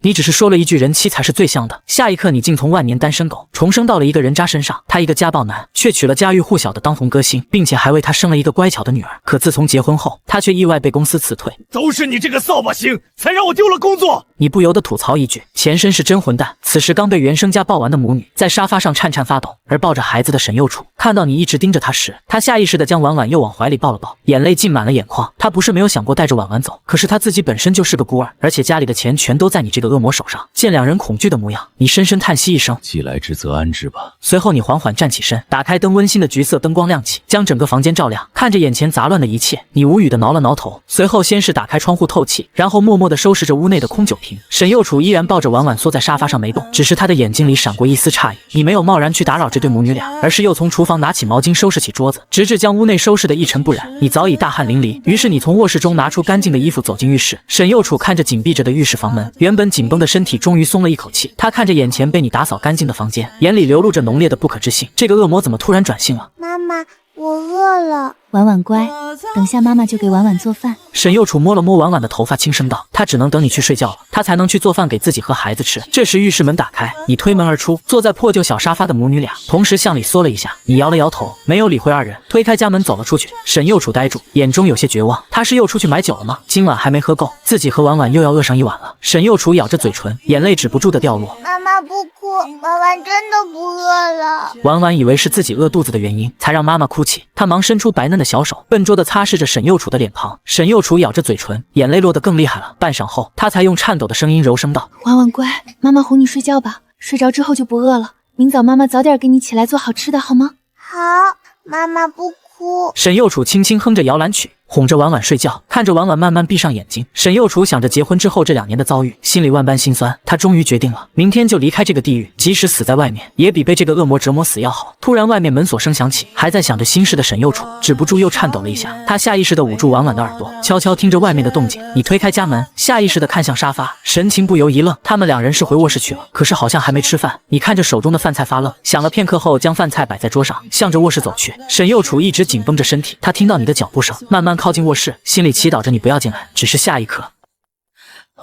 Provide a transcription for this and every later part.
你只是说了一句人妻才是最香的，下一刻你竟从万年单身狗重生到了一个人渣身上。他一个家暴男，却娶了家喻户晓的当红歌星，并且还为他生了一个乖巧的女儿。可自从结婚后，他却意外被公司辞退。都是你这个扫把星，才让我丢了工作。你不由得吐槽一句，前身是真混蛋。此时刚被原生家暴完的母女，在沙发上颤颤发抖，而抱着孩子的沈幼楚看到你一直盯着他时，他下意识地将婉婉又往怀里抱了抱，眼泪浸满了眼眶。他不是没有想过带着婉婉走，可是他自己本身就是个孤儿，而且家里的钱全都在你这个恶魔手上。见两人恐惧的模样，你深深叹息一声，既来之则安之吧。随后你缓缓站起身，打开灯，温馨的橘色灯光亮起，将整个房间照亮。看着眼前杂乱的一切，你无语地挠了挠头，随后先是打开窗户透气，然后默默地收拾着屋内的空酒瓶。沈幼楚依然抱着婉婉缩在沙发上没动，只是他的眼睛里闪过一丝诧异。你没有贸然去打扰这对母女俩，而是又从厨房拿起毛巾收拾起桌子，直至将屋内收拾得一尘不染。你早已大汗淋漓，于是你从卧室中拿出干净的衣服走进浴室。沈幼楚看着紧闭着的浴室房门，原本紧绷的身体终于松了一口气。他看着眼前被你打扫干净的房间，眼里流露着浓烈的不可置信。这个恶魔怎么突然转性了？妈妈，我饿了。婉婉乖，等下妈妈就给婉婉做饭。沈幼楚摸了摸婉婉的头发，轻声道：“她只能等你去睡觉了，她才能去做饭给自己和孩子吃。”这时浴室门打开，你推门而出，坐在破旧小沙发的母女俩同时向里缩了一下。你摇了摇头，没有理会二人，推开家门走了出去。沈幼楚呆住，眼中有些绝望。他是又出去买酒了吗？今晚还没喝够，自己和婉婉又要饿上一晚了。沈幼楚咬着嘴唇，眼泪止不住的掉落。妈妈不哭，婉婉真的不饿了。婉婉以为是自己饿肚子的原因，才让妈妈哭泣。她忙伸出白嫩的小手，笨拙地擦拭着沈幼楚的脸庞。沈幼楚咬着嘴唇，眼泪落得更厉害了。半晌后，她才用颤抖的声音柔声道：“婉婉乖，妈妈哄你睡觉吧，睡着之后就不饿了。明早妈妈早点给你起来做好吃的，好吗？”好，妈妈不哭。沈幼楚轻轻哼着摇篮曲，哄着婉婉睡觉，看着婉婉慢慢闭上眼睛。沈幼楚想着结婚之后这2年的遭遇，心里万般心酸。他终于决定了，明天就离开这个地狱，即使死在外面，也比被这个恶魔折磨死要好。突然外面门锁声响起，还在想着心事的沈幼楚止不住又颤抖了一下。他下意识地捂住婉婉的耳朵，悄悄听着外面的动静。你推开家门，下意识地看向沙发，神情不由一愣。他们2人是回卧室去了，可是好像还没吃饭。你看着手中的饭菜发愣，想了片刻后，将饭菜摆在桌上，向着卧室走去。沈幼楚一直紧绷着身体，他听到你的脚步声，慢慢靠近卧室，心里祈祷着你不要进来。只是下一刻，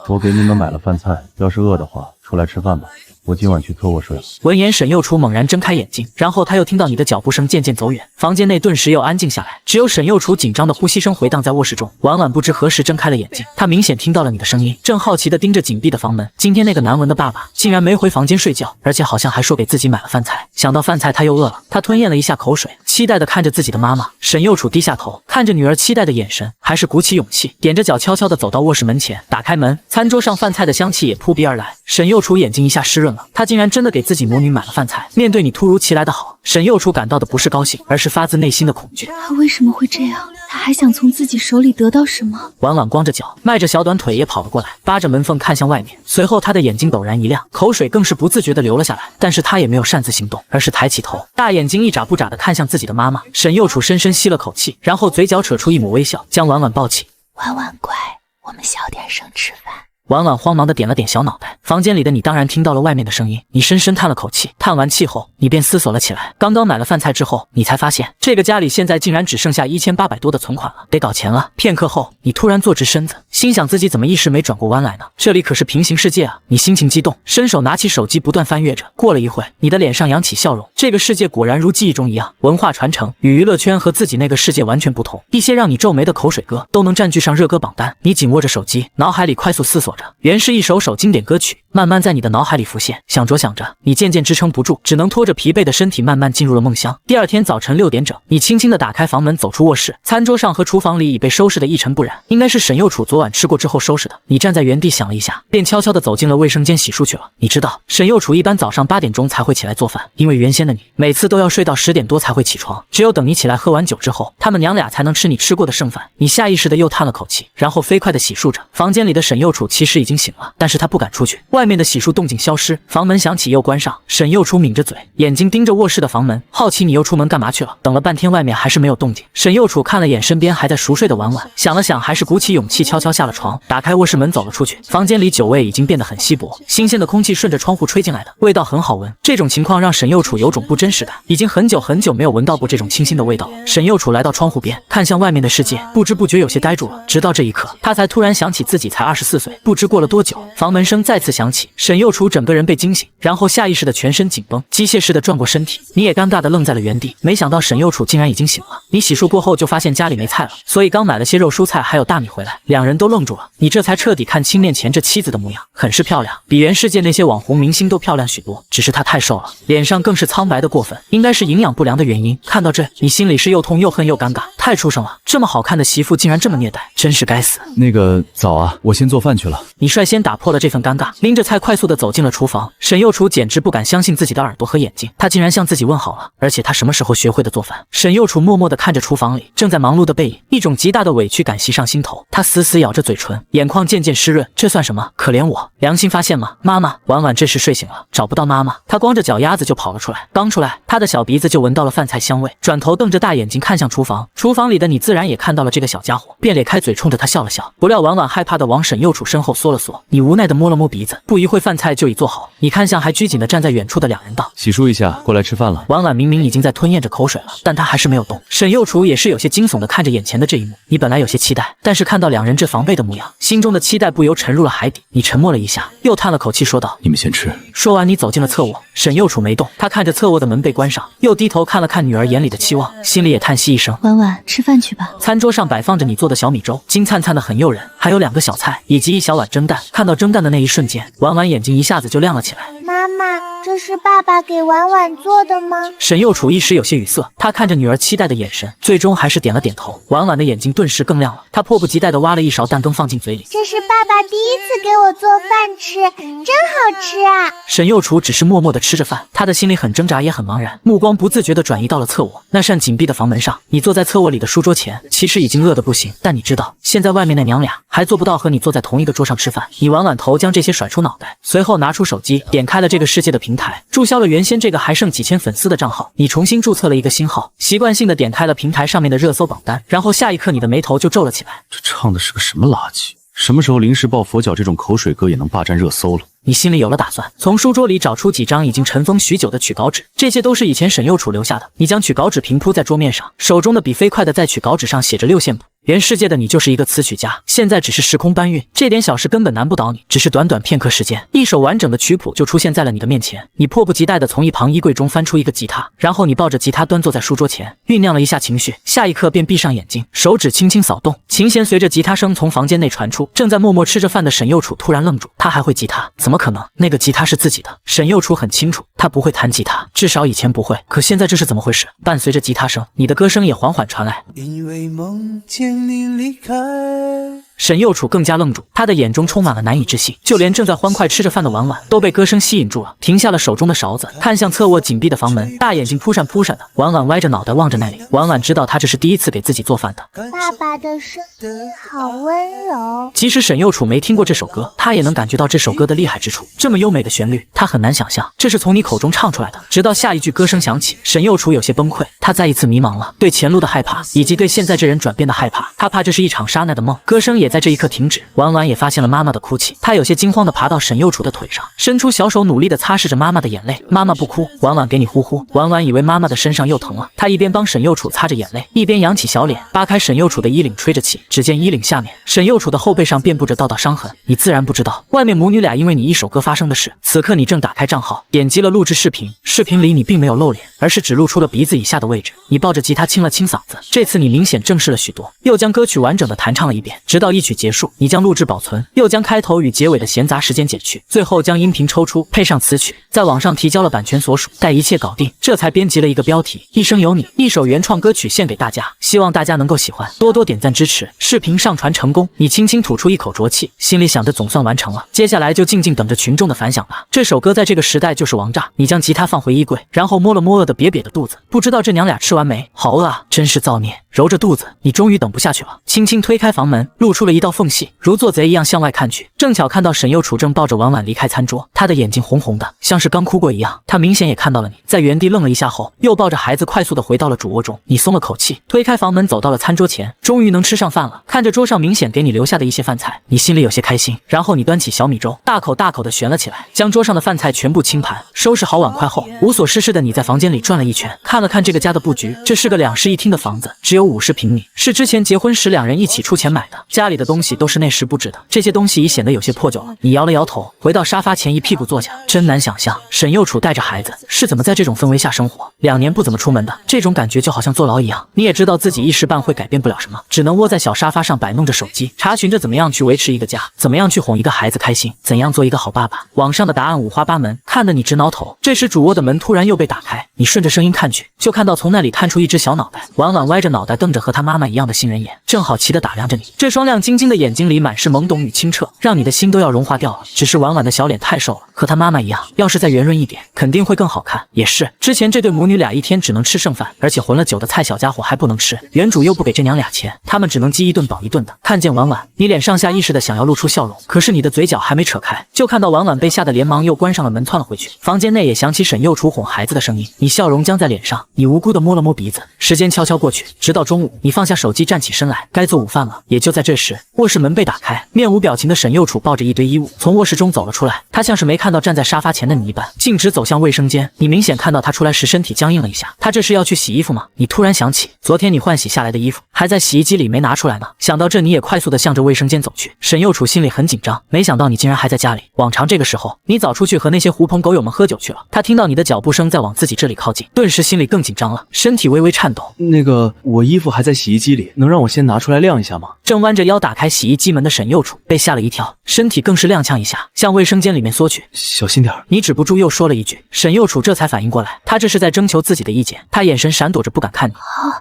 我给你们买了饭菜，要是饿的话，出来吃饭吧。我今晚去侧卧睡了。闻言，沈幼楚猛然睁开眼睛，然后他又听到你的脚步声渐渐走远，房间内顿时又安静下来，只有沈幼楚紧张的呼吸声回荡在卧室中。婉婉不知何时睁开了眼睛，她明显听到了你的声音，正好奇地盯着紧闭的房门。今天那个难闻的爸爸竟然没回房间睡觉，而且好像还说给自己买了饭菜。想到饭菜，他又饿了，他吞咽了一下口水，期待地看着自己的妈妈。沈幼楚低下头，看着女儿期待的眼神，还是鼓起勇气，踮着脚悄悄地走到卧室门前，打开门，餐桌上饭菜的香气也扑鼻而来。沈幼楚眼睛一下湿润了，他竟然真的给自己母女买了饭菜。面对你突如其来的好，沈幼楚感到的不是高兴，而是发自内心的恐惧。他为什么会这样？他还想从自己手里得到什么？婉婉光着脚，迈着小短腿也跑了过来，扒着门缝看向外面。随后他的眼睛陡然一亮，口水更是不自觉地流了下来。但是他也没有擅自行动，而是抬起头，大眼睛一眨不眨地看向自己的妈妈。沈幼楚深深吸了口气，然后嘴角扯出一抹微笑，将婉婉抱起。婉婉乖，我们小点声吃饭。婉婉慌忙地点了点小脑袋，房间里的你当然听到了外面的声音。你深深叹了口气，叹完气后，你便思索了起来。刚刚买了饭菜之后，你才发现这个家里现在竟然只剩下1800多的存款了，得搞钱了。片刻后，你突然坐直身子，心想自己怎么一时没转过弯来呢？这里可是平行世界啊！你心情激动，伸手拿起手机不断翻阅着。过了一会，你的脸上扬起笑容。这个世界果然如记忆中一样，文化传承与娱乐圈和自己那个世界完全不同。一些让你皱眉的口水歌都能占据上热歌榜单。你紧握着手机，脑海里快速思索着，原是一首经典歌曲，慢慢在你的脑海里浮现。想着想着，你渐渐支撑不住，只能拖着疲惫的身体慢慢进入了梦乡。第二天早晨6点整，你轻轻地打开房门，走出卧室，餐桌上和厨房里已被收拾得一尘不染，应该是沈幼楚昨晚吃过之后收拾的。你站在原地想了一下，便悄悄地走进了卫生间洗漱去了。你知道沈幼楚一般早上8点钟才会起来做饭，因为原先的你每次都要睡到10点多才会起床，只有等你起来喝完酒之后，他们娘俩才能吃你吃过的剩饭。你下意识地又叹了口气，然后飞快地洗漱着。房间里的沈幼楚其实已经醒了，但是他不敢出去。外面的洗漱动静消失，房门响起又关上。沈幼楚抿着嘴，眼睛盯着卧室的房门，好奇你又出门干嘛去了。等了半天，外面还是没有动静。沈幼楚看了眼身边还在熟睡的婉婉，想了想，还是鼓起勇气悄悄下了床，打开卧室门走了出去。房间里酒味已经变得很稀薄，新鲜的空气顺着窗户吹进来的，味道很好闻。这种情况让沈幼楚有种不真实感，已经很久没有闻到过这种清新的味道了。沈幼楚来到窗户边，看向外面的世界，不知不觉有些呆住了。直到这一刻，他才突然想起自己才24岁。不知过了多久，房门声再次响起，沈右楚整个人被惊醒，然后下意识的全身紧绷，机械似的转过身体。你也尴尬的愣在了原地，没想到沈右楚竟然已经醒了。你洗漱过后就发现家里没菜了，所以刚买了些肉蔬菜还有大米回来，两人都愣住了。你这才彻底看清面前这妻子的模样，很是漂亮，比原世界那些网红明星都漂亮许多，只是她太瘦了，脸上更是苍白的过分，应该是营养不良的原因。看到这，你心里是又痛又恨又尴尬，太畜生了，这么好看的媳妇竟然这么虐待，真是该死。那个早啊，我先做饭去了。你率先打破了这份尴尬，拎着菜快速的走进了厨房。沈右楚简直不敢相信自己的耳朵和眼睛，他竟然向自己问好了，而且他什么时候学会的做饭？沈右楚默默地看着厨房里正在忙碌的背影，一种极大的委屈感袭上心头，他死死咬着嘴唇，眼眶渐渐湿润。这算什么？可怜我，良心发现吗？妈妈，婉婉这时睡醒了，找不到妈妈，她光着脚丫子就跑了出来，刚出来，她的小鼻子就闻到了饭菜香味，转头瞪着大眼睛看向厨房。厨房里的你自然也看到了这个小家伙，便咧开嘴冲着他笑了笑。不料婉婉害怕的往沈右楚身后缩了缩，你无奈的摸了摸鼻子，不一会饭菜就已做好。你看向还拘谨的站在远处的两人道：洗漱一下，过来吃饭了。婉婉明明已经在吞咽着口水了，但她还是没有动。沈右楚也是有些惊悚的看着眼前的这一幕，你本来有些期待，但是看到两人这防备的模样，心中的期待不由沉入了海底。你沉默了一下，又叹了口气说道：你们先吃。说完，你走进了侧卧。沈右楚没动，他看着侧卧的门被关上，又低头看了看女儿眼里的期望，心里也叹息一声。婉婉，吃饭去吧。餐桌上摆放着你做的小米粥，金灿灿的很诱人，还有2个小菜以及一小碗蒸蛋。看到蒸蛋的那一瞬间，婉婉眼睛一下子就亮了起来。妈妈，这是爸爸给婉婉做的吗？沈右楚一时有些语塞，他看着女儿期待的眼神，最终还是点了点头。婉婉的眼睛顿时更亮了，她迫不及待地挖了一勺蛋羹放进嘴里。这是爸爸第一次给我做饭吃，真好吃啊！沈右楚只是默默地吃着饭，他的心里很挣扎也很茫然，目光不自觉地转移到了侧卧那扇紧闭的房门上。你坐在侧卧里的书桌前，其实已经饿得不行，但你知道现在外面那娘俩还做不到和你坐在同一个桌上吃饭。你婉婉头将这些甩出脑袋，随后拿出手机点开了这个世界的平台，注销了原先这个还剩几千粉丝的账号，你重新注册了一个新号，习惯性地点开了平台上面的热搜榜单，然后下一刻你的眉头就皱了起来。这唱的是个什么垃圾？什么时候临时抱佛脚这种口水歌也能霸占热搜了？你心里有了打算，从书桌里找出几张已经尘封许久的取稿纸，这些都是以前沈右楚留下的。你将取稿纸平铺在桌面上，手中的笔飞快地在取稿纸上写着6线谱。原世界的你就是一个词曲家，现在只是时空搬运，这点小事根本难不倒你。只是短短片刻时间，一首完整的曲谱就出现在了你的面前。你迫不及待地从一旁衣柜中翻出一个吉他，然后你抱着吉他端坐在书桌前，酝酿了一下情绪，下一刻便闭上眼睛，手指轻轻扫动，琴弦随着吉他声从房间内传出。正在默默吃着饭的沈右楚突然愣住，他还会吉他？怎么可能？那个吉他是自己的。沈右楚很清楚，他不会弹吉他，至少以前不会。可现在这是怎么回事？伴随着吉他声，你的歌声也缓缓传来。因为梦见你离开。沈右楚更加愣住，他的眼中充满了难以置信，就连正在欢快吃着饭的婉婉都被歌声吸引住了，停下了手中的勺子，看向侧卧紧闭的房门，大眼睛扑闪扑闪的。婉婉歪着脑袋望着那里，婉婉知道他这是第一次给自己做饭的。爸爸的声音好温柔。即使沈右楚没听过这首歌，他也能感觉到这首歌的厉害之处。这么优美的旋律，他很难想象这是从你口中唱出来的。直到下一句歌声响起，沈右楚有些崩溃，他再一次迷茫了，对前路的害怕，以及对现在这人转变的害怕。他怕这是一场刹那的梦。歌声也在这一刻停止。婉婉也发现了妈妈的哭泣，她有些惊慌地爬到沈右楚的腿上，伸出小手努力地擦拭着妈妈的眼泪。妈妈不哭，婉婉给你呼呼。婉婉以为妈妈的身上又疼了，她一边帮沈右楚擦着眼泪，一边扬起小脸，扒开沈右楚的衣领吹着气。只见衣领下面，沈右楚的后背上遍布着道道伤痕。你自然不知道，外面母女俩因为你一首歌发生的事。此刻你正打开账号，点击了录制视频，视频里你并没有露脸，而是只露出了鼻子以下的位置。你抱着吉他清了清嗓子，这次你明显正式了许多，又将歌曲完整的弹唱了一遍，直到一曲结束，你将录制保存，又将开头与结尾的闲杂时间剪去，最后将音频抽出，配上词曲，在网上提交了版权所属。待一切搞定，这才编辑了一个标题：一生有你，一首原创歌曲献给大家，希望大家能够喜欢，多多点赞支持。视频上传成功，你轻轻吐出一口浊气，心里想着总算完成了，接下来就静静等着群众的反响吧。这首歌在这个时代就是王炸。你将吉他放回衣柜，然后摸了摸饿得瘪瘪的肚子，不知道这娘俩吃完没？好饿啊，真是造孽。揉着肚子，你终于等不下去了，轻轻推开房门，露出了一道缝隙，如做贼一样向外看去，正巧看到沈右楚正抱着婉婉离开餐桌，他的眼睛红红的，像是刚哭过一样。他明显也看到了你，在原地愣了一下后，又抱着孩子快速的回到了主卧中。你松了口气，推开房门走到了餐桌前，终于能吃上饭了。看着桌上明显给你留下的一些饭菜，你心里有些开心。然后你端起小米粥，大口大口的旋了起来，将桌上的饭菜全部清盘，收拾好碗筷后，无所事事的你在房间里转了一圈，看了看这个家的布局。这是个2室1厅的房子，只有50平米，是之前结婚时两人一起出钱买的。家里里的东西都是那时布置的，这些东西已显得有些破旧了。你摇了摇头，回到沙发前一屁股坐下。真难想象沈幼楚带着孩子是怎么在这种氛围下生活，2年不怎么出门的，这种感觉就好像坐牢一样。你也知道自己一时半会改变不了什么，只能窝在小沙发上摆弄着手机，查询着怎么样去维持一个家，怎么样去哄一个孩子开心，怎样做一个好爸爸。网上的答案五花八门，看得你直挠头。这时主卧的门突然又被打开，你顺着声音看去，就看到从那里探出一只小脑袋，婉婉歪着脑袋瞪着和他妈妈一样的杏仁眼，正好奇地打量着你。这双亮晶晶的眼睛里满是懵懂与清澈，让你的心都要融化掉了。只是婉婉的小脸太瘦了，和他妈妈一样，要是再圆润一点，肯定会更好看。也是，之前这对母女俩一天只能吃剩饭，而且混了酒的菜小家伙还不能吃，原主又不给这娘俩钱，他们只能饥一顿饱一顿的。看见婉婉，你脸上下意识的想要露出笑容，可是你的嘴角还没扯开，就看到婉婉被吓得连忙又关上了门窜了回去。房间内也响起沈幼楚哄孩子的声音，你笑容僵在脸上，你无辜的摸了摸鼻子。时间悄悄过去，直到中午，你放下手机站起身来，该做午饭了。也就在这时，卧室门被打开，面无表情的沈幼楚抱着一堆衣物从卧室中走了出来，他像是没看到站在沙发前的你一般，径直走向卫生间。你明显看到他出来时身体僵硬了一下，他这是要去洗衣服吗？你突然想起昨天你换洗下来的衣服还在洗衣机里没拿出来呢。想到这，你也快速的向着卫生间走去。沈幼楚心里很紧张，没想到你竟然还在家里。往常这个时候，你早出去和那些狐朋狗友们喝酒去了。他听到你的脚步声在往自己这里靠近，顿时心里更紧张了，身体微微颤抖。那个，我衣服还在洗衣机里，能让我先拿出来晾一下吗？正弯着腰打开洗衣机门的沈幼楚被吓了一跳，身体更是踉跄一下，向卫生间里面缩去。小心点。你止不住又说了一句，沈幼楚这才反应过来，他这是在征求自己的意见。他眼神闪躲着不敢看你。好，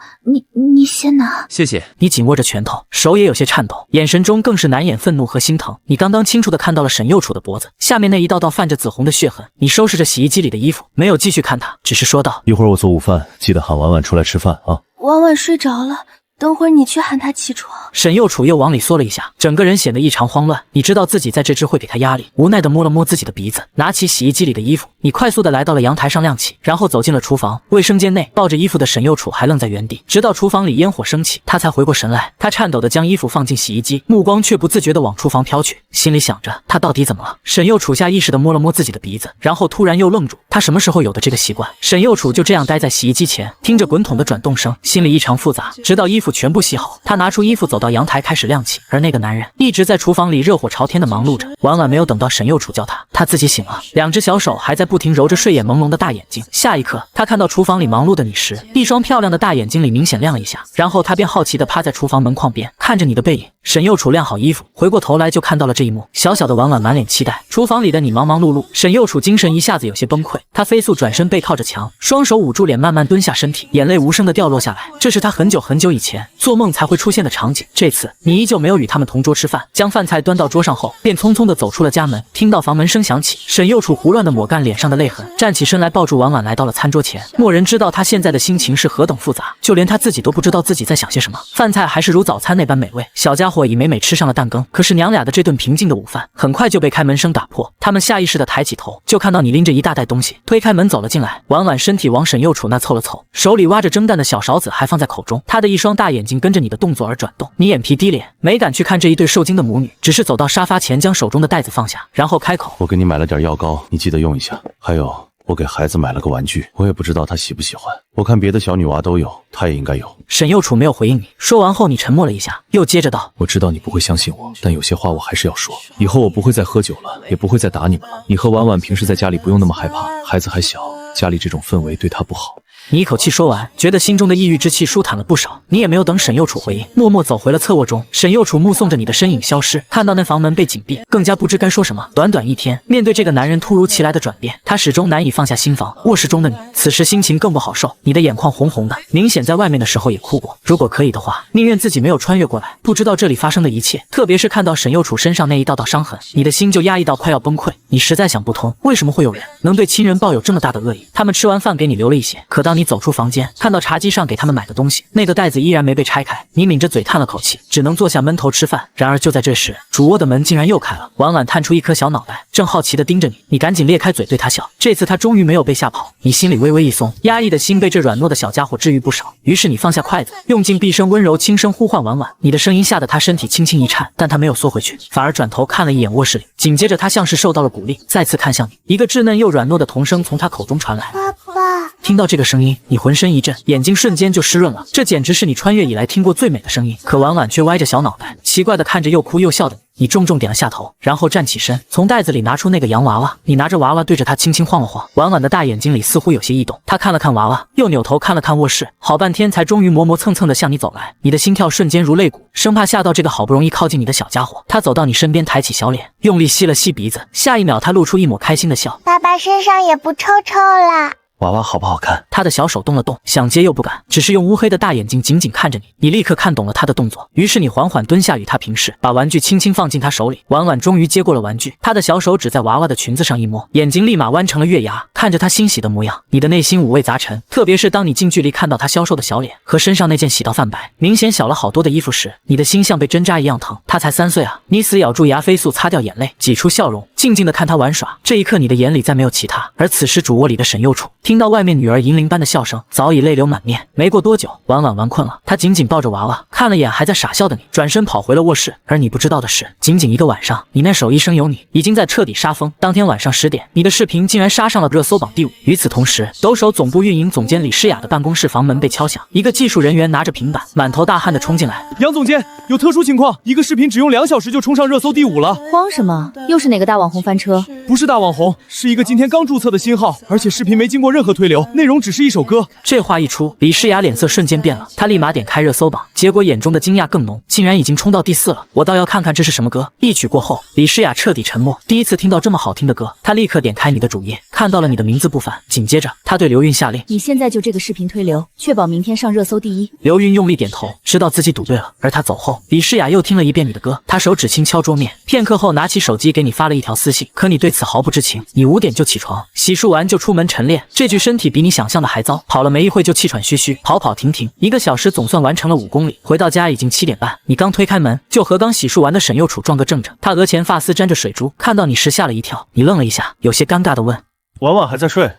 你先拿。谢谢。你紧握着拳头，手也有些颤抖，眼神中更是难掩愤怒和心疼。你刚刚清楚地看到了沈幼楚的脖子下面那一道道泛着紫红的血痕。你收拾着洗衣机里的衣服，没有继续看他，只是说道：一会儿我做午饭，记得喊婉婉出来吃饭啊。婉婉睡着了，等会儿你去喊她起床。沈幼楚又往里缩了一下，整个人显得异常慌乱。你知道自己在这只会给他压力，无奈地摸了摸自己的鼻子，拿起洗衣机里的衣服，你快速地来到了阳台上晾起，然后走进了厨房。卫生间内抱着衣服的沈幼楚还愣在原地，直到厨房里烟火升起，他才回过神来。他颤抖地将衣服放进洗衣机，目光却不自觉地往厨房飘去，心里想着他到底怎么了。沈幼楚下意识地摸了摸自己的鼻子，然后突然又愣住。他什么时候有的这个习惯？沈幼楚就这样待在洗衣机前，听着滚筒的转动声，心里异常复杂。直到衣服全部洗好，他拿出衣服走到阳台开始晾起，而那个男人一直在厨房里热火朝天的忙碌着。婉婉没有等到沈幼楚叫他自己醒了，两只小手还在不停揉着睡眼朦胧的大眼睛。下一刻，他看到厨房里忙碌的你时，一双漂亮的大眼睛里明显亮了一下，然后他便好奇地趴在厨房门框边看着你的背影。沈幼楚晾好衣服，回过头来就看到了这一幕。小小的婉婉满脸期待，厨房里的你忙忙碌碌。沈幼楚精神一下子有些崩溃，他飞速转身背靠着墙，双手捂住脸，慢慢蹲下身体，眼泪无声地掉落下来。这是他很久很久以前做梦才会出现的场景。这次你依旧没有与他们同桌吃饭，将饭菜端到桌上后，便匆匆地走出了家门。听到房门声响起，沈幼楚胡乱地抹干脸上的泪痕，站起身来抱住婉婉来到了餐桌前。莫人知道他现在的心情是何等复杂，就连他自己都不知道自己在想些什么。饭菜还是如早餐那般美味，小家伙已美美吃上了蛋羹。可是娘俩的这顿平静的午饭很快就被开门声打破，他们下意识地抬起头，就看到你拎着一大袋东西推开门走了进来。婉婉身体往沈幼楚那凑了凑，手里挖着蒸蛋的小勺子还放在口中，她的一双大眼睛跟着你的动作而转动。你眼皮低脸，没敢去看这一对受惊的母女，只是走到沙发前将手中的袋子放下，然后开口：我给你买了点药膏，你记得用一下。还有，我给孩子买了个玩具，我也不知道他喜不喜欢，我看别的小女娃都有，他也应该有。沈幼楚没有回应你，说完后你沉默了一下，又接着道：我知道你不会相信我，但有些话我还是要说。以后我不会再喝酒了，也不会再打你们了。你和婉婉平时在家里不用那么害怕，孩子还小，家里这种氛围对他不好。你一口气说完，觉得心中的抑郁之气舒坦了不少。你也没有等沈幼楚回应，默默走回了侧卧中。沈幼楚目送着你的身影消失，看到那房门被紧闭，更加不知该说什么。短短一天，面对这个男人突如其来的转变，他始终难以放下心房。卧室中的你，此时心情更不好受，你的眼眶红红的，明显在外面的时候也哭过。如果可以的话，宁愿自己没有穿越过来，不知道这里发生的一切。特别是看到沈幼楚身上那一道道伤痕，你的心就压抑到快要崩溃。你实在想不通，为什么会有人能对亲人抱有这么大的恶意。他们吃完饭给你留了一些，可当你走出房间，看到茶几上给他们买的东西，那个袋子依然没被拆开，你抿着嘴叹了口气，只能坐下闷头吃饭。然而就在这时，主卧的门竟然又开了，婉婉探出一颗小脑袋，正好奇地盯着你。你赶紧裂开嘴对他笑，这次他终于没有被吓跑。你心里微微一松，压抑的心被这软糯的小家伙治愈不少。于是你放下筷子，用尽毕生温柔轻声呼唤婉婉。你的声音吓得他身体轻轻一颤，但他没有缩回去，反而转头看了一眼卧室里。紧接着他像是受到了鼓励，再次看向你，一个稚嫩又软糯的童声从他口中传来：爸爸。听到这个声音，你浑身一震，眼睛瞬间就湿润了。这简直是你穿越以来听过最美的声音。可婉婉却歪着小脑袋，奇怪的看着又哭又笑的你。你重重点了下头，然后站起身，从袋子里拿出那个洋娃娃。你拿着娃娃对着它轻轻晃了晃，婉婉的大眼睛里似乎有些异动。她看了看娃娃，又扭头看了看卧室，好半天才终于磨磨蹭蹭的向你走来。你的心跳瞬间如肋骨，生怕吓到这个好不容易靠近你的小家伙。他走到你身边，抬起小脸，用力吸了吸鼻子，下一秒他露出一抹开心的笑。爸爸身上也不臭臭了。娃娃好不好看？他的小手动了动，想接又不敢，只是用乌黑的大眼睛紧紧看着你。你立刻看懂了他的动作，于是你缓缓蹲下与他平视，把玩具轻轻放进他手里。婉婉终于接过了玩具，他的小手指在娃娃的裙子上一摸，眼睛立马弯成了月牙，看着他欣喜的模样，你的内心五味杂陈。特别是当你近距离看到他消瘦的小脸和身上那件洗到泛白、明显小了好多的衣服时，你的心像被针扎一样疼。他才3岁啊！你死咬住牙，飞速擦掉眼泪，挤出笑容，静静的看他玩耍。这一刻，你的眼里再没有其他。而此时主卧里的沈幼楚听到外面女儿银铃般的笑声，早已泪流满面。没过多久，婉婉玩困了，她紧紧抱着娃娃，看了眼还在傻笑的你，转身跑回了卧室。而你不知道的是，仅仅1个晚上，你那首一生有你已经在彻底杀疯。当天晚上10点，你的视频竟然杀上了热搜榜第5。与此同时，抖手总部运营总监李诗雅的办公室房门被敲响，一个技术人员拿着平板，满头大汗的冲进来。杨总监，有特殊情况，一个视频只用2小时就冲上热搜第5了。慌什么？又是哪个大网红翻车？不是大网红，是一个今天刚注册的新号，而且视频没经过任何推流，内容只是一首歌。这话一出，李诗雅脸色瞬间变了，她立马点开热搜榜，结果眼中的惊讶更浓，竟然已经冲到第4了。我倒要看看这是什么歌。一曲过后，李诗雅彻底沉默，第一次听到这么好听的歌。她立刻点开你的主页，看到了你的名字不凡，紧接着她对刘韵下令：你现在就这个视频推流，确保明天上热搜第1。刘韵用力点头，知道自己赌对了。而她走后，李诗雅又听了一遍你的歌，她手指轻敲桌面，片刻后拿起手机给你发了一条私信。可你对此毫不知情，你5点就起床，洗漱完就出门晨练，这具身体比你想象的还糟，跑了没一会就气喘吁吁，跑跑停停，1个小时总算完成了5公里。回到家已经7点半，你刚推开门，就和刚洗漱完的沈幼楚撞个正着。他额前发丝沾着水珠，看到你时吓了一跳，你愣了一下，有些尴尬的问：婉婉还在睡？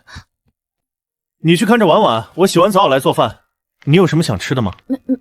你去看着婉婉，我洗完澡来做饭。你有什么想吃的吗？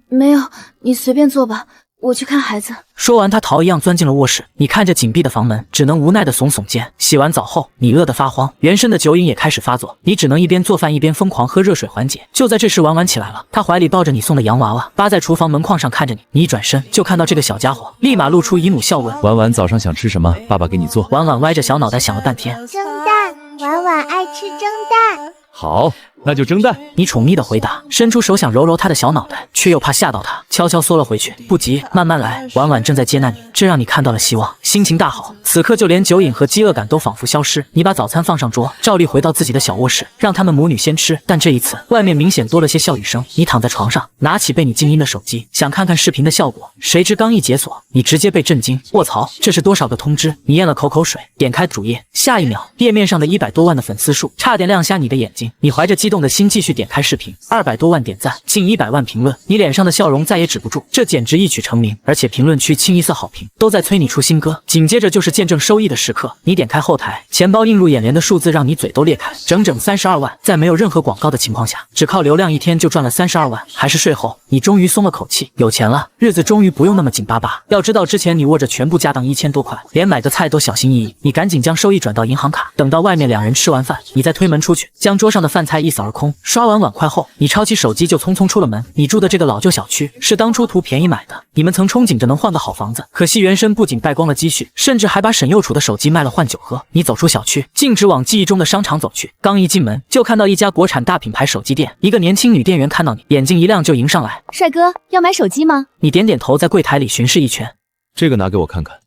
没有，你随便做吧，我去看孩子。说完，他逃一样钻进了卧室。你看着紧闭的房门，只能无奈的耸耸肩。洗完澡后，你饿得发慌，原身的酒瘾也开始发作，你只能一边做饭一边疯狂喝热水缓解。就在这时，婉婉起来了，她怀里抱着你送的洋娃娃，扒在厨房门框上看着你。你一转身就看到这个小家伙，立马露出姨母笑问：婉婉早上想吃什么？爸爸给你做。婉婉歪着小脑袋想了半天，蒸蛋，婉婉爱吃蒸蛋。好，那就蒸蛋。你宠溺的回答，伸出手想揉揉他的小脑袋，却又怕吓到他，悄悄缩了回去。不急，慢慢来。婉婉正在接纳你，这让你看到了希望，心情大好。此刻就连酒瘾和饥饿感都仿佛消失。你把早餐放上桌，照例回到自己的小卧室，让他们母女先吃。但这一次，外面明显多了些笑语声。你躺在床上，拿起被你静音的手机，想看看视频的效果，谁知刚一解锁，你直接被震惊。卧槽，这是多少个通知？你咽了口水，点开主页，下一秒，页面上的100多万的粉丝数差点亮瞎你的眼睛。你怀着激动的心继续点开视频，200多万点赞，近100万评论，你脸上的笑容再也止不住，这简直一举成名。而且评论区清一色好评，都在催你出新歌。紧接着就是见证收益的时刻，你点开后台，钱包映入眼帘的数字让你嘴都裂开，整整32万，在没有任何广告的情况下，只靠流量1天就赚了32万，还是税后，你终于松了口气，有钱了，日子终于不用那么紧巴巴。要知道之前你握着全部家当1000多块，连买个菜都小心翼翼，你赶紧将收益转到银行卡，等到外面2人吃完饭，你再推门出去，将桌上的饭菜一扫而空。刷完碗筷后，你抄起手机就匆匆出了门。你住的这个老旧小区是当初图便宜买的，你们曾憧憬着能换个好房子，可惜原身不仅败光了积蓄，甚至还把沈幼楚的手机卖了换酒喝。你走出小区，径直往记忆中的商场走去，刚一进门就看到一家国产大品牌手机店，一个年轻女店员看到你，眼睛一亮就迎上来：帅哥，要买手机吗？你点点头，在柜台里巡视一圈。这个拿给我看看。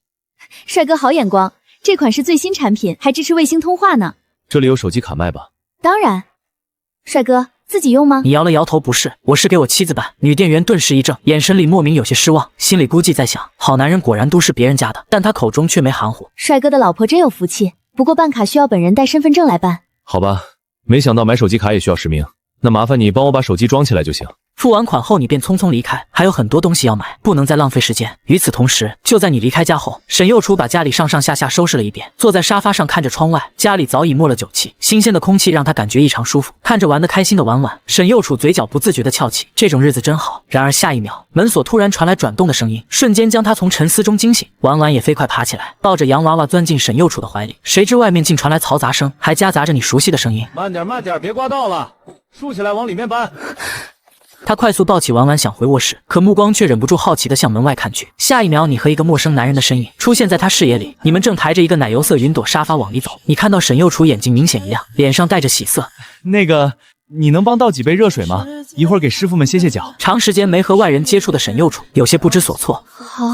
帅哥好眼光，这款是最新产品，还支持卫星通话呢。这里有手机卡卖吧？当然。帅哥，自己用吗？你摇了摇头，不是，我是给我妻子办。女店员顿时一怔，眼神里莫名有些失望，心里估计在想，好男人果然都是别人家的，但他口中却没含糊。帅哥的老婆真有福气，不过办卡需要本人带身份证来办。好吧，没想到买手机卡也需要实名，那麻烦你帮我把手机装起来就行。付完款后，你便匆匆离开，还有很多东西要买，不能再浪费时间。与此同时，就在你离开家后，沈右厨把家里上上下下收拾了一遍，坐在沙发上看着窗外，家里早已没了酒气，新鲜的空气让他感觉异常舒服。看着玩得开心的婉婉，沈右厨嘴角不自觉地翘起，这种日子真好。然而下一秒，门锁突然传来转动的声音，瞬间将他从沉思中惊醒。婉婉也飞快爬起来，抱着洋娃娃钻进沈右厨的怀里，谁知外面竟传来嘈杂声，还夹杂着你熟悉的声音：慢点，慢点，别刮到了，竖起来往里面搬。他快速抱起婉婉想回卧室，可目光却忍不住好奇地向门外看去。下一秒，你和一个陌生男人的身影出现在他视野里，你们正抬着一个奶油色云朵沙发往里走。你看到沈右厨眼睛明显一亮，脸上带着喜色。那个，你能帮倒几杯热水吗？一会儿给师傅们歇歇脚。长时间没和外人接触的沈右厨有些不知所措。好，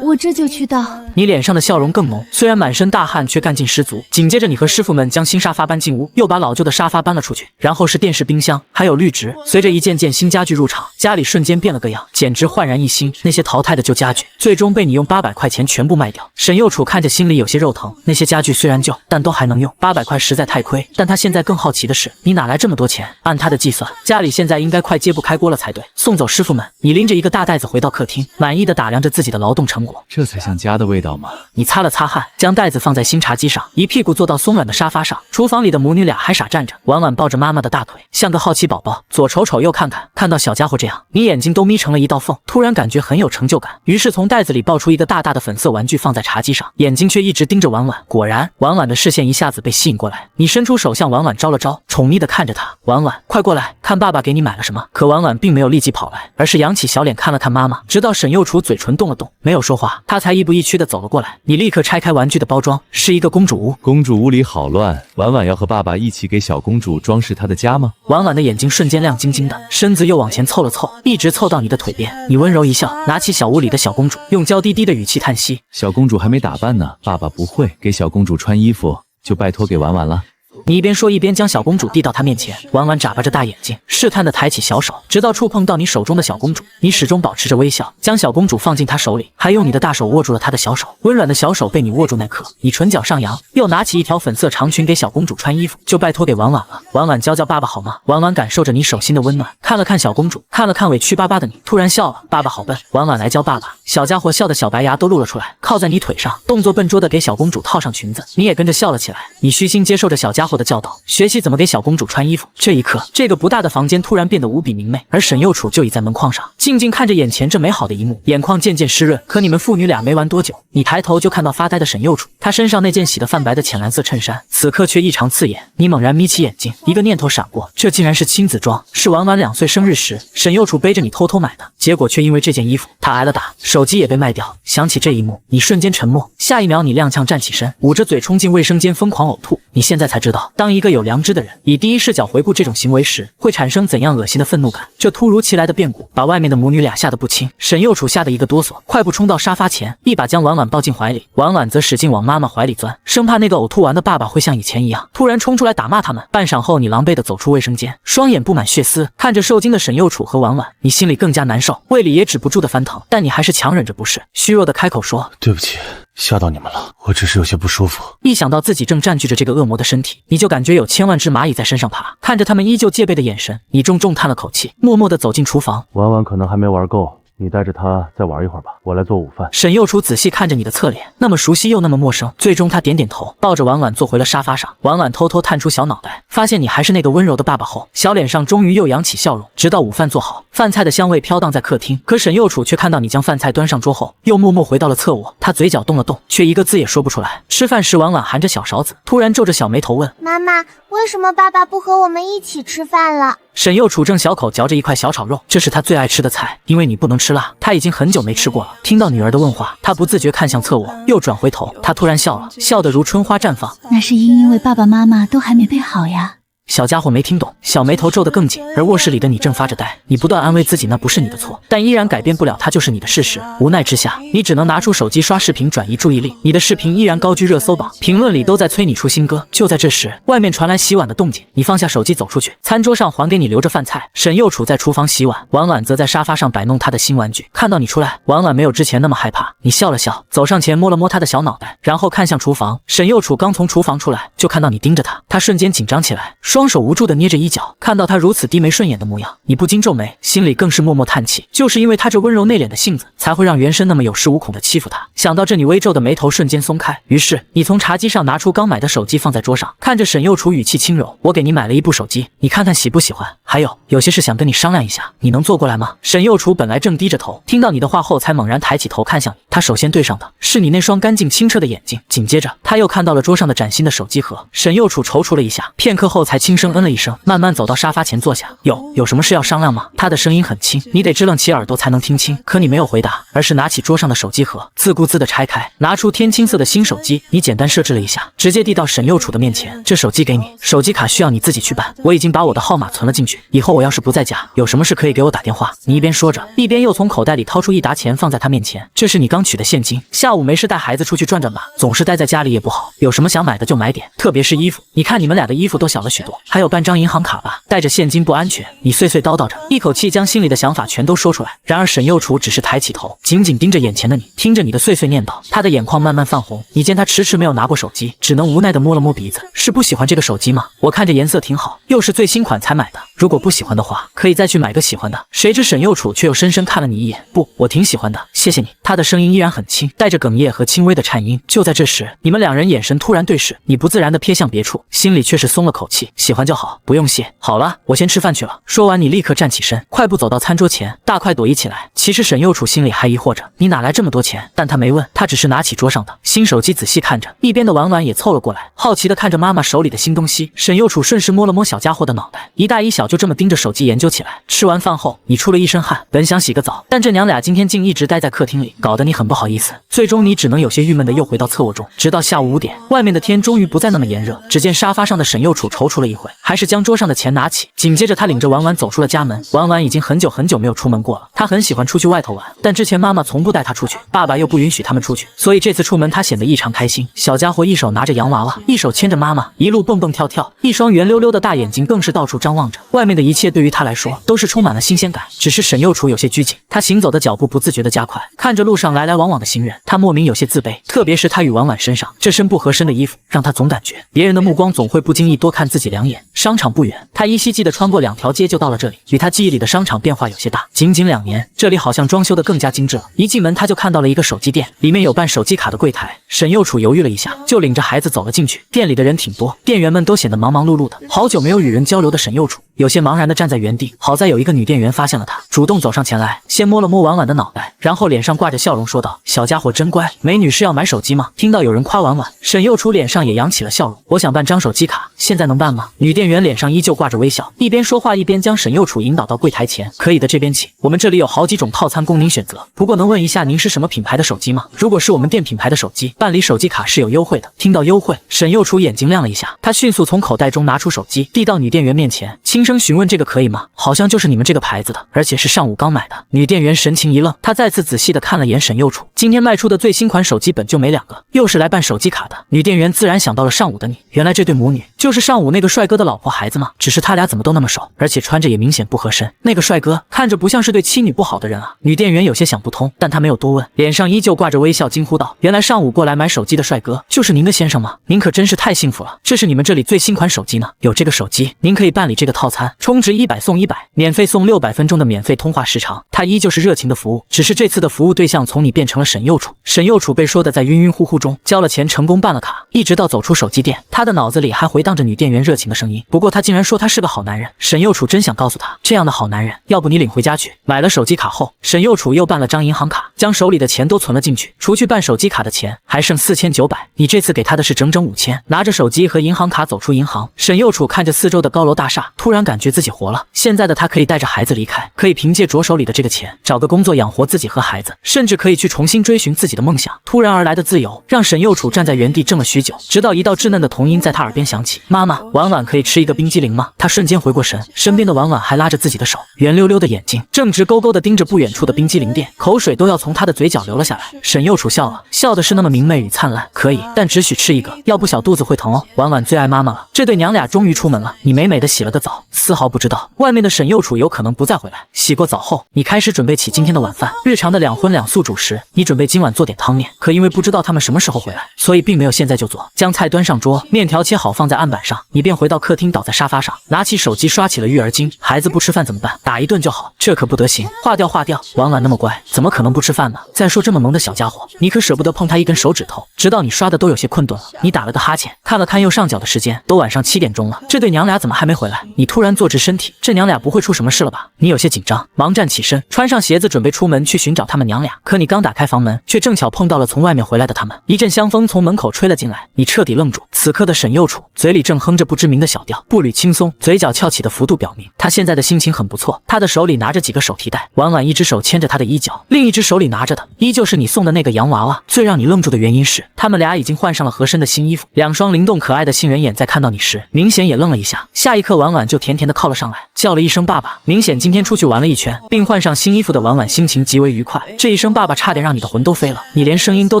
我这就去倒。你脸上的笑容更浓，虽然满身大汗，却干劲十足。紧接着，你和师傅们将新沙发搬进屋，又把老旧的沙发搬了出去，然后是电视、冰箱，还有绿植。随着一件件新家具入场，家里瞬间变了个样，简直焕然一新。那些淘汰的旧家具，最终被你用800块钱全部卖掉。沈右楚看着心里有些肉疼，那些家具虽然旧，但都还能用，800块实在太亏。但他现在更好奇的是，你哪来这么多钱？按他的计算，家里现在应该快揭不开锅了才对。送走师傅们，你拎着一个大袋子回到客厅，满意的打量着自己的劳动成果。这才像家的味道吗？你擦了擦汗，将袋子放在新茶几上，一屁股坐到松软的沙发上。厨房里的母女俩还傻站着，婉婉抱着妈妈的大腿，像个好奇宝宝，左瞅瞅右看看。看到小家伙这样，你眼睛都眯成了一道缝，突然感觉很有成就感，于是从袋子里抱出一个大大的粉色玩具放在茶几上，眼睛却一直盯着婉婉。果然，婉婉的视线一下子被吸引过来，你伸出手向婉婉招了招，宠溺的看着她。婉婉，快过来，看爸爸给你买了什么。可婉婉并没有立即跑来，而是扬起小脸看了看妈妈，直到沈右厨嘴唇动了动，没有说话，他才亦步亦趋的走了过来。你立刻拆开玩具的包装，是一个公主屋。公主屋里好乱，婉婉要和爸爸一起给小公主装饰她的家吗？婉婉的眼睛瞬间亮晶晶的，身子又往前凑了凑，一直凑到你的腿边。你温柔一笑，拿起小屋里的小公主，用娇滴滴的语气叹息：小公主还没打扮呢，爸爸不会给小公主穿衣服，就拜托给婉婉了。你一边说一边将小公主递到她面前，婉婉眨巴着大眼睛，试探地抬起小手，直到触碰到你手中的小公主。你始终保持着微笑，将小公主放进她手里，还用你的大手握住了她的小手。温软的小手被你握住那刻，你唇角上扬，又拿起一条粉色长裙给小公主穿衣服，就拜托给婉婉了。婉婉叫爸爸好吗？婉婉感受着你手心的温暖，看了看小公主，看了看委屈巴巴的你，突然笑了。爸爸好笨，婉婉来教爸爸。小家伙笑得小白牙都露了出来，靠在你腿上，动作笨拙地给小公主套上裙子。你也跟着笑了起来，你虚心接受着小家伙的教导，学习怎么给小公主穿衣服。这一刻，这个不大的房间突然变得无比明媚，而沈右楚就倚在门框上，静静看着眼前这美好的一幕，眼眶渐渐湿润。可你们父女俩没玩多久，你抬头就看到发呆的沈右楚，他身上那件洗得泛白的浅蓝色衬衫，此刻却异常刺眼。你猛然眯起眼睛，一个念头闪过，这竟然是亲子装，是婉婉2岁生日时沈右楚背着你偷偷买的。结果却因为这件衣服，他挨了打，手机也被卖掉。想起这一幕，你瞬间沉默，下一秒你踉跄站起身，捂着嘴冲进卫生间疯狂呕吐。你现在才知道，当一个有良知的人以第一视角回顾这种行为时，会产生怎样恶心的愤怒感。这突如其来的变故把外面的母女俩吓得不轻，沈右楚吓得一个哆嗦，快步冲到沙发前，一把将婉婉抱进怀里。婉婉则使劲往妈妈怀里钻，生怕那个呕吐完的爸爸会像以前一样突然冲出来打骂他们。半晌后，你狼狈地走出卫生间，双眼布满血丝，看着受惊的沈右楚和婉婉，你心里更加难受，胃里也止不住的翻腾，但你还是强忍着不适，虚弱地开口说：对不起，吓到你们了，我只是有些不舒服。一想到自己正占据着这个恶魔的身体，你就感觉有千万只蚂蚁在身上爬。看着他们依旧戒备的眼神，你重重叹了口气，默默地走进厨房。婉婉可能还没玩够，你带着她再玩一会儿吧，我来做午饭。沈右楚仔细看着你的侧脸，那么熟悉又那么陌生，最终他点点头，抱着婉婉坐回了沙发上。婉婉偷偷探出小脑袋，发现你还是那个温柔的爸爸后，小脸上终于又扬起笑容。直到午饭做好，饭菜的香味飘荡在客厅，可沈右楚却看到你将饭菜端上桌后，又默默回到了侧卧。他嘴角动了动，却一个字也说不出来。吃饭时，婉婉含着小勺子，突然皱着小眉头问：妈妈，为什么爸爸不和我们一起吃饭了？沈右楚正小口嚼着一块小炒肉，这是他最爱吃的菜，因为你不能吃辣，他已经很久没吃过了。听到女儿的问话，他不自觉看向侧卧，又转回头，他突然笑了，笑得如春花绽放。那是因为爸爸妈妈都还没备好呀。小家伙没听懂，小眉头皱得更紧，而卧室里的你正发着呆。你不断安慰自己那不是你的错，但依然改变不了它就是你的事实。无奈之下，你只能拿出手机刷视频转移注意力。你的视频依然高居热搜榜，评论里都在催你出新歌。就在这时，外面传来洗碗的动静，你放下手机走出去，餐桌上还给你留着饭菜。沈右楚在厨房洗碗，婉婉则在沙发上摆弄她的新玩具。看到你出来，婉婉没有之前那么害怕，你笑了笑，走上前摸了摸她的小脑袋，然后看向厨房。沈右楚刚从厨房出来，就看到你盯着他，他瞬间紧张起来。双手无助地捏着衣角。看到他如此低眉顺眼的模样，你不禁皱眉，心里更是默默叹气。就是因为他这温柔内敛的性子，才会让原生那么有恃无恐地欺负他。想到这，你微皱的眉头瞬间松开。于是你从茶几上拿出刚买的手机放在桌上，看着沈右楚语气轻柔：“我给你买了一部手机，你看看喜不喜欢？还有些事想跟你商量一下，你能坐过来吗？”沈右楚本来正低着头，听到你的话后才猛然抬起头看向你。他首先对上的是你那双干净清澈的眼睛，紧接着他又看到了桌上的崭新的手机盒。沈右楚踌躇了一下，片刻后才轻声嗯了一声，慢慢走到沙发前坐下。有什么事要商量吗？他的声音很轻，你得支棱起耳朵才能听清。可你没有回答，而是拿起桌上的手机盒，自顾自地拆开，拿出天青色的新手机。你简单设置了一下，直接递到沈右楚的面前。这手机给你，手机卡需要你自己去办，我已经把我的号码存了进去，以后我要是不在家，有什么事可以给我打电话。你一边说着，一边又从口袋里掏出一沓钱放在他面前。这是你刚取的现金，下午没事带孩子出去转转吧，总是待在家里也不好，有什么想买的就买点，特别是衣服，你看你们俩的衣服都小了许多，还有办张银行卡吧，带着现金不安全。你碎碎叨叨着，一口气将心里的想法全都说出来。然而沈右楚只是抬起头，紧紧盯着眼前的你，听着你的碎碎念叨，他的眼眶慢慢泛红。你见他迟迟没有拿过手机，只能无奈地摸了摸鼻子，是不喜欢这个手机吗？我看着颜色挺好，又是最新款才买的，如果不喜欢的话，可以再去买个喜欢的。谁知沈右楚却又深深看了你一眼，不，我挺喜欢的，谢谢你。他的声音依然很轻，带着哽咽和轻微的颤音。就在这时，你们两人眼神突然对视，你不自然地瞥向别处，心里却是松了口气，喜欢就好，不用谢。好了，我先吃饭去了。说完，你立刻站起身，快步走到餐桌前，大快朵颐起来。其实沈右楚心里还疑惑着，你哪来这么多钱？但他没问，他只是拿起桌上的新手机仔细看着，一边的婉婉也凑了过来，好奇地看着妈妈手里的新东西。沈右楚顺势摸了摸小家伙的脑袋，一大一小就这么盯着手机研究起来。吃完饭后，你出了一身汗，本想洗个澡，但这娘俩今天竟一直待在客厅里，搞得你很不好意思。最终你只能有些郁闷地又回到侧卧中，直到下午5点，外面的天终于不再那么炎热。只见沙发上的沈右楚踌躇了一会，还是将桌上的钱拿起，紧接着他领着婉婉走出了家门。婉婉已经很久没有出门过了，她很喜欢出去外头玩，但之前妈妈从不带她出去，爸爸又不允许他们出去，所以这次出门她显得异常开心。小家伙一手拿着洋娃娃，一手牵着妈妈，一路蹦蹦跳跳，一双圆溜溜的大眼睛更是到处张望着。外面的一切对于他来说都是充满了新鲜感，只是沈右楚有些拘谨，他行走的脚步不自觉地加快，看着路上来来往往的行人，他莫名有些自卑，特别是他与婉婉身上这身不合身的衣服，让他总感觉别人的目光总会不经意多看自己两眼。商场不远，他依稀记得穿过2条街就到了这里，与他记忆里的商场变化有些大。仅仅2年，这里好像装修得更加精致了。一进门他就看到了一个手机店，里面有办手机卡的柜台。沈右楚犹豫了一下，就领着孩子走了进去。店里的人挺多，店员们都显得忙忙碌碌的。好久没有与人交流的沈右楚有些茫然地站在原地，好在有一个女店员发现了他，主动走上前来，先摸了摸婉婉的脑袋，然后脸上挂着笑容说道：“小家伙真乖，美女是要买手机吗？”听到有人夸婉婉，沈右楚脸上也扬起了笑容：“我想办张手机卡，现在能办吗？”女店员脸上依旧挂着微笑，一边说话一边将沈右楚引导到柜台前：“可以的，这边请，我们这里有好几种套餐供您选择，不过能问一下您是什么品牌的手机吗？如果是我们店品牌的手机，办理手机卡是有优惠的。”听到优惠，沈右楚眼睛亮了一下，他迅速从口袋中拿出手机，递到女店员面前，轻声询问：“这个可以吗？好像就是你们这个牌子的，而且是上午刚买的。”女店员神情一愣，她再次仔细地看了眼沈右楚，今天卖出的最新款手机本就没2个，又是来办手机卡的。女店员自然想到了上午的你，原来这对母女就是上午那个帅哥的老婆孩子吗？只是他俩怎么都那么熟，而且穿着也明显不合身。那个帅哥看着不像是对妻女不好的人啊。女店员有些想不通，但她没有多问，脸上依旧挂着微笑，惊呼道：“原来上午过来买手机的帅哥就是您的先生吗？您可真是太幸福了，这是你们这里最新款手机呢，有这个手机您可以办理这个套餐，充值100送100，免费送600分钟的免费通话时长。”他依旧是热情的服务，只是这次的服务对象从你变成了沈右楚。沈右楚被说的在晕晕乎乎中交了钱，成功办了卡，一直到走出手机店，他的脑子里还回荡着女店员热情的声音。不过他竟然说他是个好男人，沈右楚真想告诉他，这样的好男人，要不你领回家去。买了手机卡后，沈右楚又办了张银行卡，将手里的钱都存了进去，除去办手机卡的钱，还剩4900。你这次给他的是整整5000。拿着手机和银行卡走出银行，沈右楚看着四周的高楼大厦，突然感觉自己活了。现在的他可以带着孩子离开，可以凭借着手里的这个钱找个工作养活自己和孩子，甚至可以去重新追寻自己的梦想。突然而来的自由让沈右楚站在原地怔了许久，直到一道稚嫩的童音在他耳边响起：“妈妈，婉婉可以吃一个冰激凌吗？”他瞬间回过神，身边的婉婉还拉着自己的手，圆溜溜的眼睛正直勾勾地盯着不远处的冰激凌店，口水都要从他的嘴角流了下来。沈右楚笑了，笑的是那么明媚与灿烂。可以，但只许吃一个，要不小肚子会疼哦。婉婉最爱妈妈了。这对娘俩终于出门了，你美美的洗了个澡，丝毫不知道外面的沈右楚有可能不再回来。洗过澡后，你开始准备起今天的晚饭。日常的2荤2素主食，你准备今晚做点汤面，可因为不知道他们什么时候回来，所以并没有现在就做。将菜端上桌，面条切好放在案板上，你便回到客厅厅倒在沙发上，拿起手机刷起了育儿经。孩子不吃饭怎么办？打一顿就好，这可不得行。化掉化掉，婉婉那么乖，怎么可能不吃饭呢？再说这么萌的小家伙，你可舍不得碰他一根手指头，直到你刷的都有些困顿了。你打了个哈欠，看了看右上角的时间，都晚上7点钟了。这对娘俩怎么还没回来？你突然坐直身体，这娘俩不会出什么事了吧？你有些紧张，忙站起身，穿上鞋子准备出门去寻找他们娘俩。可你刚打开房门，却正巧碰到了从外面回来的他们。一阵香风从门口吹了进来，你彻底愣住。此刻的沈幼楚嘴里正哼着不知名的小调，步履轻松，嘴角翘起的幅度表明他现在的心情很不错。他的手里拿着几个手提袋，婉婉一只手牵着他的衣角，另一只手里拿着的依旧是你送的那个洋娃娃。最让你愣住的原因是，他们俩已经换上了合身的新衣服，两双灵动可爱的杏仁眼在看到你时，明显也愣了一下。下一刻，婉婉就甜甜的靠了上来，叫了一声爸爸。明显今天出去玩了一圈，并换上新衣服的婉婉心情极为愉快。这一声爸爸差点让你的魂都飞了，你连声音都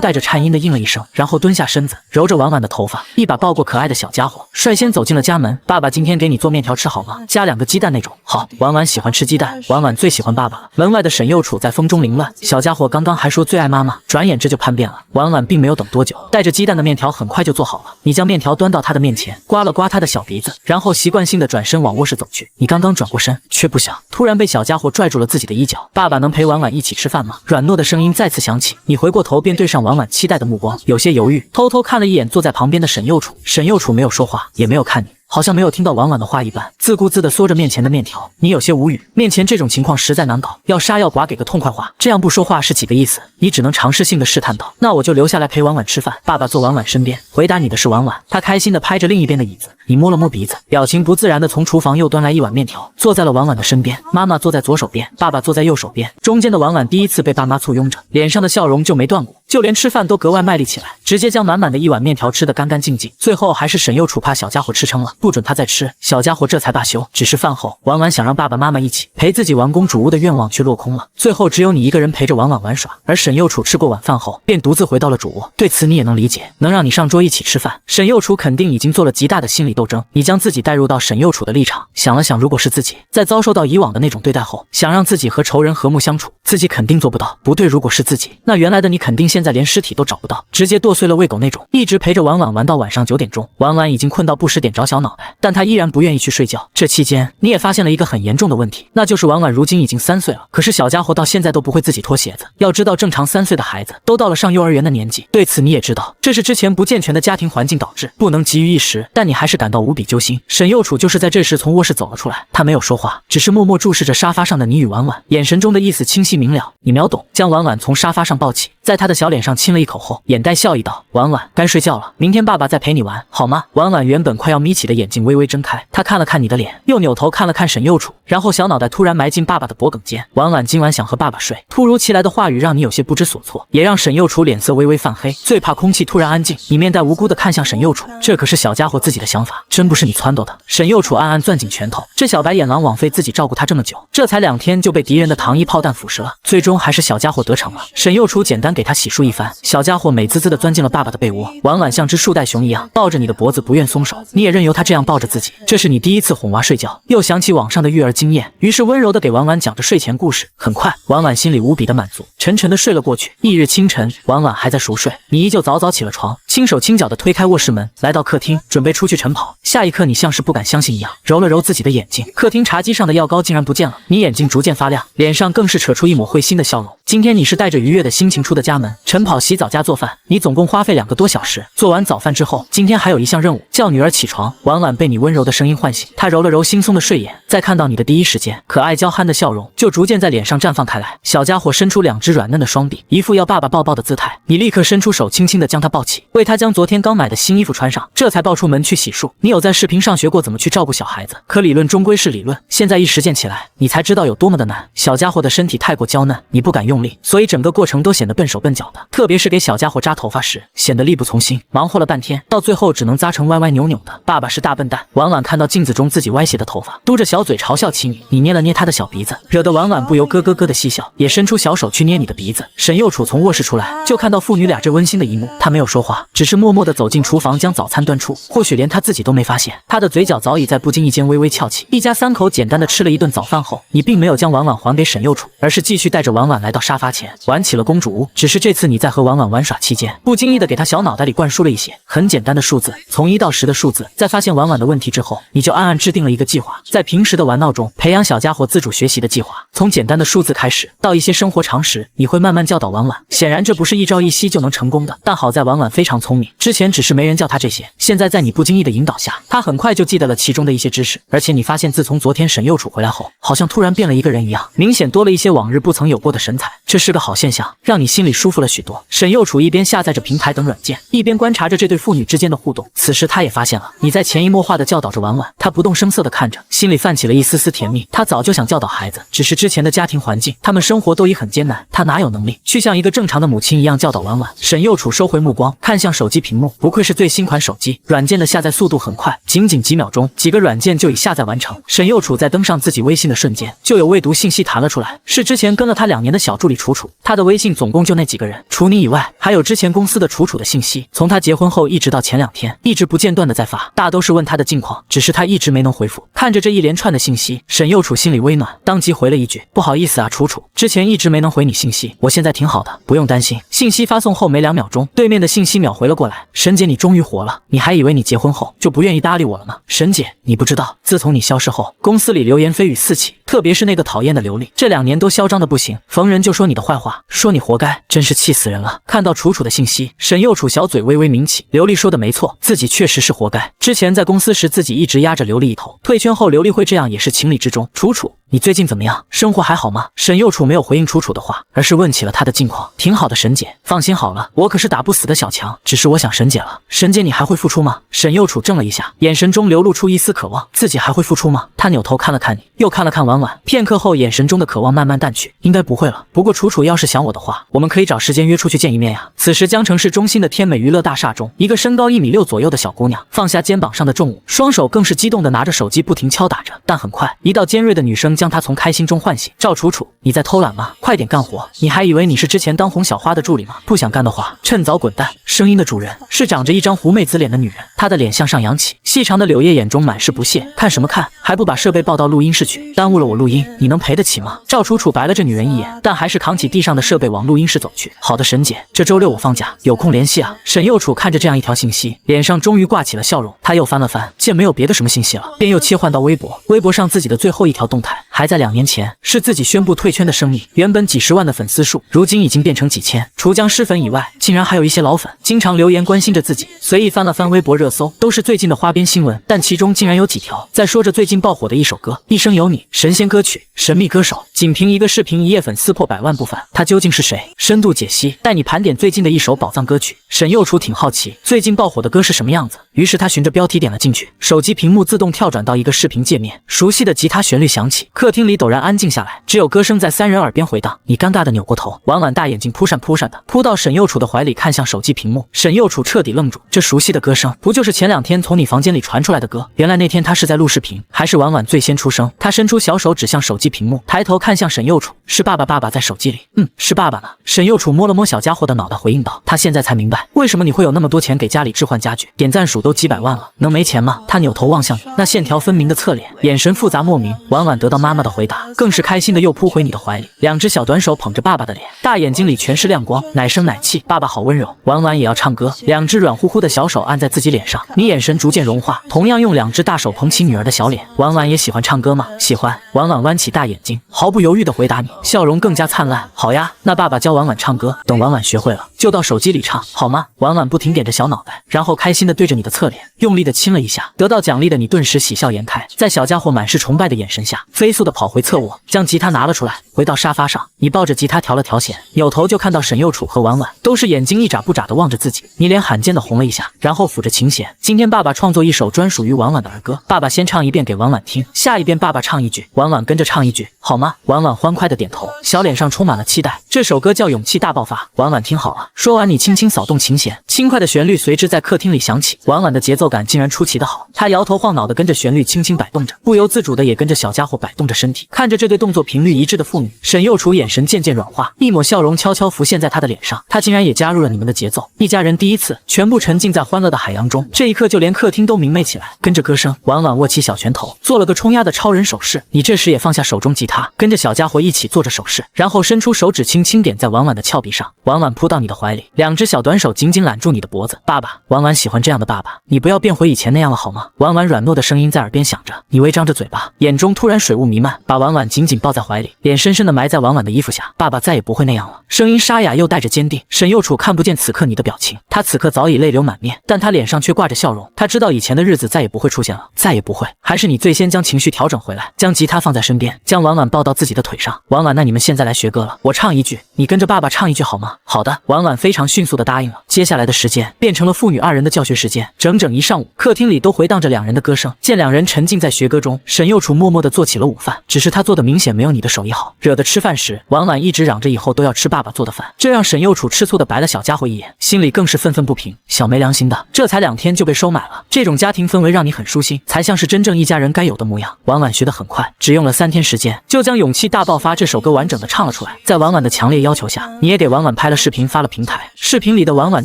带着颤音的应了一声，然后蹲下身子，揉着婉婉的头发，一把抱过可爱的小家伙，率先走进了家门。爸爸今天给你做面条吃好吗？加2个鸡蛋那种。好，婉婉喜欢吃鸡蛋，婉婉最喜欢爸爸了。门外的沈幼楚在风中凌乱，小家伙刚刚还说最爱妈妈，转眼这就叛变了。婉婉并没有等多久，带着鸡蛋的面条很快就做好了。你将面条端到他的面前，刮了刮他的小鼻子，然后习惯性的转身往卧室走去。你刚刚转过身，却不想突然被小家伙拽住了自己的衣角。爸爸能陪婉婉一起吃饭吗？软糯的声音再次响起。你回过头便对上婉婉期待的目光，有些犹豫，偷偷看了一眼坐在旁边的沈幼楚。沈幼楚没有说话，也没有看你，好像没有听到婉婉的话一般，自顾自地嗦着面前的面条。你有些无语，面前这种情况实在难搞，要杀要剐给个痛快话，这样不说话是几个意思？你只能尝试性的试探道：那我就留下来陪婉婉吃饭。爸爸坐婉婉身边，回答你的是婉婉，他开心地拍着另一边的椅子。你摸了摸鼻子，表情不自然地从厨房又端来一碗面条，坐在了婉婉的身边。妈妈坐在左手边，爸爸坐在右手边，中间的婉婉第一次被爸妈簇拥着，脸上的笑容就没断过，就连吃饭都格外卖力起来，直接将满满的一碗面条吃得干干净净。最后还是沈幼楚怕小家伙吃撑了，不准他再吃，小家伙这才罢休。只是饭后，婉婉想让爸爸妈妈一起陪自己玩公主屋的愿望却落空了，最后只有你一个人陪着婉婉玩耍。而沈幼楚吃过晚饭后，便独自回到了主卧。对此你也能理解，能让你上桌一起吃饭，沈幼楚肯定已经做了极大的心理斗争。你将自己带入到沈幼楚的立场，想了想，如果是自己在遭受到以往的那种对待后，想让自己和仇人和睦相处，自己肯定做不到。不对，如果是自己，那原来的你肯定现在连尸体都找不到，直接剁碎了喂狗那种。一直陪着婉婉玩到晚上9点钟，婉婉已经困到不时点着小脑袋，但她依然不愿意去睡觉。这期间你也发现了一个很严重的问题，那就是婉婉如今已经3岁了，可是小家伙到现在都不会自己脱鞋子。要知道正常3岁的孩子都到了上幼儿园的年纪，对此你也知道，这是之前不健全的家庭环境导致，不能急于一时，但你还是感到无比揪心。沈幼楚就是在这时从卧室走了出来，他没有说话，只是默默注视着沙发上的你与婉婉，眼神中的意思清晰明了。你秒懂，将婉婉从沙发上抱起，在她的小脸上亲了一口后，眼带笑意道：婉婉，该睡觉了，明天爸爸再陪你玩，好吗？婉婉原本快要眯起的眼睛微微睁开，她看了看你的脸，又扭头看了看沈幼楚，然后小脑袋突然埋进爸爸的脖颈间。婉婉今晚想和爸爸睡。突如其来的话语让你有些不知所措，也让沈幼楚脸色微微泛黑。最怕空气突然安静，你面带无辜的看向沈幼楚，这可是小家伙自己的想法，真不是你撺掇的。沈幼楚暗暗攥紧拳头，这小白眼狼枉费自己照顾他这么久，这才2天就被敌人的糖衣炮弹腐蚀了，最终还是小家伙得逞了。沈幼楚简单给他洗漱一番，小家伙美滋滋的钻进了爸爸的被窝，婉婉像只树袋熊一样抱着你的脖子不愿松手，你也任由他这样抱着自己。这是你第一次哄娃睡觉，又想起网上的育儿经验，于是温柔的给婉婉讲着睡前故事。很快，婉婉心里无比的满足，沉沉的睡了过去。翌日清晨，婉婉还在熟睡，你依旧早早起了床，轻手轻脚的推开卧室门，来到客厅，准备出去晨跑。下一刻，你像是不敢相信一样，揉了揉自己的眼睛，客厅茶几上的药膏竟然不见了，你眼睛逐渐发亮，脸上更是扯出一抹会心的笑容。今天你是带着愉悦的心情出的家门，晨跑、洗澡加做饭，你总共花费2个多小时。做完早饭之后，今天还有一项任务，叫女儿起床。婉婉被你温柔的声音唤醒，她揉了揉惺忪的睡眼，在看到你的第一时间，可爱娇憨的笑容就逐渐在脸上绽放开来。小家伙伸出2只软嫩的双臂，一副要爸爸抱抱的姿态，你立刻伸出手轻轻的将他抱起，为他将昨天刚买的新衣服穿上，这才抱出门去洗漱。你有在视频上学过怎么去照顾小孩子，可理论终归是理论，现在一实践起来，你才知道有多么的难。小家伙的身体太过娇嫩，你不敢用力，所以整个过程都显得笨手笨脚的，特别是给小家伙扎头发时，显得力不从心，忙活了半天，到最后只能扎成歪歪扭扭的。爸爸是大笨蛋。婉婉看到镜子中自己歪斜的头发，嘟着小嘴嘲笑起你，你捏了捏他的小鼻子，惹得婉婉不由咯咯咯的嬉笑，也伸出小手去捏你的鼻子。沈幼楚从卧室出来，就看到父女俩这温馨的一幕，他没有说话，只是默默地走进厨房将早餐端出，或许连他自己都没发现，他的嘴角早已在不经意间微微翘起。一家3口简单的吃了一顿早饭后，你并没有将婉婉还给沈幼楚，而是继续带着婉婉来到沙发前，玩起了公主屋。只是这次你在和婉婉玩耍期间，不经意地给她小脑袋里灌输了一些很简单的数字，从1到10的数字。在发现婉婉的问题之后，你就暗暗制定了一个计划，在平时的玩闹中培养小家伙自主学习的计划，从简单的数字开始，到一些生活常识，你会慢慢教导婉婉。显然这不是一朝一夕就能成功的，但好在婉婉非常聪明，之前只是没人教她这些，现在在你不经意的引导下，她很快就记得了其中的一些知识。而且你发现自从昨天沈幼楚回来后，好像突然变了一个人一样，明显多了一些往日不曾有过的神采，这是个好现象，让你心里舒服了许多。沈幼楚一边下载着平台等软件，一边观察着这对父女之间的互动。此时他也发现了你在潜移默化的教导着婉婉，他不动声色的看着，心里泛起了一丝丝甜蜜。他早就想教导孩子，只是之前的家庭环境，他们生活都已很艰难，他哪有能力去像一个正常的母亲一样教导婉婉。沈幼楚收回目光，看向手机屏幕，不愧是最新款手机，软件的下载速度很快，仅仅几秒钟，几个软件就已下载完成。沈幼楚在登上自己微信的瞬间，就有未读信息弹了出来，是之前跟了他2年的小助理楚楚。他的微信总共就那几个人，除你以外，还有之前公司的楚楚的信息，从他结婚后一直到前2天，一直不间断的在发，大都是问他的近况，只是他一直没能回复。看着这一连串的信息，沈幼楚心里微暖，当即回了一句：不好意思啊，楚楚，之前一直没能回你信息，我现在挺好的，不用担心。信息发送后没2秒钟，对面的信息秒回了过来：沈姐，你终于活了，你还以为你结婚后就不愿意搭理我了呢。沈姐，你不知道，自从你消失后，公司里流言蜚语四起，特别是那个讨厌的刘丽，这2年都嚣张的不行，逢人就说你的坏话，说你活该，真是气死人了。看到楚楚的信息，沈幼楚小嘴微微抿起，刘丽说的没错，自己确实是活该。之前在公司时自己一直压着刘丽一头，退圈后刘丽会这样也是情理之中。楚楚，你最近怎么样？生活还好吗？沈幼楚没有回应楚楚的话，而是问起了她的近况。挺好的，沈姐，放心好了，我可是打不死的小强，只是我想沈姐了。沈姐，你还会复出吗？沈幼楚怔了一下，眼神中流露出一丝渴望，自己还会复出吗？他扭头看了看你，又看了看婉婉，片刻后眼神中的渴望慢慢淡去，应该不会了。不过楚楚要是想我的话，我们可以找时间约出去见一面呀。此时江城市中心的天美娱乐大厦中，一个身高1.6米左右的小姑娘放下肩膀上的重物，双手更是激动地拿着手机不停敲打着，但很快一道尖锐的女声将她从开心中唤醒：赵楚楚，你在偷懒吗？快点干活！你还以为你是之前当红小花的助理吗？不想干的话，趁早滚蛋！声音的主人是长着一张狐媚子脸的女人，她的脸向上扬起，细长的柳叶眼中满是不屑。看什么看？还不把设备抱到录音室去，耽误了我录音，你能赔得起吗？赵楚楚白了这女人一眼，但还是扛起地上的设备往录音室走去。好的，沈姐，这周6我放假，有空联系啊。沈幼楚看着这样一条信息，脸上终于挂起了笑容。他又翻了翻，见没有别的什么信息了，便又切换到微博。微博上自己的最后一条动态，还在2年前，是自己宣布退圈的声明。原本几10万的粉丝数，如今已经变成几千。除僵尸粉以外，竟然还有一些老粉，经常留言关心着自己。随意翻了翻微博热搜，都是最近的花边新闻，但其中竟然有几条在说着最近爆火的一首歌《一生有你》，神仙歌曲，神秘歌手，仅凭一个视频一夜粉丝破100万不凡，他究竟是谁？深度解析，带你盘点最近的一首宝藏歌曲。沈幼楚挺好奇，最近爆火的歌是什么样子，于是他循着标题点了进去，手机屏幕自动跳转到一个视频界面，熟悉的吉他旋律响起，客厅里陡然安静下来，只有歌声在3人耳边回荡。你尴尬的扭过头，婉婉大眼睛扑闪扑闪的扑到沈幼楚的怀里，看向手机屏幕。沈幼楚彻底愣住，这熟悉的歌声，不就是前2天从你房间里传出来的歌？原来那天他是在录视频，还是婉婉最先出声？他伸出小手指向手机屏幕，抬头看向沈幼楚，是爸爸，爸爸在手机里。是爸爸呢。沈幼楚摸了摸小家伙的脑袋，回应道：他现在才明白，为什么你会有那么多钱给家里置换家具，点赞数都几百万了，能没钱吗？他扭头望向你，那线条分明的侧脸，眼神复杂莫名。婉婉得到妈妈的回答，更是开心的又扑回你的怀里，2只小短手捧着爸爸的脸，大眼睛里全是亮光，奶声奶气，爸爸好温柔。婉婉也要唱歌，2只软乎乎的小手按在自己脸上，你眼神逐渐融化，同样用2只大手捧起女儿的小脸。婉婉也喜欢唱歌吗？喜欢。婉婉弯起大眼睛，毫不犹豫地回答你，笑容更加灿烂。好呀，那爸爸教婉婉唱歌，等婉婉学会了，就到手机里唱，好吗？婉婉不停点着小脑袋，然后开心地对着你的侧脸用力地亲了一下。得到奖励的你顿时喜笑颜开，在小家伙满是崇拜的眼神下，飞速地跑回侧卧，将吉他拿了出来，回到沙发上，你抱着吉他调了调弦，扭头就看到沈幼楚和婉婉都是眼睛一眨不眨地望着自己，你脸罕见地红了一下，然后抚着琴弦。今天爸爸创作一首专属于婉婉的儿歌，爸爸先唱一遍给婉婉听，下一遍爸爸唱一句，婉婉跟着唱一句，好吗？婉婉欢快地点头，小脸上充满了期待。这首歌叫《勇气大爆发》，婉婉听好了。说完，你轻轻扫动琴弦，轻快的旋律随之在客厅里响起。婉婉的节奏感竟然出奇的好，她摇头晃脑地跟着旋律轻轻摆动着，不由自主的也跟着小家伙摆动着身体。看着着这对动作频率一致的父女，沈幼楚眼神渐渐软化，一抹笑容悄悄浮现在他的脸上。他竟然也加入了你们的节奏，一家人第一次全部沉浸在欢乐的海洋中。这一刻，就连客厅都明媚起来。跟着歌声，婉婉握起小拳头，做了个冲压的超人手势。你这时也放下手中吉他，跟着小家伙一起做着手势，然后伸出手指轻轻点在婉婉的峭壁上。婉婉扑到你的怀里，两只小短手紧紧揽住你的脖子。爸爸，婉婉喜欢这样的爸爸，你不要变回以前那样了好吗？婉婉软糯的声音在耳边响着。你微张着嘴巴，眼中突然水雾弥漫，把婉婉紧紧抱在怀里，脸深深的埋在婉婉的衣服下。爸爸再也不会那样了。声音沙哑又带着坚定。沈幼楚看不见此刻你的表情，他此刻早已泪流满面，但他脸上却挂着笑容。他知道以前的日子再也不会出现了，再也不会。还是你最先将情绪调整回来，将吉他放在身边，将婉婉抱到自己的腿上。婉婉，那你们现在来学歌了，我唱一句，你跟着爸爸唱一句好吗？好的。婉婉非常迅速的答应了。接下来的时间变成了父女二人的教学时间，整整一上午，客厅里都回荡着两人的歌声。见两人沉浸在学歌中，沈幼楚默默地做起了午饭，只是他做的明显没有你的手艺好，惹得吃饭时婉婉一直嚷着以后都要吃爸爸做的饭，这让沈幼楚吃醋的白了小家伙一眼，心里更是愤愤不平。小没良心的，这才2天就被收买了，这种家庭氛围让你很舒心，才像是真正一家人该有的模样。婉婉学得很快，只用了3天时间，就将《勇气大爆发》这首歌完整的唱了出来。在婉婉的强烈要求下，你也给婉婉拍了视频发了平台。视频里的婉婉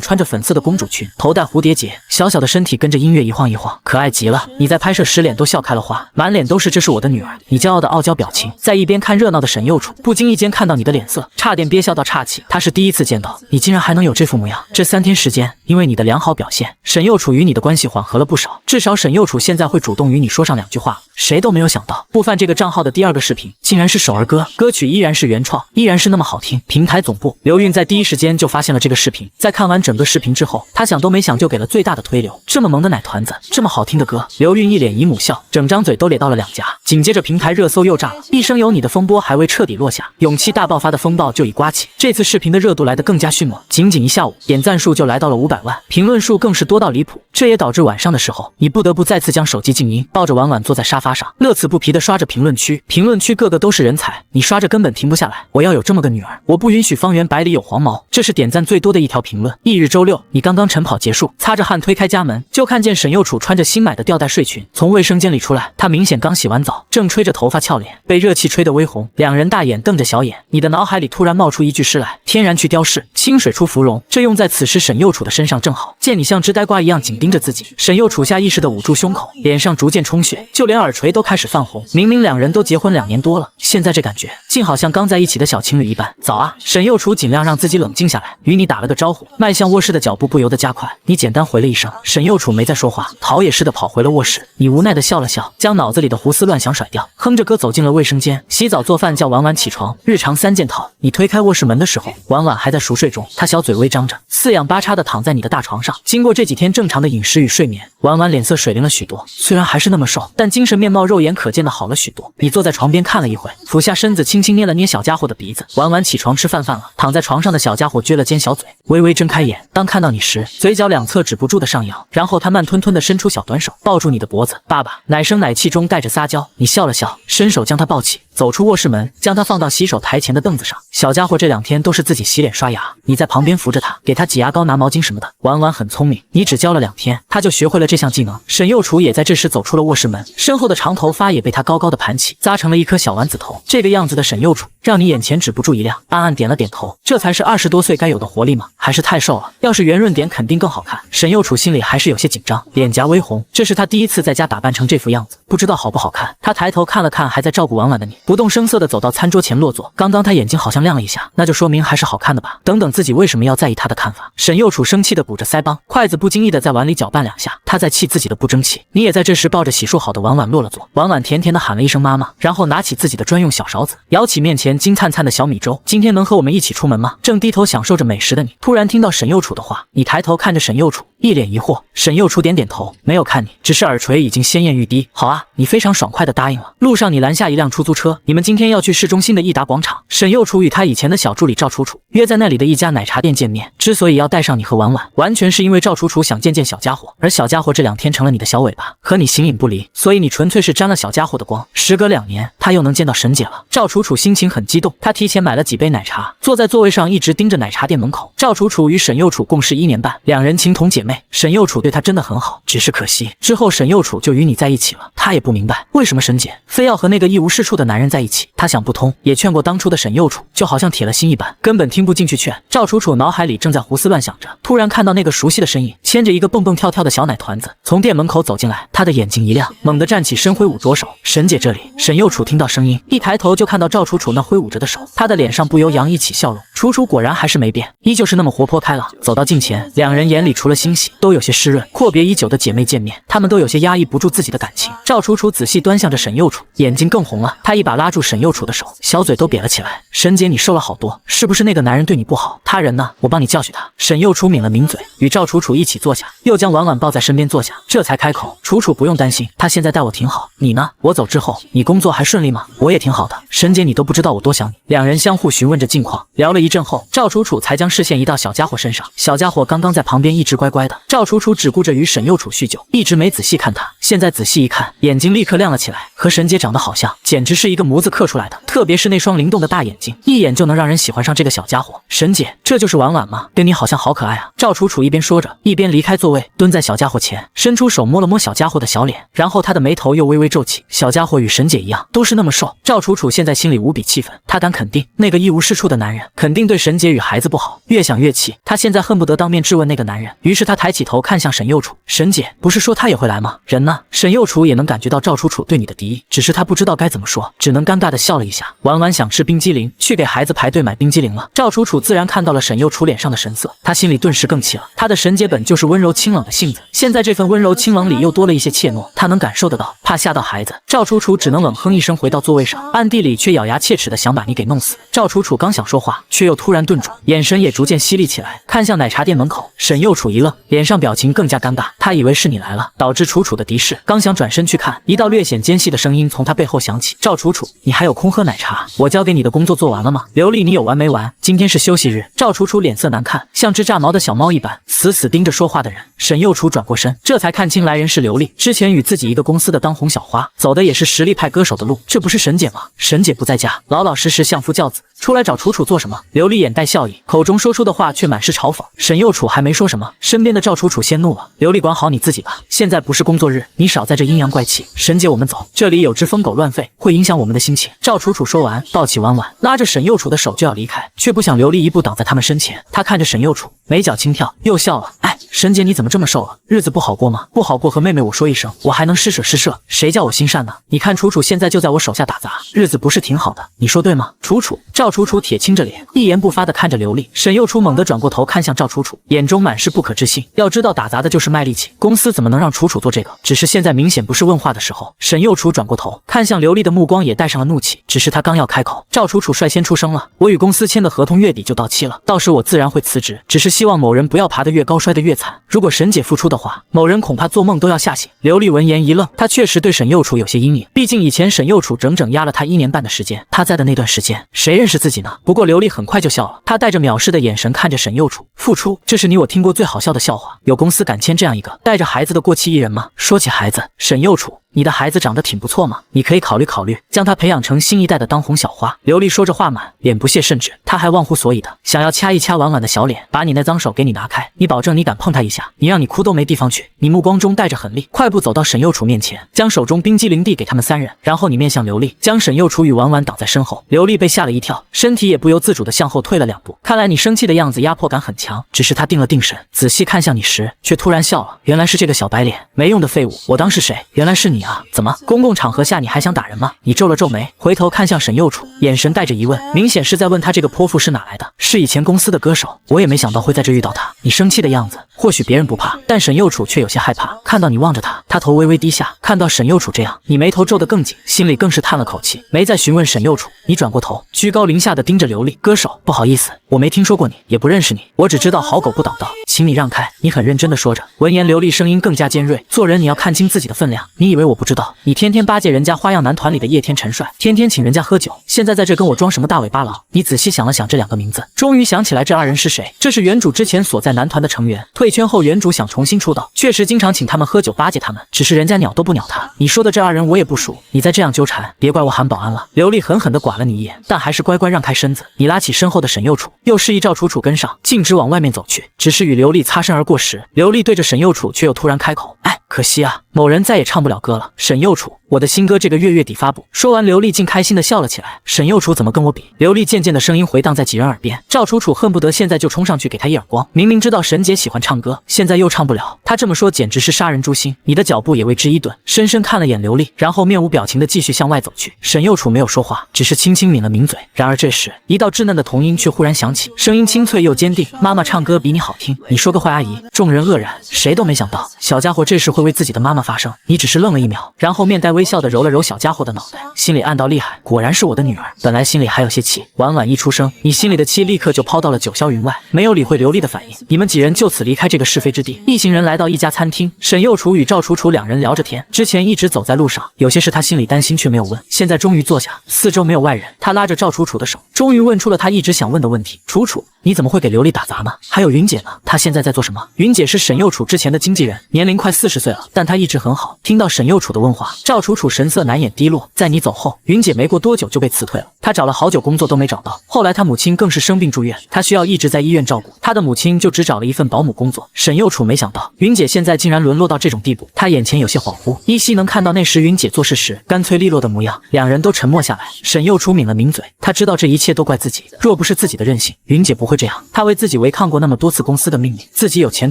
穿着粉色的公主裙，头戴蝴蝶结，小小的身体跟着音乐一晃一晃，可爱极了。你在拍摄时脸都笑开了花，满脸都是这是我的女儿，你骄傲的傲娇表情。在一边看热闹的沈幼楚不经意间看到你的脸色，差点憋笑到岔气。他是第一次见到你竟然还能有这副模样。这3天时间，因为你的良好表现，沈幼楚与你的关系缓和了不少，至少沈幼楚现在会主动与你说上2句话。谁都没有想到，不犯这个账号的第2个视频竟然是首儿歌，歌曲依然是原创，依然是那么好听。平台总部刘韵在第一时间就发现了这个视频，在看完整个视频之后，他想都没想就给了最大的推流。这么萌的奶团子，这么好听的歌，刘韵一脸姨母笑，整张嘴都咧到了2颊。紧接着平台热搜又炸了，一生有你的风波还未彻底落下，勇气大爆发的风暴就已刮起。这次视频的热度来得更加迅猛，仅仅1下午，点赞数就来到了500万，评论数更是多到离谱。这也导致晚上的时候，你不得不再次将手机静音，抱着婉婉坐在沙发上，乐此不疲地刷着评论区。评论区个个都是人才，你刷着根本停不下来。我要有这么个女儿，我不允许方圆百里有黄毛。这是点赞最多的一条评论。翌日周六，你刚刚晨跑结束，擦着汗推开家门，就看见沈幼楚穿着新买的吊带睡裙从卫生间里出来。她明显刚洗完澡，正吹着头发翘脸，被热气吹得微红，两人大眼瞪着小眼。你的脑海里突然冒出一句诗来：天然去雕饰，清水出芙蓉。这用在此时沈幼楚的身上正好。见你像只呆瓜一样紧盯着自己，沈幼楚下意识地捂住胸口，脸上逐渐充血，就连耳垂都开始泛红。明明两人都结婚2年多了，现在这感觉竟好像刚在一起的小情侣一般。早啊！沈幼楚尽量让自己冷静下来，与你打了个招呼，迈向卧室的脚步不由得加快。你简单回了一声，沈幼楚没再说话，逃也似的跑回了卧室。你无奈的笑了笑，将脑子里的胡思乱想甩掉，哼着歌走进了卫生间，洗澡做饭叫婉婉起床，日常3件套。你推开卧室门的时候，婉婉还在熟睡中，她小嘴微张着，四仰八叉的躺在你的大床上。经过这几天正常的饮食与睡眠，婉婉脸色水灵了许多，虽然还是那么瘦，但精神面貌肉眼可见的好了许多。你坐在床边看了一会，俯下身子轻轻捏了捏小家伙的鼻子。婉婉起床吃饭了。躺在床上的小家伙撅了尖小嘴，微微睁开眼，当看到你时，嘴角2侧止不住的上扬，然后他慢吞吞的伸出小短手，抱住你的脖子。爸爸，奶声奶气中带着撒娇。你笑了笑，伸手将他抱起，走出卧室门，将他放到洗手台前的凳子上。小家伙这2天都是自己洗脸刷牙，你在旁边扶着他，给他挤牙膏拿毛巾什么的。婉婉很聪明，你只教了2天，他就学会了这项技能。沈幼楚也在这时走出了卧室门，身后的长头发也被他高高的盘起，扎成了一颗小丸子头。这个样子的沈幼楚，让你眼前止不住一亮，暗暗点了点头。这才是20多岁该有的活力吗？还是太瘦了？要是圆润点肯定更好看。沈幼楚心里还是有些紧张，脸颊微红，这是他第一次在家打扮成这副样子，不知道好不好看。他抬头看了看还在照顾婉婉的你，不动声色地走到餐桌前落座。刚刚他眼睛好像亮了一下，那就说明还是好看的吧。等等，自己为什么要在意他的看法？沈幼楚生气地鼓着腮帮，筷子不经意地在碗里搅拌2下，他在气自己的不争气。你也在这时抱着洗漱好的婉婉落了座。婉婉甜甜地喊了一声妈妈，然后拿起自己的专用小勺子，舀起面前金灿灿的小米粥。今天能和我们一起出门吗？正低头享受着美食的你，突然听到沈幼楚的话，你抬头看着沈幼楚，一脸疑惑。沈幼楚点点头，没有看你，只是耳垂已经鲜艳欲滴。好啊，你非常爽快地答应了。路上你拦下一辆出租车，你们今天要去市中心的益达广场。沈幼楚与他以前的小助理赵楚楚约在那里的一家奶茶店见面。之所以要带上你和婉婉，完全是因为赵楚楚想见见小家伙，而小家伙这2天成了你的小尾巴，和你形影不离，所以你纯粹是沾了小家伙的光。时隔2年，他又能见到沈姐了。赵楚楚心情很激动，他提前买了几杯奶茶，坐在座位上一直盯着奶茶店门口。赵楚楚与沈幼楚共事1年半，2人情同姐妹。沈幼楚对她真的很好，只是可惜之后沈幼楚就与你在一起了。他也不明白为什么沈姐非要和那个一无是处的男人人在一起。他想不通，也劝过当初的沈幼楚，就好像铁了心一般，根本听不进去劝。赵楚楚脑海里正在胡思乱想着，突然看到那个熟悉的身影，牵着一个蹦蹦跳跳的小奶团子从店门口走进来，他的眼睛一亮，猛地站起身挥舞左手。沈姐这里。沈幼楚听到声音，一抬头就看到赵楚楚那挥舞着的手，他的脸上不由洋溢起笑容。楚楚果然还是没变，依旧是那么活泼开朗。走到近前，两人眼里除了欣喜，都有些湿润。阔别已久的姐妹见面，她们都有些压抑不住自己的感情。赵楚楚仔细端详着沈幼楚，眼睛更红了。她一把拉住沈幼楚的手，小嘴都瘪了起来。沈姐，你瘦了好多，是不是那个男人对你不好？他人呢？我帮你教训他。沈幼楚抿了抿嘴，与赵楚楚一起坐下，又将婉婉抱在身边坐下，这才开口：楚楚不用担心，他现在待我挺好。你呢？我走之后，你工作还顺利吗？我也挺好的。沈姐，你都不知道我多想你。两人相互询问着近况，聊了一阵后，赵楚楚才将视线移到小家伙身上。小家伙刚刚在旁边一直乖乖的，赵楚楚只顾着与沈幼楚叙旧，一直没仔细看他。现在仔细一看，眼睛立刻亮了起来，和沈姐长得好像，简直是一个模子刻出来的。特别是那双灵动的大眼睛，一眼就能让人喜欢上这个小家伙。沈姐，这就是婉婉吗？对你好像好可爱啊。赵楚楚一边说着，一边离开座位，蹲在小家伙前，伸出手摸了摸小家伙的小脸，然后他的眉头又微微皱起。小家伙与沈姐一样，都是那么瘦。赵楚楚现在心里无比气愤，她敢肯定，那个一无是处的男人肯定对沈姐与孩子不好。越想越气，她现在恨不得当面质问那个男人。于是她抬起头看向沈幼楚：“沈姐，不是说她也会来吗？人呢？”沈幼楚也能感觉到赵楚楚对你的敌意，只是她不知道该怎么说，只能尴尬地笑了一下。婉婉想吃冰激凌，去给孩子排队买冰激凌了。赵楚楚自然看到了沈幼楚脸上的神色，她心里顿时更气了。她的沈姐本就是温柔清冷的性子，现在这份温柔清冷里又多了一些怯懦，她能感受得到，怕吓到孩子。赵楚楚只能冷哼一声，回到座位上，暗地里却咬牙切齿的想把你给弄死。赵楚楚刚想说话，却又突然顿住，眼神也逐渐犀利起来，看向奶茶店门口。沈幼楚一愣，脸上表情更加尴尬，他以为是你来了，导致楚楚的敌视。刚想转身去看，一道略显尖细的声音从他背后响起：“赵楚楚，你还有空喝奶茶？我交给你的工作做完了吗？刘丽，你有完没完？今天是休息日。”赵楚楚脸色难看，像只炸毛的小猫一般，死死盯着说话的人。沈幼楚转过身，这才看清来人是刘丽，之前与自己一个公司的当红小花，走的也是实力派歌手的路。这不是沈姐吗？沈姐不在家，老老实实相夫教子，出来找楚楚做什么？刘丽眼带笑意，口中说出的话却满是嘲讽。沈幼楚还没说什么，身边的赵楚楚先怒了：“刘丽，管好你自己吧，现在不是工作日，你少在这阴阳怪气。沈姐，我们走，这里有只疯狗乱吠，会影响我们的心情。”赵楚楚说完，抱起婉婉，拉着沈幼楚的手就要离开，却不想刘丽一步挡在他们身前。她看着沈幼楚，眉角轻跳，又笑了：“哎，沈姐，你怎么这么瘦了？日子不好过吗？不好过和妹妹我说一声，我还能施舍施舍，谁叫我心善呢？你看楚楚现在就在我手下打杂，日子不是挺好的，你说对吗？”楚楚，赵楚楚铁青着脸，一言不发地看着刘丽。沈幼楚猛地转过头看向赵楚楚，眼中满是不可置信。要知道打杂的就是卖力气，公司怎么能让楚楚做这个？只是现在明显不是问话的时候。沈幼楚转过头看向刘丽的目光也带上了怒气，只是他刚要开口，赵楚楚率先出声了：“我与公司签的合同月底就到期了，到时我自然会辞职，只是希望某人不要爬得越高摔得越惨，如果沈姐复出的话，某人恐怕做梦都要吓醒。”刘丽闻言一愣，她确实对沈幼楚有些阴影，毕竟以前沈幼楚整整压了她1年半的时间，她在的那段时间谁认识自己呢？不过刘丽很快就笑了，她带着藐视的眼神看着沈幼楚：“复出，这是你我听过最好笑的笑话，有公司敢签这样一个带着孩子的过气艺人吗？”说起孩子，沈幼楚，你的孩子长得挺不错嘛，你可以考虑考虑，将他培养成新一代的当红小花。刘丽说着话满脸不屑，甚至他还忘乎所以的想要掐一掐婉婉的小脸，把你那脏手给你拿开，你保证你敢碰他一下，你让你哭都没地方去。你目光中带着狠厉，快步走到沈幼楚面前，将手中冰激凌递给他们3人，然后你面向刘丽，将沈幼楚与婉婉挡在身后。刘丽被吓了一跳，身体也不由自主地向后退了2步。看来你生气的样子压迫感很强，只是他定了定神，仔细看向你时，却突然笑了。原来是这个小白脸，没用的废物，我当是谁？原来是你啊！怎么，公共场合下你还想打人吗？你皱了皱眉，回头看向沈幼楚，眼神带着疑问，明显是在问他这个泼妇是哪来的。是以前公司的歌手，我也没想到会在这遇到他。你生气的样子，或许别人不怕，但沈幼楚却有些害怕。看到你望着他，他头微微低下，看到沈幼楚这样，你眉头皱得更紧，心里更是叹了口气，没再询问沈幼楚。你转过头，居高临下的盯着刘丽，歌手，不好意思，我没听说过你，也不认识你，我只知道好狗不挡道，请你让开。你很认真的说着，闻言刘丽声音更加尖锐，做人你要看清自己的分量，你以为我不知道？你天天巴结人家花样男团里的叶天陈帅，天天请人家喝酒，现在在这跟我装什么大尾巴狼？你仔细想了想这2个名字，终于想起来这2人是谁。这是原主之前所在男团的成员，退圈后原主想重新出道，确实经常请他们喝酒巴结他们，只是人家鸟都不鸟他。你说的这2人我也不熟，你再这样纠缠，别怪我喊保安了。刘丽狠狠地剐了你一眼，但还是乖乖让开身子。你拉起身后的沈幼楚，又示意赵楚楚跟上，径直往外面走去。只是与刘丽擦身而过时，刘丽对着沈幼楚却又突然开口：“哎，可惜啊，某人再也唱不了歌了。”沈幼楚，我的新歌这个月底发布。说完，刘丽竟开心的笑了起来。沈右楚怎么跟我比？刘丽渐渐的声音回荡在几人耳边，赵楚楚恨不得现在就冲上去给他一耳光。明明知道沈姐喜欢唱歌，现在又唱不了，他这么说简直是杀人诛心。你的脚步也为之一顿，深深看了眼刘丽，然后面无表情的继续向外走去。沈右楚没有说话，只是轻轻抿了抿嘴。然而这时，一道稚嫩的童音却忽然响起，声音清脆又坚定：妈妈唱歌比你好听，你说个坏阿姨。众人愕然，谁都没想到小家伙这事会为自己的妈妈发声。你只是愣了一秒，然后面带微笑的揉了揉小家伙的脑袋，心里暗道厉害，果然是我的女儿。本来心里还有些气，婉婉一出声，你心里的气立刻就抛到了九霄云外，没有理会刘丽的反应。你们几人就此离开这个是非之地。一行人来到一家餐厅，沈右楚与赵楚楚两人聊着天。之前一直走在路上，有些事他心里担心却没有问，现在终于坐下，四周没有外人。他拉着赵楚楚的手，终于问出了他一直想问的问题：楚楚，你怎么会给刘丽打杂呢？还有云姐呢？她现在在做什么？云姐是沈右楚之前的经纪人，年龄快40岁了，但她一直很好。听到沈右楚的问话，赵楚楚神色难掩低落。在你走后，云姐没过多久就被辞退了，她找了好久工作都没找到。后来她母亲更是生病住院，她需要一直在医院照顾，她的母亲就只找了一份保姆工作。沈右楚没想到云姐现在竟然沦落到这种地步，他眼前有些恍惚，依稀能看到那时云姐做事时干脆利落的模样。两人都沉默下来，沈右楚抿了抿嘴，他知道这一切都怪自己，若不是自己的任性，云姐不会这样。他为自己违抗过那么多次公司的命令，自己有前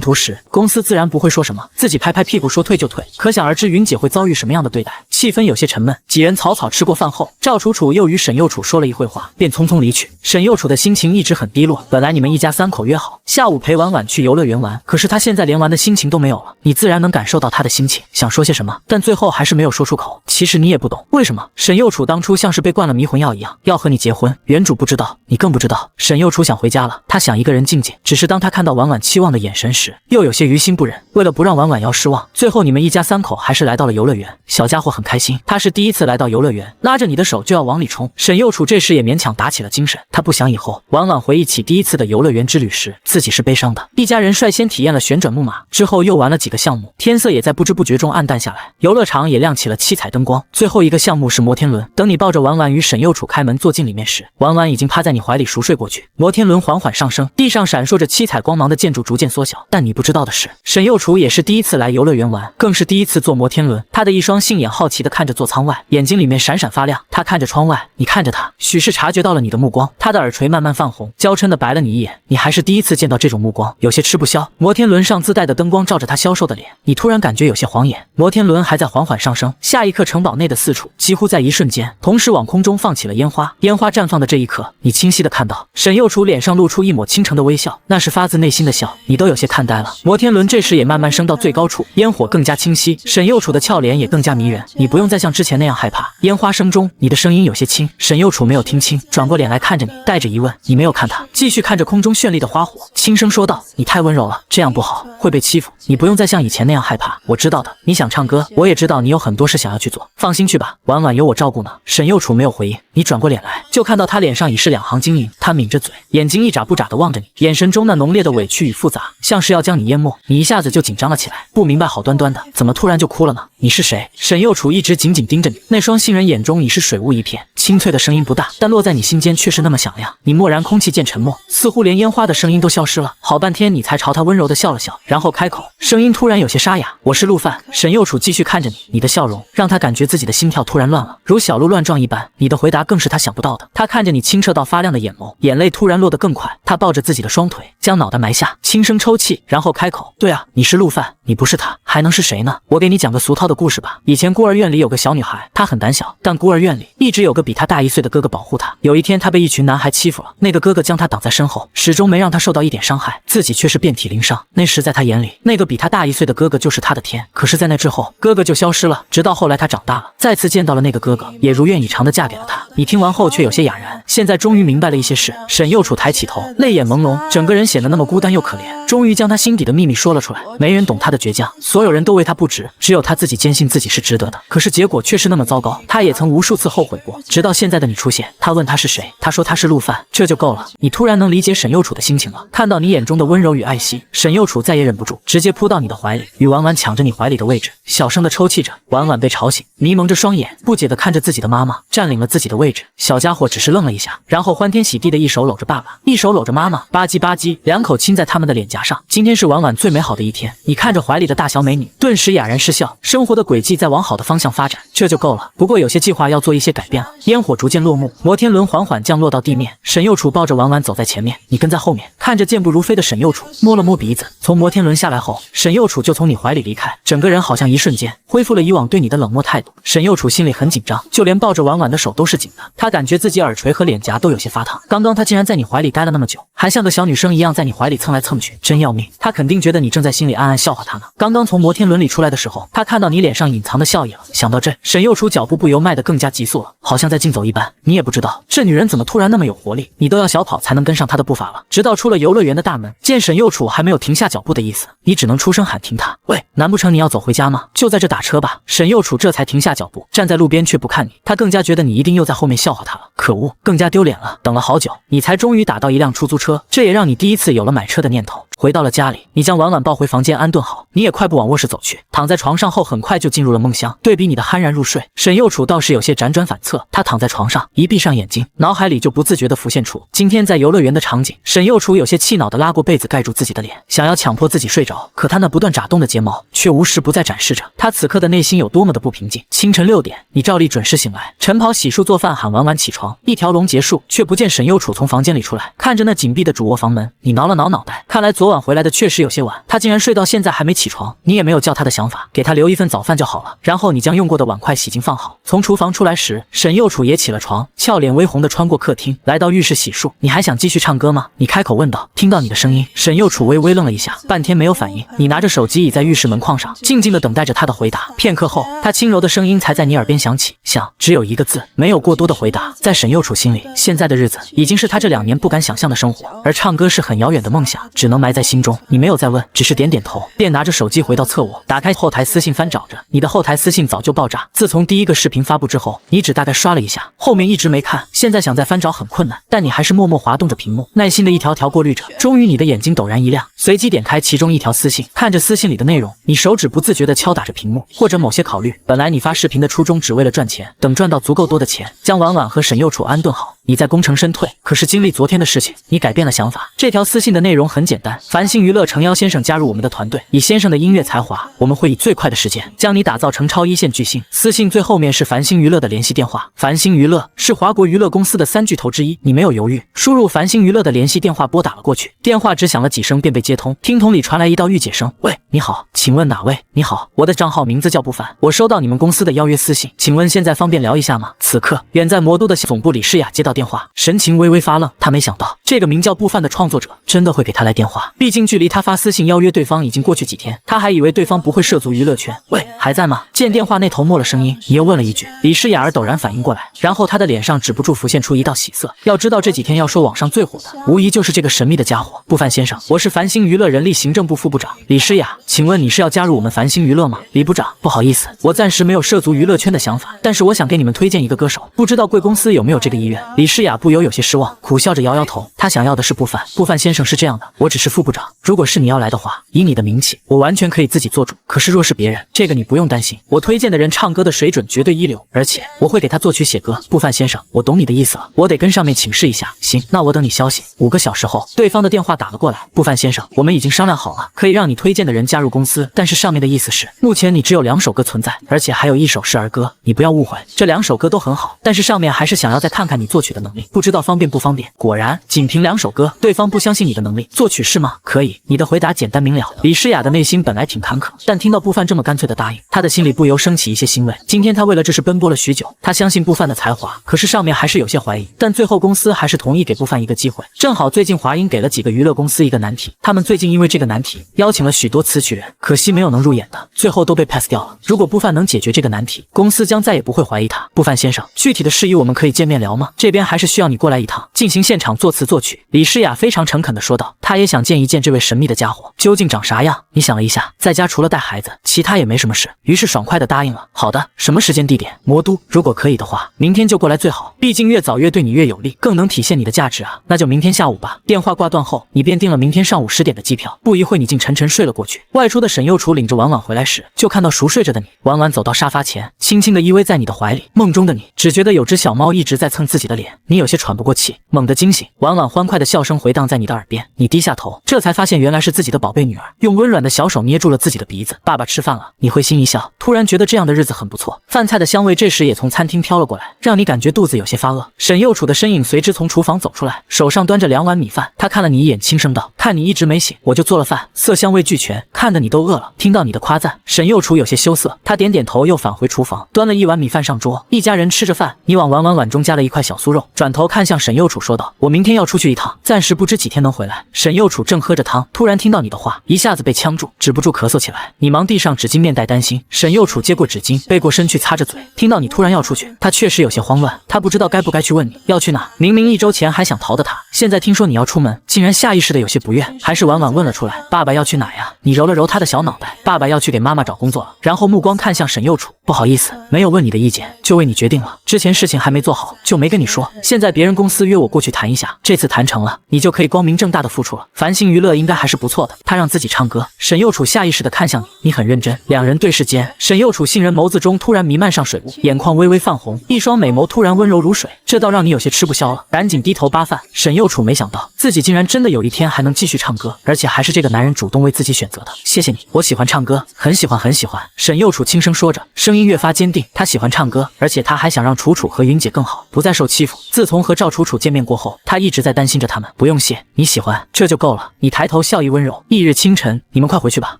途时，公司自然不会说什么，自己拍拍屁股说退就退。可想而知云姐会遭遇什么样的对待。气氛有些沉闷，几人草草吃过饭后，赵楚楚又与沈右楚说了一会话，便匆匆离去。沈右楚的心情一直很低落，本来你们一家三口约好下午陪婉婉去游乐园玩，可是他现在连玩的心情都没有了，你自然能感受到他的心情，想说些什么，但最后还是没有说出口。其实你也不懂为什么沈右楚当初像是被灌了迷魂药一样，要和你结婚，原主不知道，你更不知道。沈右楚想回家了，他想一个人静静，只是当他看到婉婉期望的眼神时，又有些于心不忍。为了不让婉婉要失望，最后你们一家三口还是来到了游乐园。小家伙很开心，他是第一次来到游乐园，拉着你的手就要往里冲。沈右楚这时也勉强打起了精神，他不想以后婉婉回忆起第一次的游乐园之旅时，自己是悲伤的。一家人率先体验了旋转木马，之后又玩了几个项目，天色也在不知不觉中暗淡下来，游乐场也亮起了七彩灯光。最后一个项目是摩天轮，等你抱着婉婉与沈右楚开门坐进里面时，婉婉已经趴在你怀里熟睡过去。摩天轮缓缓上升，地上闪烁着七彩光芒的建筑逐渐缩小，但你不知道的是，沈右楚也是第一次来游乐园玩，更是第一次坐摩天轮。他的一双杏眼好奇地看着座舱外，眼睛里面闪闪发亮。他看着窗外，你看着他，许是察觉到了你的目光，他的耳垂慢慢泛红，娇嗔地白了你一眼。你还是第一次见到这种目光，有些吃不消。摩天轮上自带的灯光照着他消瘦的脸，你突然感觉有些晃眼。摩天轮还在缓缓上升，下一刻城堡内的四处几乎在一瞬间同时往空中放起了烟花。烟花绽放的这一刻，你清晰地看到沈右楚脸上露出一抹倾城的微笑，那是发自内心的笑，你都有些看呆了。摩天轮这时也慢慢升到最高处，烟火更加清晰，沈右楚的俏脸也更加迷人。你不用再像之前那样害怕。烟花声中，你的声音有些轻。沈右楚没有听清，转过脸来看着你，带着疑问。你没有看他，继续看着空中绚丽的花火，轻声说道：你太温柔了，这样不好，会被欺负。你不用再像以前那样害怕，我知道的。你想唱歌，我也知道你有很多事想要去做，放心去吧，婉婉有我照顾呢。沈右楚没有回应，你转过脸来，就看到他脸上已是两行晶莹，他抿着嘴，眼睛一眨不眨地望着你，眼神中那浓烈的委屈与复杂，像是要将你淹没。你一下子就紧张了起来，不明白好端端的，怎么突然就哭了呢？你是谁？沈右楚一直紧紧盯着你，那双杏仁眼中已是水雾一片，清脆的声音不大，但落在你心间却是那么响亮。你默然，空气渐沉默，似乎连烟花的声音都消失了。好半天，你才朝他温柔地笑了笑，然后开口，声音突然有些沙哑：我是陆范。沈右楚继续看着你，你的笑容让他感觉自己的心跳突然乱了，如小鹿乱撞一般。你的回答更是他想不到的。他看着你清澈到发亮的眼眸，眼泪突然落得更快。他抱着自己的双腿，将脑袋埋下，轻声抽泣，然后开口：对啊，你是陆范，你不是他，还能是谁呢？我给你讲个俗套的故事吧。以前孤儿院里有个小女孩，她很胆小，但孤儿院里一直有个比她大1岁的哥哥保护她。有一天，她被一群男孩欺负了，那个哥哥将她挡在身后，始终没让她受到一点伤害，自己却是遍体鳞伤。那时在她眼里，那个比她大1岁的哥哥就是她的天。可是在那之后，哥哥就消失了，直到后来她长大了，再次见到了那个哥哥，也如愿以偿地嫁给了他。你听完后却有些哑然，现在终于明白了一些事。沈右楚抬起头，泪眼朦胧，整个人显得那么孤单又可怜，终于将他心底的秘密说了出来。没人懂他的倔强，所有人都为他不值，只有他自己坚信自己是值得的。可是结果却是那么糟糕，他也曾无数次后悔过，直直到现在的你出现，他问他是谁，他说他是陆范，这就够了。你突然能理解沈幼楚的心情了。看到你眼中的温柔与爱惜，沈幼楚再也忍不住，直接扑到你的怀里，与婉婉抢着你怀里的位置，小声的抽泣着。婉婉被吵醒，迷蒙着双眼，不解的看着自己的妈妈占领了自己的位置。小家伙只是愣了一下，然后欢天喜地的一手搂着爸爸，一手搂着妈妈，吧唧吧唧两口亲在他们的脸颊上。今天是婉婉最美好的一天，你看着怀里的大小美女，顿时哑然失笑。生活的轨迹在往好的方向发展，这就够了。不过有些计划要做一些改变了。烟火逐渐落幕，摩天轮缓缓降落到地面，沈幼楚抱着婉婉走在前面，你跟在后面。看着健步如飞的沈幼楚，摸了摸鼻子。从摩天轮下来后，沈幼楚就从你怀里离开，整个人好像一瞬间恢复了以往对你的冷漠态度。沈幼楚心里很紧张，就连抱着婉婉的手都是紧的。他感觉自己耳垂和脸颊都有些发烫。刚刚他竟然在你怀里待了那么久，还像个小女生一样在你怀里蹭来蹭去，真要命。他肯定觉得你正在心里暗暗笑话他呢。刚刚从摩天轮里出来的时候，他看到你脸上隐藏的笑意了。想到这，沈幼楚脚步不由迈得更加急速了，好像在竞走一般。你也不知道这女人怎么突然那么有活力，你都要小跑才能跟上她的步伐了。直到出了游乐园的大门，见沈幼楚还没有停下脚步的意思，你只能出声喊停他。喂，难不成你要走回家吗？就在这打车吧。沈幼楚这才停下脚步，站在路边却不看你，他更加觉得你一定又在后面笑话他了。可恶，更加丢脸了。等了好久，你才终于打到一辆出租车，这也让你第一次有了买车的念头。回到了家里，你将婉婉抱回房间安顿好，你也快步往卧室走去。躺在床上后，很快就进入了梦乡。对比你的酣然入睡，沈幼楚倒是有些辗转反侧。他躺在床上，一闭上眼睛，脑海里就不自觉地浮现出今天在游乐园的场景。沈幼楚有些气恼地拉过被子盖住自己的脸，想要强迫自己睡着，可他那不断眨动的睫毛却无时不在展示着他此刻的内心有多么的不平静。清晨6点，你照例准时醒来，晨跑、洗漱、做饭，喊婉婉起床，一条龙结束，却不见沈幼楚从房间里出来。看着那紧闭的主卧房门，你挠了挠脑袋，看来昨晚回来的确实有些晚，他竟然睡到现在还没起床。你也没有叫他的想法，给他留一份早饭就好了。然后你将用过的碗筷洗净放好。从厨房出来时，沈幼楚也起了床，俏脸微红的穿过客厅，来到浴室洗漱。你还想继续唱歌吗？你开口问道。听到你的声音，沈幼楚微微愣了一下，半天没有反应。你拿着手机倚在浴室门框上，静静的等待着他的回答。片刻后，他轻柔的声音才在你耳边响起，想，只有一个字，没有过多的回答。在沈幼楚心里，现在的日子已经是他这2年不敢想象的生活，而唱歌是很遥远的梦想，只能埋在心中。你没有再问，只是点点头，便拿着手机回到侧卧，打开后台私信翻找着。你的后台私信早就爆炸，自从第一个视频发布之后，你只大概刷了一下，后面一直没看，现在想再翻找很困难，但你还是默默滑动着屏幕，耐心的一条条过滤着。终于你的眼睛陡然一亮，随即点开其中一条私信，看着私信里的内容，你手指不自觉地敲打着屏幕。或者某些考虑，本来你发视频的初衷只为了赚钱，等赚到足够多的钱，将婉婉和沈幼楚安顿好，你再功成身退。可是经历昨天的事情，你改变了想法。这条私信的内容很简单，繁星娱乐诚邀先生加入我们的团队，以先生的音乐才华，我们会以最快的时间将你打造成超一线巨星。私信最后面是繁星娱乐的联系电话，繁星娱乐是华国娱乐公司的3巨头之一。你没有犹豫，输入繁星娱乐的联系电话拨打了过去，电话只响了几声便被接通，听筒里传来一道御姐声：喂，你好，请问哪位？你好，我的账号名字叫不凡，我收到你们公司的邀约私信，请问现在方便聊一下吗？此刻，远在魔都的总部李诗雅接到电话，神情微微发愣，她没想到这个名叫不凡的创作者真的会给她来电话，毕竟距离她发私信邀约对方已经过去几天，她还以为对方不会涉足娱乐圈。喂，还在吗？见电话那头没了声音，你又问了一句。李诗雅儿陡然反应过来，然后她的脸上止不住浮现出一道喜色。要知道这几天要说网上最火的，无疑就是这个神秘的家伙不凡先生。我是繁星娱乐人力行政部副部长李诗雅，请问你是要加入我们繁星娱乐吗？李部长，不好意思，我暂时没有涉足娱乐圈的想法，但是我想给你们推荐一个歌手，不知道贵公司有没有这个意愿？李诗雅不由有些失望，苦笑着摇摇头。她想要的是不凡。不凡先生是这样的，我只是副部长，如果是你要来的话，以你的名气，我完全可以自己做主。可是若是别人，这个你不用担心，我推荐的人唱歌的水准绝对一流，而且我会给他作曲写歌。不凡先生，我懂你的意思了，我得跟上面请示一下。行，那我等你消息。5个小时后，对方的电话打了过来。不凡先生，我们已经商量好了，可以让你推荐的人加入公司，但是上面的意思是，目前你只有2首歌存在，而且还有1首是儿歌，你不要误会，这2首歌都很好，但是上面还是想要再看看你作曲的能力，不知道方便不方便？果然，仅凭2首歌，对方不相信你的能力，作曲是吗？可以。你的回答简单明了。李诗雅的内心本来挺坎坷，但听到不凡这么干脆的答应，她的心里不由升起一些欣慰。今天她为了这事奔波了许久，她相信不凡的才华，可是上面还是有些怀疑，但最后公司还是同意给不凡一个机会。正好最近华音给了几个娱乐公司一个难题，他们最近因为这个难题邀请了许多词曲人，可惜没有能入演的，最后都被 pass 掉了。如果不凡能解决这个难题，公司将再也不会怀疑他。不凡先生，具体的事宜我们可以见面聊吗？这边边还是需要你过来一趟，进行现场作词作曲。李诗雅非常诚恳地说道，她也想见一见这位神秘的家伙究竟长啥样。你想了一下，在家除了带孩子，其他也没什么事，于是爽快地答应了。好的，什么时间地点？魔都，如果可以的话，明天就过来最好，毕竟越早越对你越有利，更能体现你的价值啊。那就明天下午吧。电话挂断后，你便订了明天上午10点的机票。不一会你竟沉沉睡了过去。外出的沈幼楚领着婉婉回来时，就看到熟睡着的你。婉婉走到沙发前，轻轻地依偎在你的怀里。梦中的你只觉得有只小猫一直在蹭自己的脸，你有些喘不过气，猛地惊醒。婉婉欢快的笑声回荡在你的耳边，你低下头，这才发现原来是自己的宝贝女儿，用温软的小手捏住了自己的鼻子。爸爸吃饭了。你会心一笑，突然觉得这样的日子很不错。饭菜的香味这时也从餐厅飘了过来，让你感觉肚子有些发饿。沈幼楚的身影随之从厨房走出来，手上端着2碗米饭。他看了你一眼，轻声道：“看你一直没醒，我就做了饭，色香味俱全，看得你都饿了。”听到你的夸赞，沈幼楚有些羞涩，他点点头，又返回厨房，端了1碗米饭上桌。一家人吃着饭，你往婉婉碗中加了1块小酥肉，转头看向沈幼楚说道：“我明天要出去一趟，暂时不知几天能回来。”沈幼楚正喝着汤，突然听到你的话，一下子被呛住，止不住咳嗽起来。你忙递上纸巾，面带担心。沈幼楚接过纸巾，背过身去擦着嘴。听到你突然要出去，他确实有些慌乱，他不知道该不该去问你要去哪。明明1周前还想逃的他，现在听说你要出门，竟然下意识的有些不悦。还是婉婉问了出来：“爸爸要去哪呀？”你揉了揉他的小脑袋：“爸爸要去给妈妈找工作了。”然后目光看向沈幼楚：“不好意思，没有问你的意见，就为你决定了。之前事情还没做好，就没跟你说。现在别人公司约我过去谈一下，这次谈成了，你就可以光明正大的付出了。繁星娱乐应该还是不错的。”他让自己唱歌。沈幼楚下意识的看向你，你很认真。两人对视间，沈幼楚杏仁眸子中突然弥漫上水雾，眼眶微微泛红，一双美眸突然温柔如水，这倒让你有些吃不消了，赶紧低头扒饭。沈幼楚没想到自己竟然真的有一天还能继续唱歌，而且还是这个男人主动为自己选择的。谢谢你，我喜欢唱歌，很喜欢很喜欢。沈幼楚轻声说着，声音越发坚定。他喜欢唱歌，而且他还想让楚楚和云姐更好，不再受欺负。自从和赵楚楚见面过后，他一直在担心着他们。不用谢，你喜欢这就够了。你抬头笑意温柔。翌日清晨，你们快回去吧，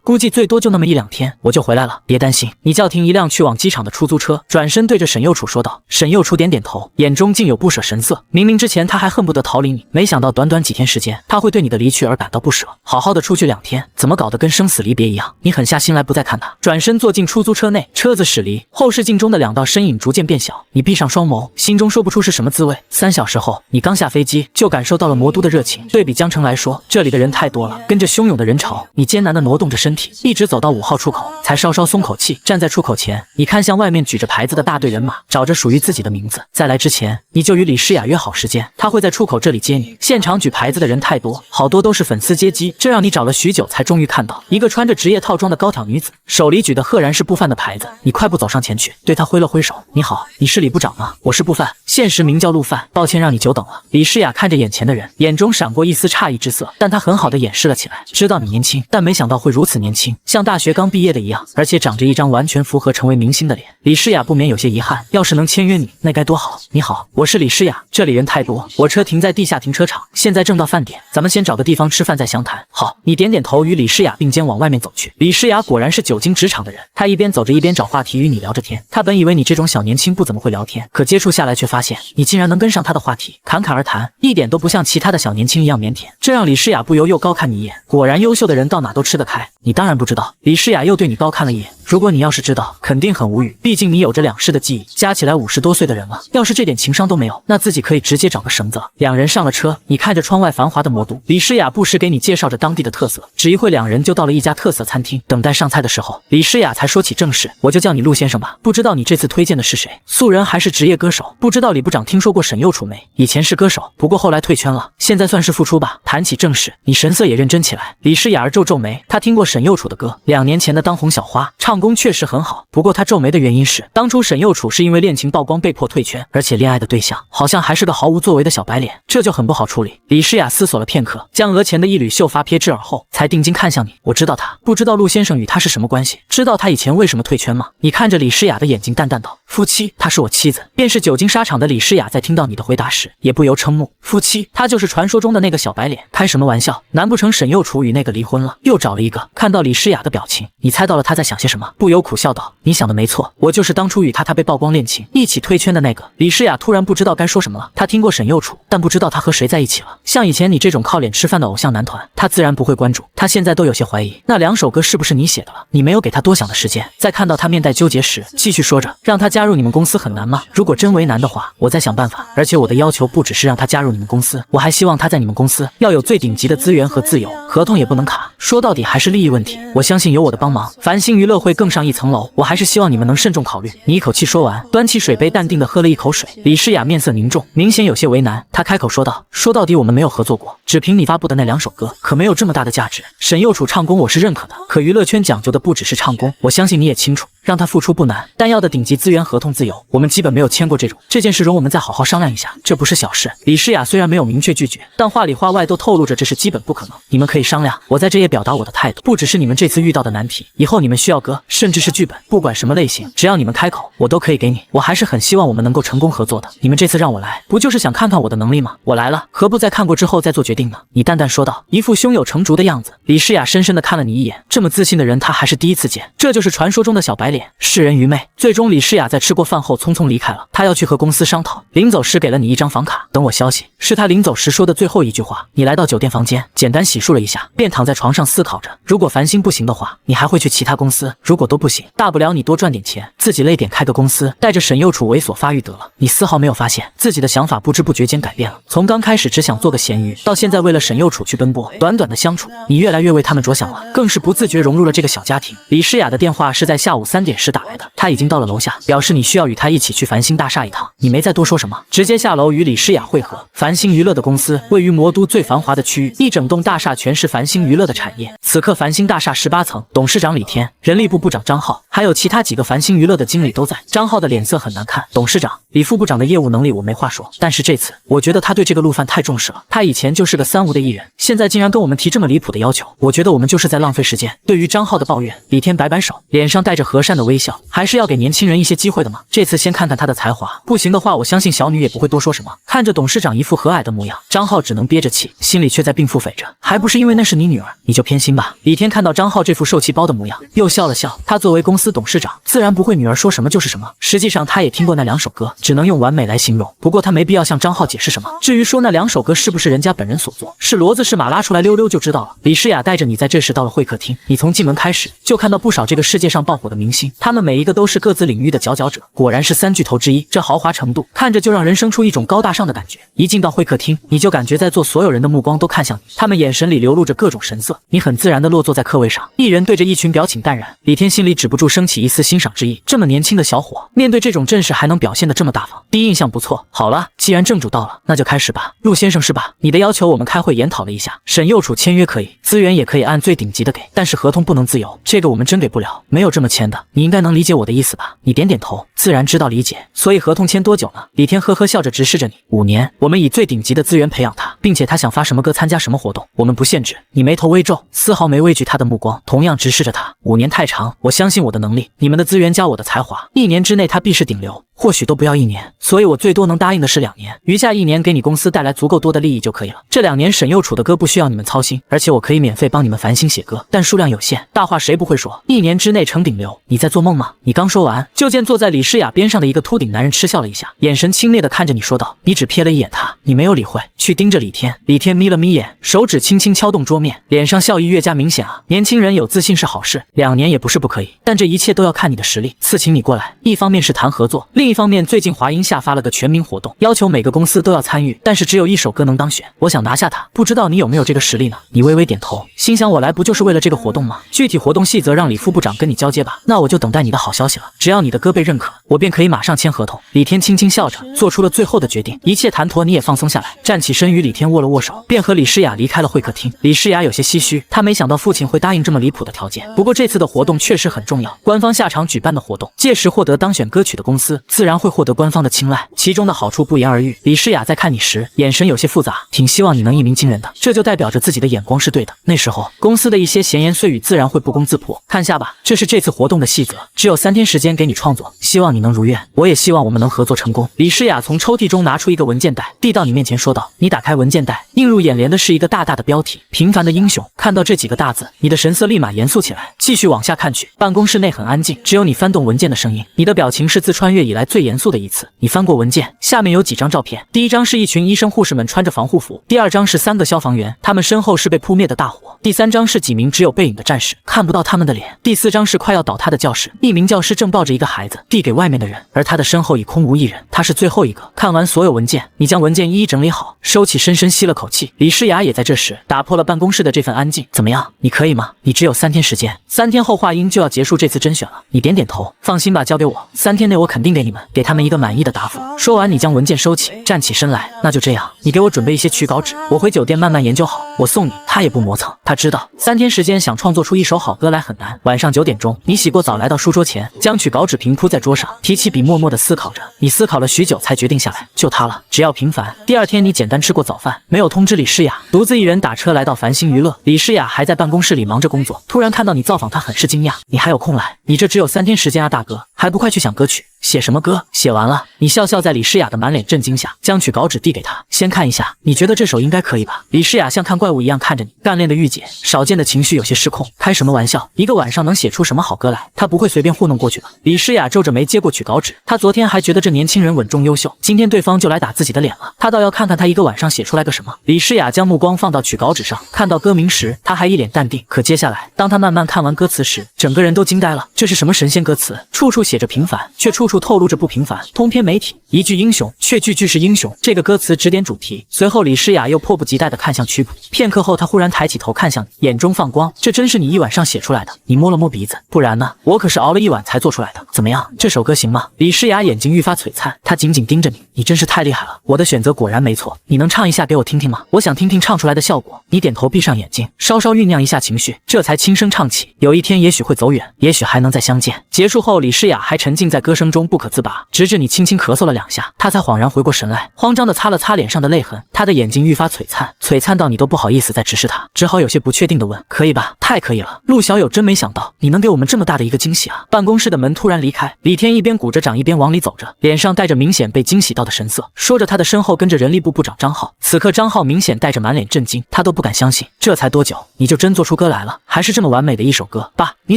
估计最多就那么1-2天，我就回来了，别担心。你叫停一辆去往机场的出租车，转身对着沈幼楚说道。沈幼楚点点头，眼中竟有不舍神色。明明之前他还恨不得逃离你，没想到短短几天时间，他会对你的离去而感到不舍。好好的出去2天，怎么搞得跟生死离别一样？你狠下心来不再看他，转身坐进出租车内，车子驶离，后视镜中的2道身影逐渐变小。你闭上双眸，心中说不出是什么滋味。3小时后，你刚下飞机就感受到了魔都的热情。对比江城来说，这里的人太多了，跟着汹涌的人潮，你艰难地挪动着身体，一直走到5号出口，才稍稍松口气。站在出口前，你看向外面举着牌子的大队人马，找着属于自己的名字。在来之前，你就与李诗雅约好时间，她会在出口这里接你。现场举牌子的人太多，好多都是粉丝接机，这让你找了许久才终于看到一个穿着职业套装的高挑女子，手里举的赫然是部范的牌子。你快步走上前去，对她挥了挥手：“你好，你是李部长吗？我是部范，现实名叫陆范，抱歉让你久等了。”李诗雅看着眼前的人，眼中闪过一丝诧异之色，但她很好的掩饰了起来。知道你年轻，但没想到会如此年轻，像大学刚毕业的一样，而且长着一张完全符合成为明星的脸。李诗雅不免有些遗憾，要是能签约你，那该多好。你好，我是李诗雅，这里人太多，我车停在地下停车场，现在正到饭点，咱们先找个地方吃饭再详谈。好，你点点头，与李诗雅并肩往外面走去。李诗雅果然是久经职场的人，她一边走着一边找话题与你聊着天。她本以为你这种小年轻不怎么会聊天，可接触下来却发现你竟然能跟上她的话题，侃侃而谈，一点都不像其他的小年轻一样腼腆，这让李诗雅不由又高看你一眼。果然优秀的人到哪都吃得开。你当然不知道，李诗雅又对你高看了一眼。如果你要是知道，肯定很无语，毕竟你有着2世的记忆，加起来50多岁的人了，要是这点情商都没有，那自己可以直接找个绳子了。2人上了车，你看着窗外繁华的魔都，李诗雅不时给你介绍着当地的特色。只一会2人就到了一家特色餐厅，等待上菜的时候，李诗雅才说起正事：“我就叫你陆先生吧，不知道你这次推荐的是谁？素人还是职业歌手？不知道李部长听说过沈幼楚没？以前是歌手，不过后来退圈了，现在算是复出吧。”谈起正事，你神色也认真起来。李诗雅皱皱眉，她听过沈幼楚的歌，2年前的当红小花，唱功确实很好。不过她皱眉的原因是，当初沈幼楚是因为恋情曝光被迫退圈，而且恋爱的对象好像还是个毫无作为的小白脸，这就很不好处理。李诗雅思索了片刻，将额前的一缕秀发撇至耳后，才定睛看向你：“我知道他，不知道陆先生与他是什么关系？知道他以前为什么退圈吗？”你看着李诗雅的眼睛淡淡道：“夫妻，她是我妻子。”便是久经沙场的李诗雅在听到你的回答时，也不由瞠目：“夫妻，他就是传说中的那个小白脸？开什么玩笑？难不成沈幼楚与那个离婚了，又找了一个？”看到李诗雅的表情，你猜到了他在想些什么，不由苦笑道：“你想的没错，我就是当初与他被曝光恋情一起退圈的那个。”李诗雅突然不知道该说什么了，她听过沈幼楚，但不知道他和谁在一起了。像以前你这种靠脸吃饭的偶像男团，她自然不会关注。她现在都有些怀疑，那2首歌是不是你写的了？你没有给他多想的时间，在看到他面带纠结时，继续说着：“让他加入你们公司很难吗？如果真为难的话，我再想办法。”法。而且我的要求不只是让他加入你们公司，我还希望他在你们公司要有最顶级的资源和自由，合同也不能卡。说到底还是利益问题。我相信有我的帮忙，繁星娱乐会更上一层楼。我还是希望你们能慎重考虑。你一口气说完，端起水杯淡定地喝了一口水。李诗雅面色凝重，明显有些为难。她开口说道：“说到底我们没有合作过，只凭你发布的那2首歌，可没有这么大的价值。沈佑楚唱功我是认可的，可娱乐圈讲究的不只是唱功，我相信你也清楚。”让他付出不难，但要的顶级资源、合同、自由，我们基本没有签过这种。这件事容我们再好好商量一下，这不是小事。李诗雅虽然没有明确拒绝，但话里话外都透露着这是基本不可能。你们可以商量，我在这也表达我的态度。不只是你们这次遇到的难题，以后你们需要歌，甚至是剧本，不管什么类型，只要你们开口，我都可以给你。我还是很希望我们能够成功合作的。你们这次让我来，不就是想看看我的能力吗？我来了，何不在看过之后再做决定呢？你淡淡说道，一副胸有成竹的样子。李诗雅深深地看了你一眼，这么自信的人，她还是第一次见。这就是传说中的小白脸，世人愚昧。最终李诗雅在吃过饭后匆匆离开了，她要去和公司商讨。临走时给了你一张房卡，等我消息。是她临走时说的最后一句话。你来到酒店房间，简单洗漱了一下，便躺在床上思考着，如果繁星不行的话，你还会去其他公司；如果都不行，大不了你多赚点钱，自己累点开个公司，带着沈佑楚猥琐发育得了。你丝毫没有发现自己的想法不知不觉间改变了，从刚开始只想做个咸鱼，到现在为了沈佑楚去奔波。短短的相处，你越来越为他们着想了，更是不自觉融入了这个小家庭。李诗雅的电话是在下午3点时打来的，她已经到了楼下，表示你需要与她一起去繁星大厦一趟。你没再多说什么，直接下楼与李诗雅会合。繁星娱乐的公司位于魔都最繁华的区域，一整栋大厦全是繁星娱乐的产业。此刻繁星大厦18层，董事长李天、人力部部长张浩，还有其他几个繁星娱乐的经理都在。张浩的脸色很难看。董事长、李副部长的业务能力我没话说，但是这次我觉得他对这个陆范太重视了。他以前就是个3无的艺人，现在竟然跟我们提这么离谱的要求，我觉得我们就是在浪费时间。对于张浩的抱怨，李天摆摆手，脸上带着和善的微笑，还是要给年轻人一些机会的嘛。这次先看看他的才华，不行的话，我相信小女也不会多说什么。看着董事长一副和蔼的模样，张浩只能憋着气，心里却在病腹诽着，还不是因为那是你女儿，你就偏心吧。李天看到张浩这副受气包的模样，又笑了笑。他作为公司董事长，自然不会女儿说什么就是什么。实际上他也听过那2首歌，只能用完美来形容。不过他没必要向张浩解释什么。至于说那2首歌是不是人家本人所作，是骡子是马拉出来溜溜就知道了。李诗雅带着你在这时到了会客厅，你从进门开始就看到不少这个世界上爆火的明星，他们每一个都是各自领域的佼佼者，果然是3巨头之一。这豪华程度看着就让人生出一种高大上的感觉。一进到会客厅，你就感觉在座所有人的目光都看向你，他们眼神里流露着各种神色。你很自然地落坐在客位上，一人对着一群，表情淡然。李天心里止不住升起一丝欣赏之意，这么年轻的小伙，面对这种阵势还能表现得这么大方，第一印象不错。好了，既然正主到了，那就开始吧。陆先生是吧？你的要求我们开会研讨了一下，沈佑楚签约可以，资源也可以按最顶级的给，但是合同不能自由，这个我们真给不了，没有这么签的，你应该能理解我的意思吧？你点点头，自然知道理解。所以合同签多久呢？李天呵呵笑着直视着你。5年，我们以最顶级的资源培养他，并且他想发什么歌参加什么活动，我们不限制。你眉头微皱，丝毫没畏惧他的目光，同样直视着他。5年太长，我相信我的能力，你们的资源加我的才华，1年之内他必是顶流。或许都不要1年，所以我最多能答应的是2年，余下1年给你公司带来足够多的利益就可以了。这2年沈佑楚的歌不需要你们操心，而且我可以免费帮你们繁星写歌，但数量有限，大话谁不会说？1年之内成顶流，你在做梦吗？你刚说完，就见坐在李诗雅边上的一个秃顶男人嗤笑了一下，眼神轻蔑地看着你说道。你只瞥了一眼他，你没有理会，去盯着李天。李天眯了眯眼，手指轻轻敲动桌面，脸上笑意越加明显啊。年轻人有自信是好事，2年也不是不可以，但这一切都要看你的实力。次请你过来，一方面是谈合作，另一方面最近华音下发了个全民活动，要求每个公司都要参与，但是只有1首歌能当选，我想拿下它，不知道你有没有这个实力呢？你微微点头，心想我来不就是为了这个活动吗？具体活动细则让李副部长跟你交接吧，那我就等待你的好消息了。只要你的歌被认可，我便可以马上签合同。李天轻轻笑着，做出了最后的决定，一切谈妥你也放松下来，站起身与李天握了握手，便和李诗雅离开了会客厅。李诗雅有些唏嘘，她没想到父亲会答应这么离谱的条件，不过这次的活动确实很重要，官方下场举办的活动，届时获得当选歌曲的公司自然会获得官方的青睐，其中的好处不言而喻。李诗雅在看你时眼神有些复杂，挺希望你能一鸣惊人的，这就代表着自己的眼光是对的，那时候公司的一些闲言碎语自然会不攻自破。看下吧，这是这次活动的细则，只有3天时间给你创作，希望你能如愿，我也希望我们能合作成功。李诗雅从抽屉中拿出一个文件袋，递到你面前说道。你打开文件袋，映入眼帘的是一个大大的标题，平凡的英雄。看到这几个大字，你的神色立马严肃起来，继续往下看去。办公室内很安静，只有你翻动文件的声音。你的表情是自穿越以来来最严肃的一次。你翻过文件，下面有几张照片。第一张是一群医生护士们穿着防护服，第二张是3个消防员，他们身后是被扑灭的大火，第3张是几名只有背影的战士，看不到他们的脸，第4张是快要倒塌的教室，一名教师正抱着一个孩子递给外面的人，而他的身后已空无一人，他是最后一个。看完所有文件，你将文件一一整理好，收起，深深吸了口气。李诗雅也在这时打破了办公室的这份安静。怎么样，你可以吗？你只有3天时间，3天后华英就要结束这次甄选了。你点点头，放心吧，交给我，3天内我肯定给你们，给他们一个满意的答复。说完，你将文件收起，站起身来。那就这样，你给我准备一些取稿纸，我回酒店慢慢研究好，我送你。他也不磨蹭，他知道3天时间想创作出一首好歌来很难。晚上9点钟，你洗过澡来到书桌前，将取稿纸平铺在桌上，提起笔默默地思考着。你思考了许久才决定下来，就它了，只要平凡。第2天，你简单吃过早饭，没有通知李诗雅，独自一人打车来到繁星娱乐。李诗雅还在办公室里忙着工作，突然看到你造访，她很是惊讶。你还有空来？你这只有3天时间啊，大哥，还不快去想歌曲？写什么歌？写完了。你笑笑在李诗雅的满脸震惊下，将取稿纸递给她，先看一下，你觉得这首应该可以吧？李诗雅像看怪物一样看着你，干练的御姐，少见的情绪有些失控。开什么玩笑？一个晚上能写出什么好歌来？她不会随便糊弄过去吧？李诗雅皱着眉接过取稿纸，她昨天还觉得这年轻人稳重优秀，今天对方就来打自己的脸了，她倒要看看他一个晚上写出来个什么。李诗雅将目光放到取稿纸上，看到歌名时，她还一脸淡定，可接下来，当她慢慢看完歌词时，整个人都惊呆了。这是什么神仙歌词？处处写着平凡，却处处透露着不平凡。通篇媒体一句英雄，却句句是英雄。这个歌词指点主题。随后，李诗雅又迫不及待地看向曲谱，片刻后，她忽然抬起头看向你，眼中放光。这真是你一晚上写出来的？你摸了摸鼻子，不然呢？我可是熬了一晚才做出来的。怎么样，这首歌行吗？李诗雅眼睛愈发璀璨，她紧紧盯着你，你真是太厉害了。我的选择果然没错，你能唱一下给我听听吗？我想听听唱出来的效果。你点头，闭上眼睛，稍稍酝酿一下情绪，这才轻声唱起。有一天也许会走远，也许还能再相见。结束后，李诗雅还沉浸在歌声中不可自拔，直至你轻轻咳嗽了2下，她才恍然回过神来，慌张地擦了擦脸上的泪痕。她的眼睛愈发璀璨，璀璨到你都不好意思再直视她，只好有些不确定地问：可以吧？太可以了，陆小友，真没想到你能给我们这么大的一个惊喜啊！办公室的门突然离开，李天一边鼓着掌一边往里走着，脸上带着明显被惊喜到的神色。说着，他的身后跟着人力部部长张浩。此刻张浩明显带着满脸震惊，他都不敢相信，这才多久你就真做出歌来了，还是这么完美的一首歌。爸，你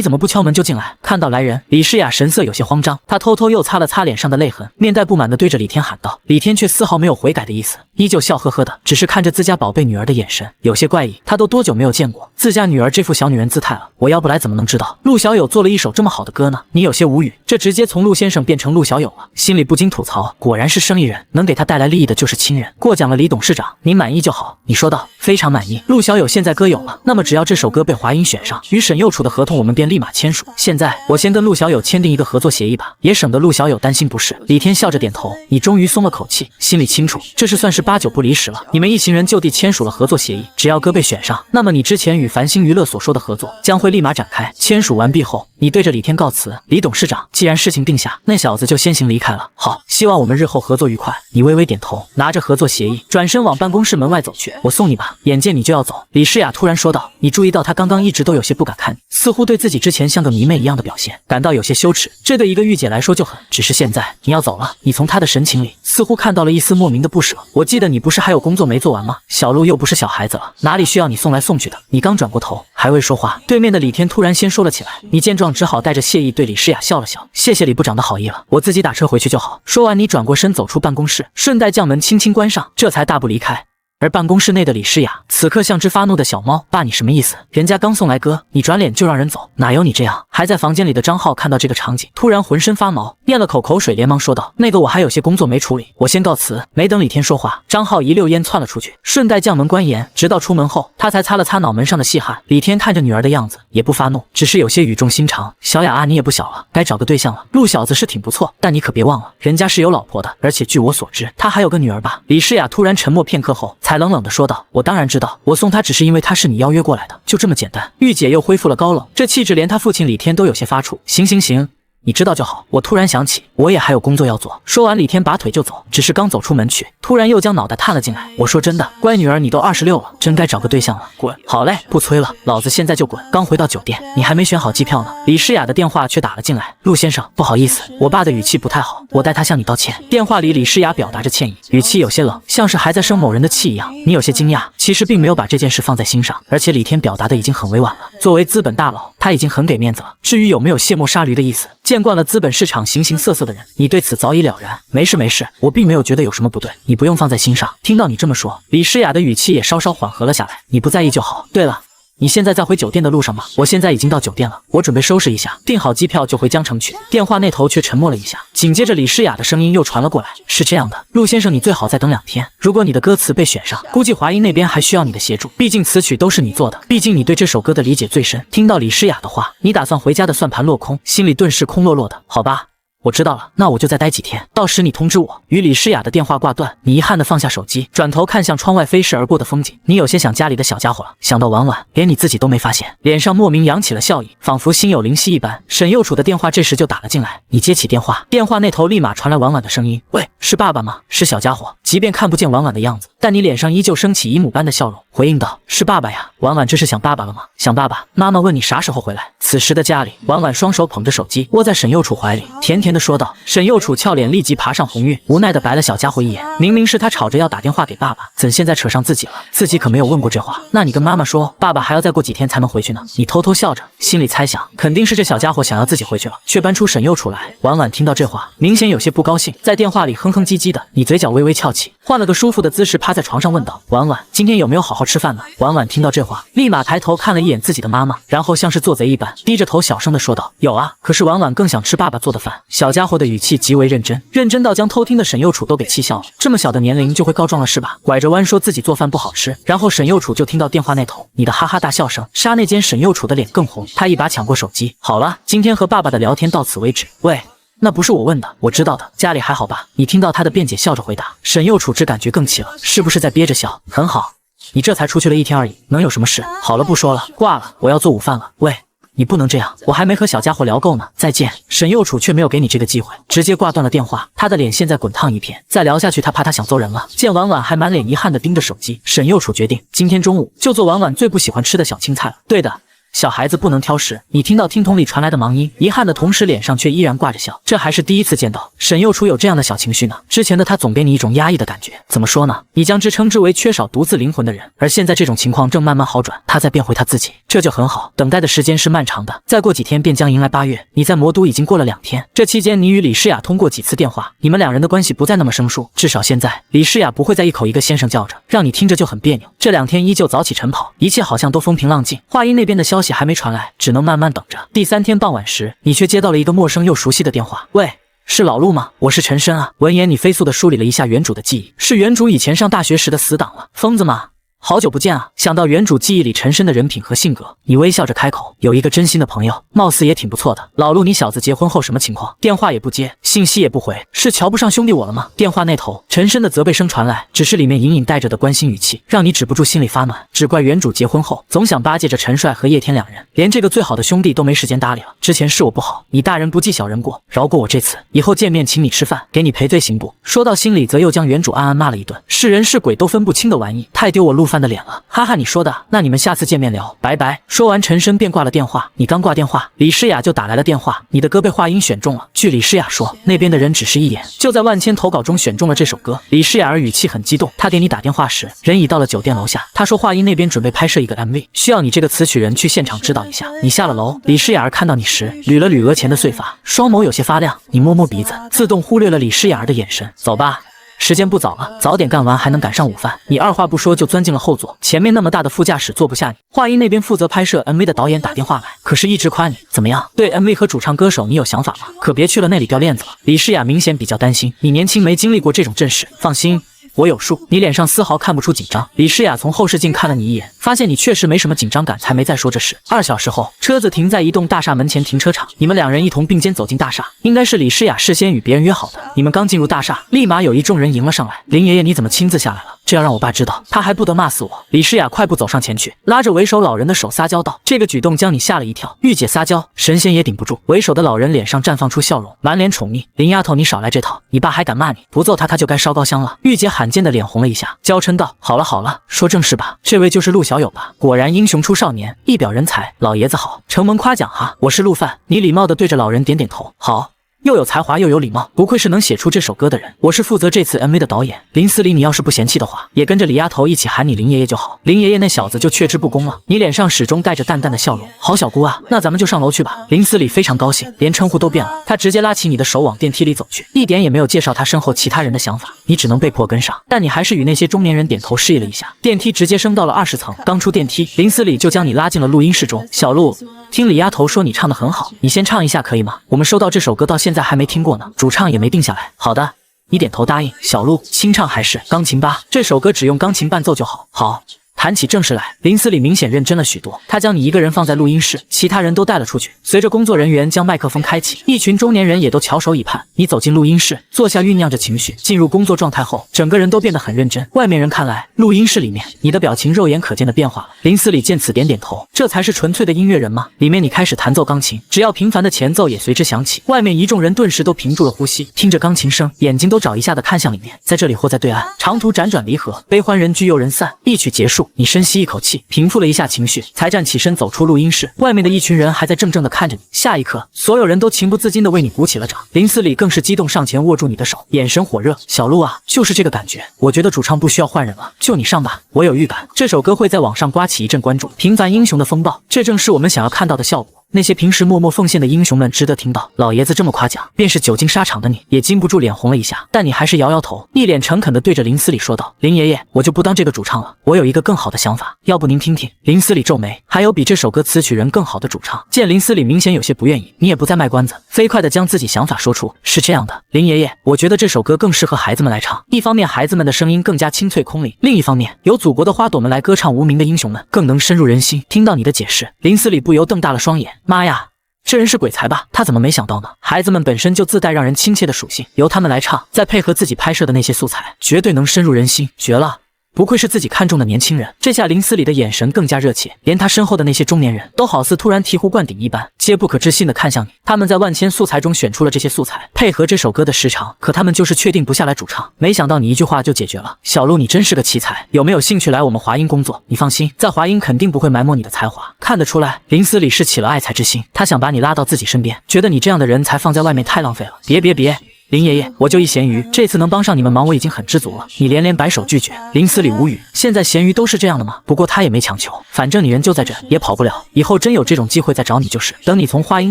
怎么不敲门就进来？看到来人，李诗雅神色有些慌张，她偷偷又擦了擦脸上的泪痕，面带不满地对着李天喊道。李天却丝毫没有悔改的意思，依旧笑呵呵的，只是看着自家宝贝女儿的眼神有些怪异。他都多久没有见过自家女儿这副小女人姿态了？我要不来怎么能知道陆小友做了一首这么好的歌呢？你有些无语，这直接从陆先生变成陆小友了，心里不禁吐槽，果然是生意人，能给他带来利益的就是亲人。过奖了李董事长，您满意就好。你说道，非常满意。陆小友现在歌有了，那么只要这首歌被华英选上，与沈佑楚的合同我们便立马签署。现在我先跟陆小友签订一个合作协议吧，也省得陆小友担心不是。李天笑着点头，你终于松了口气，心里清楚，这是算是8、9不离10了。你们一行人就地签署了合作协议，只要歌被选上，那么你之前与繁星娱乐所说的合作将会立马展开。签署完毕后，你对着李天告辞，李董事长，既然事情定下，那小子就先行离开了。好，希望我们日后合作愉快。你微微点头，拿着合作协议，转身往办公室门外走去。我送你吧，眼见你就要走，李诗雅突然说道。你注意到她刚刚一直都有些不敢看你，似乎对自己之前像个迷妹一样的表现感到有些羞耻，这对一个御姐来说就很。只是现在你要走了，你从她的神情里似乎看到了一丝莫名的不舍。我记得你不是还有工作没做完吗？小鹿又不是小孩子了，哪里需要你送来送去的？你刚转过头，还未说话，对面的李天突然先说了起来。你见状只好带着谢意对李诗雅笑了笑，谢谢李部长的好意了，我自己打车回去就好。说完，你转过身走出办公室，顺带将门轻轻关上，这才大步离开。而办公室内的李诗雅此刻像只发怒的小猫，爸，你什么意思？人家刚送来歌，你转脸就让人走，哪有你这样？还在房间里的张浩看到这个场景，突然浑身发毛，咽了口口水，连忙说道，那个我还有些工作没处理，我先告辞。没等李天说话，张浩一溜烟窜了出去，顺带将门关严，直到出门后他才擦了擦脑门上的细汗。李天看着女儿的样子也不发怒，只是有些语重心长，小雅啊，你也不小了，该找个对象了。陆小子是挺不错，但你可别忘了，人家是有老婆的，而且据我所知他还有个女儿吧。李诗雅突然沉默片刻后才冷冷地说道，我当然知道，我送她只是因为她是你邀约过来的，就这么简单。御姐又恢复了高冷，这气质连她父亲李天都有些发怵。行行行，你知道就好，我突然想起我也还有工作要做。说完，李天拔腿就走，只是刚走出门去，突然又将脑袋探了进来。我说真的，乖女儿，你都26了，真该找个对象了。滚！好嘞，不催了，老子现在就滚。刚回到酒店，你还没选好机票呢。李诗雅的电话却打了进来，陆先生，不好意思，我爸的语气不太好，我代他向你道歉。电话里李诗雅表达着歉意，语气有些冷，像是还在生某人的气一样。你有些惊讶，其实并没有把这件事放在心上，而且李天表达的已经很委婉了。作为资本大佬，他已经很给面子了，至于有没有卸磨杀驴的意思，见见惯了资本市场形形色色的人，你对此早已了然。没事没事，我并没有觉得有什么不对，你不用放在心上。听到你这么说，李诗雅的语气也稍稍缓和了下来。你不在意就好。对了，你现在在回酒店的路上吗？我现在已经到酒店了，我准备收拾一下，订好机票就回江城去。电话那头却沉默了一下，紧接着李诗雅的声音又传了过来。是这样的，陆先生，你最好再等2天。如果你的歌词被选上，估计华音那边还需要你的协助，毕竟词曲都是你做的，毕竟你对这首歌的理解最深。听到李诗雅的话，你打算回家的算盘落空，心里顿时空落落的。好吧，我知道了，那我就再待几天，到时你通知我。与李诗雅的电话挂断，你遗憾地放下手机，转头看向窗外飞逝而过的风景。你有些想家里的小家伙了，想到婉婉，连你自己都没发现，脸上莫名扬起了笑意，仿佛心有灵犀一般。沈佑楚的电话这时就打了进来，你接起电话，电话那头立马传来婉婉的声音：喂，是爸爸吗？是小家伙。即便看不见婉婉的样子，但你脸上依旧升起姨母般的笑容，回应道：是爸爸呀。婉婉这是想爸爸了吗？想爸爸。妈妈问你啥时候回来。此时的家里，婉婉双手捧着手机，窝在沈佑楚怀里，甜甜地说道。沈佑楚俏脸立即爬上红晕，无奈地白了小家伙一眼。明明是他吵着要打电话给爸爸，怎现在扯上自己了？自己可没有问过这话。那你跟妈妈说，爸爸还要再过几天才能回去呢。你偷偷笑着，心里猜想，肯定是这小家伙想要自己回去了，却搬出沈佑楚来。婉婉听到这话，明显有些不高兴，在电话里哼哼唧唧的，你嘴角微微翘起，换了个舒服的姿势趴在床上问道：婉婉，今天有没有好好吃饭呢？婉婉听到这话，立马抬头看了一眼自己的妈妈，然后像是做贼一般低着头小声地说道：有啊，可是婉婉更想吃爸爸做的饭。小家伙的语气极为认真，认真到将偷听的沈佑楚都给气笑了。这么小的年龄就会告状了是吧？拐着弯说自己做饭不好吃，然后沈佑楚就听到电话那头你的哈哈大笑声，刹那间沈佑楚的脸更红，他一把抢过手机，好了，今天和爸爸的聊天到此为止。喂，那不是我问的，我知道的，家里还好吧？你听到他的辩解，笑着回答。沈佑楚只感觉更气了，是不是在憋着笑？很好，你这才出去了1天而已，能有什么事？好了，不说了，挂了，我要做午饭了。喂，你不能这样，我还没和小家伙聊够呢。再见。沈佑楚却没有给你这个机会，直接挂断了电话。他的脸现在滚烫一片，再聊下去他怕他想揍人了。见婉婉还满脸遗憾地盯着手机，沈佑楚决定今天中午就做婉婉最不喜欢吃的小青菜了。对的，小孩子不能挑食。你听到听筒里传来的忙音，遗憾的同时脸上却依然挂着笑。这还是第一次见到沈佑楚有这样的小情绪呢。之前的他总给你一种压抑的感觉，怎么说呢？你将之称之为缺少独自灵魂的人，而现在这种情况正慢慢好转，他在变回他自己，这就很好。等待的时间是漫长的，再过几天便将迎来8月。你在魔都已经过了2天，这期间你与李诗雅通过几次电话，你们2人的关系不再那么生疏，至少现在李诗雅不会再一口一个先生叫着，让你听着就很别扭。这2天依旧早起晨跑，一切好像都风平浪静。华音那边的消息还没传来，只能慢慢等着。第3天傍晚时，你却接到了一个陌生又熟悉的电话。喂，是老陆吗？我是陈深啊。闻言，你飞速地梳理了一下原主的记忆，是原主以前上大学时的死党了。疯子吗？好久不见啊！想到原主记忆里陈深的人品和性格，你微笑着开口：有一个真心的朋友，貌似也挺不错的。老陆，你小子结婚后什么情况？电话也不接，信息也不回，是瞧不上兄弟我了吗？电话那头，陈深的责备声传来，只是里面隐隐带着的关心语气，让你止不住心里发暖。只怪原主结婚后，总想巴结着陈帅和叶天2人，连这个最好的兄弟都没时间搭理了。之前是我不好，你大人不计小人过，饶过我这次，以后见面请你吃饭，给你赔罪行不？说到心里，则又将原主暗暗骂了一顿，是人是鬼都分不清的玩意，太丢我陆范的脸了。哈哈，你说的，那你们下次见面聊，拜拜。说完，陈深便挂了电话。你刚挂电话，李诗雅就打来了电话，你的歌被华音选中了。据李诗雅说，那边的人只是一眼，就在万千投稿中选中了这首歌。李诗雅儿语气很激动，她给你打电话时，人已到了酒店楼下。她说华音那边准备拍摄一个 MV， 需要你这个词曲人去现场指导一下。你下了楼，李诗雅儿看到你时，捋了捋额前的碎发，双眸有些发亮。你摸摸鼻子，自动忽略了李诗雅儿的眼神。走吧。时间不早了，早点干完还能赶上午饭。你二话不说就钻进了后座，前面那么大的副驾驶坐不下你。华音那边负责拍摄 MV 的导演打电话来，可是一直夸你，怎么样？对 MV 和主唱歌手你有想法吗？可别去了那里掉链子了。李诗雅明显比较担心，你年轻没经历过这种阵势，放心。我有数，你脸上丝毫看不出紧张。李诗雅从后视镜看了你一眼，发现你确实没什么紧张感，才没再说这事。2小时后，车子停在一栋大厦门前停车场，你们2人一同并肩走进大厦，应该是李诗雅事先与别人约好的。你们刚进入大厦，立马有一众人迎了上来。林爷爷，你怎么亲自下来了？这要让我爸知道，他还不得骂死我。李诗雅快步走上前去，拉着为首老人的手撒娇道：这个举动将你吓了一跳，玉姐撒娇，神仙也顶不住。为首的老人脸上绽放出笑容，满脸宠溺。林丫头，你少来这套，你爸还敢骂你，不揍他他就该烧高香了。玉姐罕见的脸红了一下，娇嗔道：好了好了，说正事吧，这位就是陆小友吧？果然英雄出少年，一表人才，老爷子好，承蒙夸奖哈。我是陆范。你礼貌地对着老人点点头。好，又有才华又有礼貌，不愧是能写出这首歌的人。我是负责这次 MV 的导演林思礼，你要是不嫌弃的话，也跟着李丫头一起喊你林爷爷就好。林爷爷那小子就却之不恭了。你脸上始终带着淡淡的笑容，好小姑啊，那咱们就上楼去吧。林思礼非常高兴，连称呼都变了，他直接拉起你的手往电梯里走去，一点也没有介绍他身后其他人的想法，你只能被迫跟上。但你还是与那些中年人点头示意了一下，电梯直接升到了20层。刚出电梯，林思礼就将你拉进了录音室中。小鹿，听李丫头说你唱得很好，你先唱一下可以吗？我们收到这首歌到现在还没听过呢，主唱也没定下来。好的，你点头答应。小鹿，清唱还是钢琴吧？这首歌只用钢琴伴奏就好。好。谈起正事来，林思礼明显认真了许多。他将你一个人放在录音室，其他人都带了出去。随着工作人员将麦克风开启，一群中年人也都翘首以盼。你走进录音室，坐下酝酿着情绪。进入工作状态后，整个人都变得很认真。外面人看来，录音室里面你的表情肉眼可见的变化了。林思礼见此点点头，这才是纯粹的音乐人吗？里面你开始弹奏钢琴，只要平凡的前奏也随之响起。外面一众人顿时都屏住了呼吸，听着钢琴声，眼睛都找一下的看向里面。在这里或在对岸，长途辗转离合，悲欢人聚又人散。一曲结束，你深吸一口气，平复了一下情绪，才站起身走出录音室。外面的一群人还在怔怔地看着你。下一刻，所有人都情不自禁地为你鼓起了掌。林思礼更是激动上前握住你的手，眼神火热。小鹿啊，就是这个感觉。我觉得主唱不需要换人了，就你上吧。我有预感，这首歌会在网上刮起一阵关注。平凡英雄的风暴，这正是我们想要看到的效果。那些平时默默奉献的英雄们值得听到。老爷子这么夸奖，便是久经沙场的你也禁不住脸红了一下，但你还是摇摇头，一脸诚恳地对着林思礼说道：林爷爷，我就不当这个主唱了，我有一个更好的想法，要不您听听。林思礼皱眉，还有比这首歌词曲人更好的主唱？见林思礼明显有些不愿意，你也不再卖关子，飞快地将自己想法说出。是这样的，林爷爷，我觉得这首歌更适合孩子们来唱。一方面孩子们的声音更加清脆空灵，另一方面由祖国的花朵们来歌唱无名的英雄们，更能深入人心。听到你的解释，林思礼不由瞪大了双眼，妈呀，这人是鬼才吧？他怎么没想到呢？孩子们本身就自带让人亲切的属性，由他们来唱，再配合自己拍摄的那些素材，绝对能深入人心，绝了！不愧是自己看中的年轻人。这下林思礼的眼神更加热切，连他身后的那些中年人都好似突然醍醐灌顶一般，皆不可置信地看向你。他们在万千素材中选出了这些素材，配合这首歌的时长，可他们就是确定不下来主唱。没想到你一句话就解决了。小鹿，你真是个奇才，有没有兴趣来我们华音工作？你放心，在华音肯定不会埋没你的才华。看得出来，林思礼是起了爱才之心，他想把你拉到自己身边，觉得你这样的人才放在外面太浪费了。别！林爷爷，我就一咸鱼，这次能帮上你们忙我已经很知足了。你连连摆手拒绝。林思礼无语，现在咸鱼都是这样的吗？不过他也没强求，反正你人就在这，也跑不了。以后真有这种机会再找你就是。等你从花音